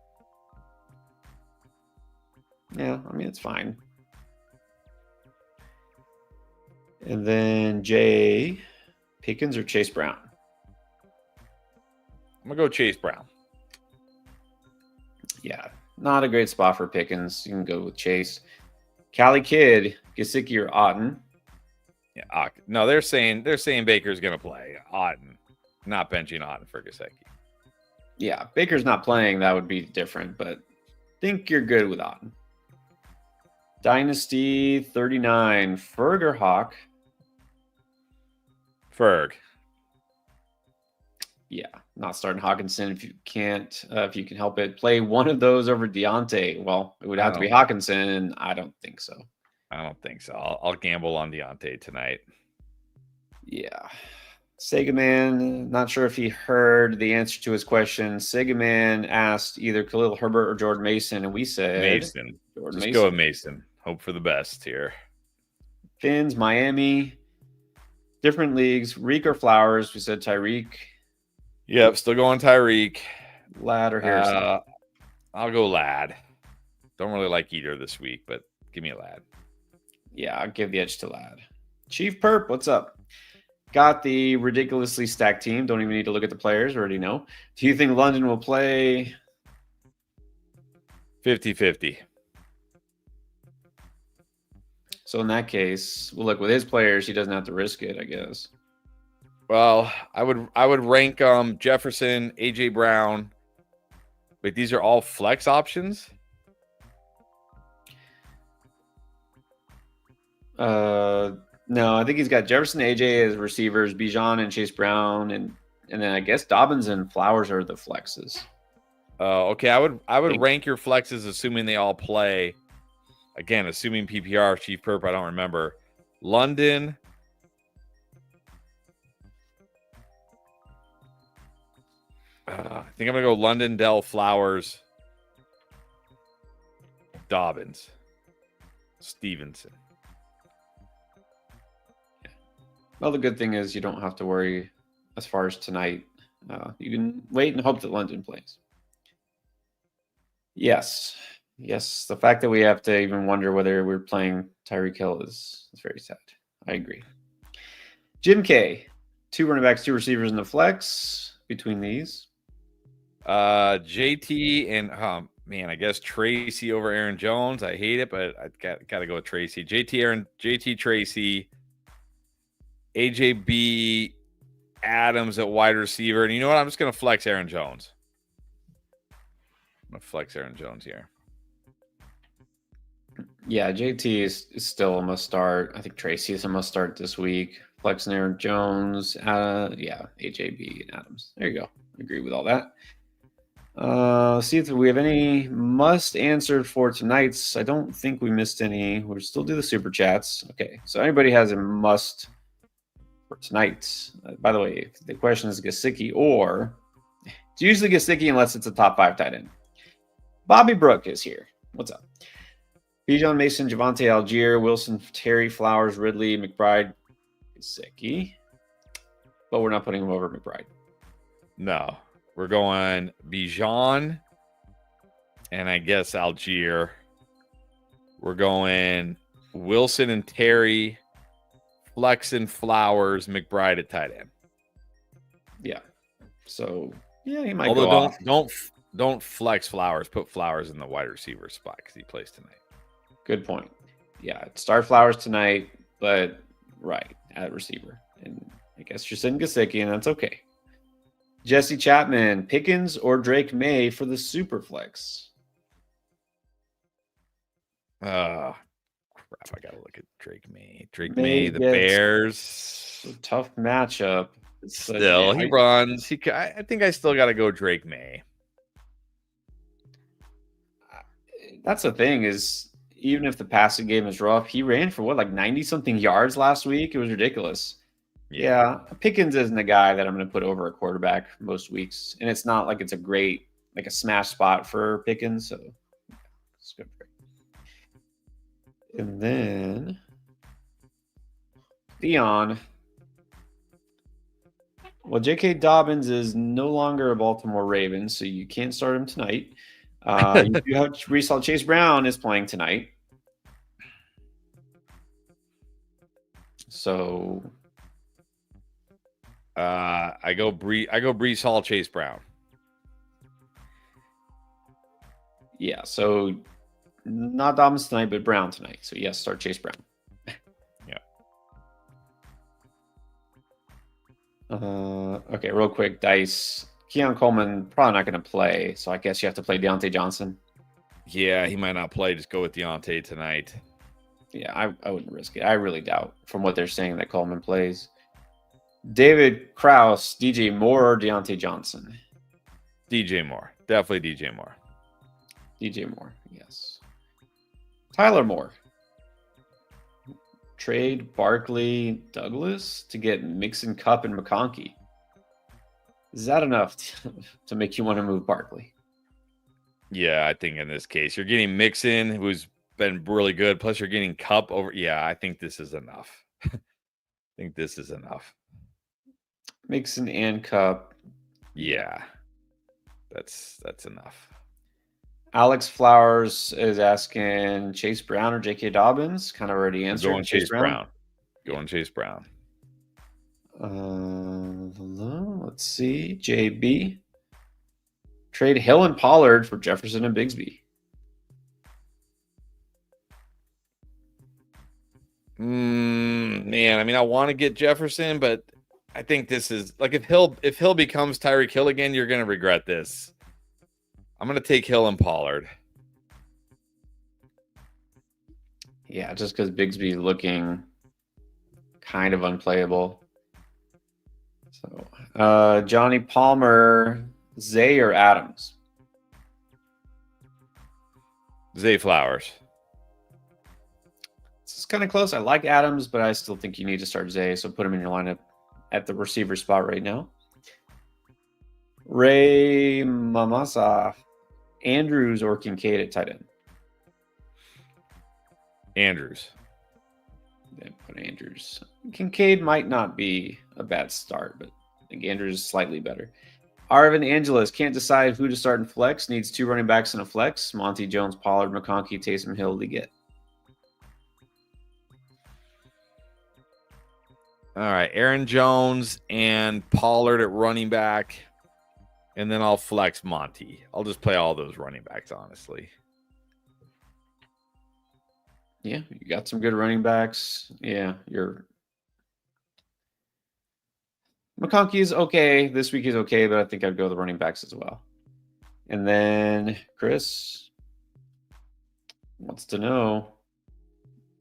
Yeah, I mean, it's fine. And then Jay, Pickens or Chase Brown? I'm going to go Chase Brown. Yeah, not a great spot for Pickens. You can go with Chase. Cali Kid, Gesicki or Otten? Yeah, no, they're saying Baker's going to play. Otten, not benching Otten for Gesicki. Yeah, Baker's not playing. That would be different, but think you're good with Otten. Dynasty 39, Ferg or Hawk? Ferg. Yeah, not starting Hawkinson if you can't, if you can help it. Play one of those over Deontay. Well, it would have to be Hawkinson, and I don't think so. I don't think so. I'll gamble on Deontay tonight. Yeah. Sega Man, not sure if he heard the answer to his question. Sega Man asked either Khalil Herbert or Jordan Mason, and we said Mason. Jordan Just Mason. go with Mason. Hope for the best here. Fins, Miami, different leagues. Reek or Flowers? We said Tyreek. Yep, still going Tyreek. Ladd or Harrison? I'll go Ladd. Don't really like either this week, but give me a Ladd. Yeah, I'll give the edge to Ladd. Chief Perp, what's up? Got the ridiculously stacked team. Don't even need to look at the players. Already know. Do you think London will play? 50-50. So in that case, well, look, with his players, he doesn't have to risk it, I guess. Well, I would rank Jefferson, AJ Brown. Wait, these are all flex options? No, I think he's got Jefferson, AJ as receivers, Bijan and Chase Brown, and then I guess Dobbins and Flowers are the flexes. Okay, I would rank your flexes assuming they all play. Again, assuming PPR, Chief Perp, I don't remember. London. I think I'm going to go London, Dell, Flowers, Dobbins, Stevenson. Well, the good thing is you don't have to worry as far as tonight. You can wait and hope that London plays. Yes. The fact that we have to even wonder whether we're playing Tyreek Hill is very sad. I agree. Jim K, 2 running backs, 2 receivers in the flex between these. JT and I guess Tracy over Aaron Jones. I hate it, but I got to go with Tracy. JT Tracy, AJB Adams at wide receiver. And you know what? I'm just going to flex Aaron Jones. I'm going to flex Aaron Jones here. Yeah, JT is still a must start. I think Tracy is a must start this week. Flex and Aaron Jones. AJB and Adams. There you go. I agree with all that. See if we have any must answered for tonight's. I don't think we missed any. We'll still do the super chats. Okay, so anybody has a must for tonight's. By the way, if the question is Gesicki or it's usually Gesicki unless it's a top 5 tight end. Bobby Brook is here. What's up? Bijan, Mason, Javonte Algier, Wilson, Terry, Flowers, Ridley, McBride, Gesicki. But we're not putting him over McBride. No. We're going Bijan and I guess Algier. We're going Wilson and Terry, Flex and Flowers, McBride at tight end. Yeah. So yeah, he might. Although go off. don't flex Flowers. Put Flowers in the wide receiver spot because he plays tonight. Good point. Yeah, start Flowers tonight, but right at receiver, and I guess you're sitting Gesicki, and that's okay. Jesse Chapman, Pickens or Drake May for the super flex? Crap! I gotta look at Drake May. Drake May, the Bears. A tough matchup. Still, he runs. I think I still got to go Drake May. That's the thing is, even if the passing game is rough, he ran for what, like 90 something yards last week? It was ridiculous. Yeah, Pickens isn't a guy that I'm going to put over a quarterback most weeks, and it's not like it's a great, like a smash spot for Pickens, so it's good for it. And then Theon. Well, J.K. Dobbins is no longer a Baltimore Raven, so you can't start him tonight. You do have Brees Chase Brown is playing tonight, so I go Brees Hall, Chase Brown. Yeah, so not Dobbins tonight, but Brown tonight. So yes, start Chase Brown. Yeah. Okay, real quick, Dice. Keon Coleman probably not going to play, so I guess you have to play Deontay Johnson. Yeah, he might not play. Just go with Deontay tonight. Yeah, I wouldn't risk it. I really doubt, from what they're saying, that Coleman plays. David Krause, DJ Moore, or Deontay Johnson? DJ Moore. Definitely DJ Moore. DJ Moore, yes. Tyler Moore. Trade Barkley Douglas to get Mixon, Cup, and McConkey. Is that enough to make you want to move Barkley? Yeah, I think in this case, you're getting Mixon, who's been really good. Plus, you're getting Cup over. Yeah, I think this is enough. I think this is enough. Mixon and Cup. Yeah, that's enough. Alex Flowers is asking Chase Brown or J.K. Dobbins. Kind of already answered. Going Chase Brown. Going Chase Brown. Let's see. JB. Trade Hill and Pollard for Jefferson and Bigsby. Man, I mean, I want to get Jefferson, but I think this is like if Hill becomes Tyreek Hill again, you're going to regret this. I'm going to take Hill and Pollard. Yeah, just because Bigsby looking kind of unplayable. So, Johnny Palmer, Zay or Adams? Zay Flowers. It's kind of close. I like Adams, but I still think you need to start Zay, so put him in your lineup at the receiver spot right now. Ray Mamasa, Andrews or Kincaid at tight end? Andrews. Then put Andrews. Kincaid might not be a bad start, but I think Andrews is slightly better. Arvin Angeles can't decide who to start in flex. Needs 2 running backs in a flex. Monty Jones, Pollard, McConkey, Taysom Hill to get. All right, Aaron Jones and Pollard at running back, and then I'll flex Monty. I'll just play all those running backs, honestly. Yeah, you got some good running backs. Yeah, McConkey is okay. This week is okay, but I think I'd go the running backs as well. And then Chris wants to know,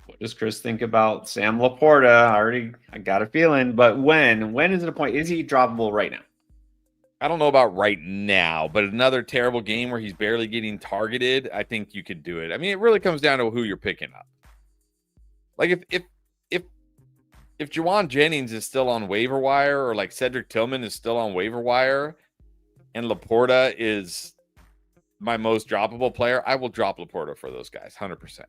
what does Chris think about Sam Laporta? I got a feeling, but when is it a point? Is he droppable right now? I don't know about right now, but another terrible game where he's barely getting targeted, I think you could do it. I mean, it really comes down to who you're picking up. Like if Juwan Jennings is still on waiver wire, or like Cedric Tillman is still on waiver wire, and Laporta is my most droppable player, I will drop Laporta for those guys. 100%.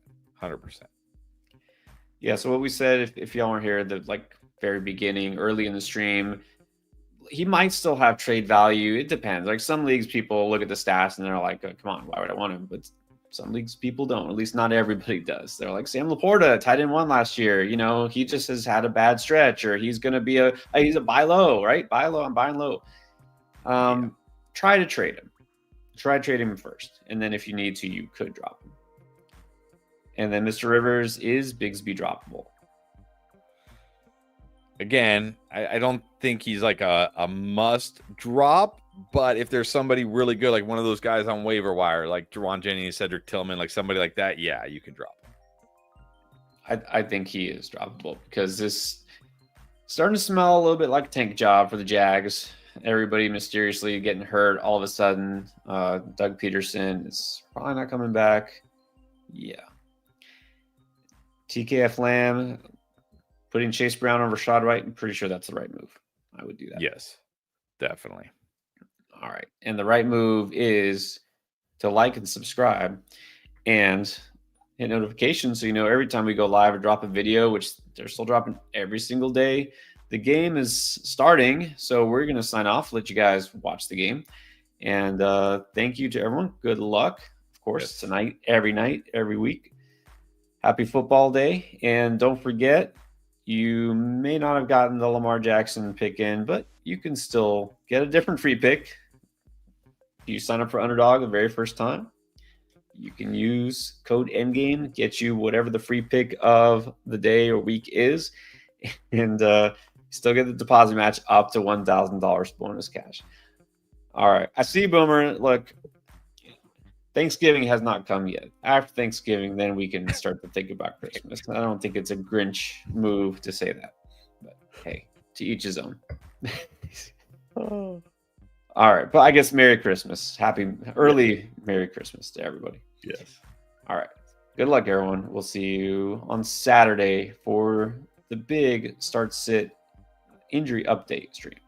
Yeah, so what we said, if y'all weren't here, the very beginning, early in the stream, he might still have trade value. It depends. Like some leagues, people look at the stats and they're like, oh, come on, why would I want him? But some leagues, people don't. At least not everybody does. They're like, Sam Laporta, tight end 1 last year. You know, he just has had a bad stretch, or he's going to be he's a buy low, right? Buy low, I'm buying low. Try to trade him. Try to trade him first. And then if you need to, you could drop him. And then Mr. Rivers, is Bigsby droppable? Again, I don't think he's like a must drop, but if there's somebody really good, like one of those guys on waiver wire, like Juwan Jennings, Cedric Tillman, like somebody like that, yeah, you can drop him. I think he is droppable because this starting to smell a little bit like a tank job for the Jags. Everybody mysteriously getting hurt all of a sudden. Doug Peterson is probably not coming back. Yeah. TKF Lamb putting Chase Brown over Rashad White. I'm pretty sure that's the right move. I would do that. Yes, definitely. All right. And the right move is to like and subscribe and hit notifications so you know every time we go live or drop a video, which they're still dropping every single day. The game is starting, so we're going to sign off, let you guys watch the game. And thank you to everyone. Good luck, of course, tonight, every week. Happy football day. And don't forget, you may not have gotten the Lamar Jackson pick in, but you can still get a different free pick. If you sign up for Underdog the very first time, you can use code ENDGAME, get you whatever the free pick of the day or week is, and still get the deposit match up to $1,000 bonus cash. All right. I see, Boomer. Look, Thanksgiving has not come yet. After Thanksgiving, then we can start to think about Christmas. I don't think it's a Grinch move to say that. But hey, to each his own. All right. But I guess Merry Christmas. Early Merry Christmas to everybody. Yes. All right. Good luck, everyone. We'll see you on Saturday for the big start sit injury update stream.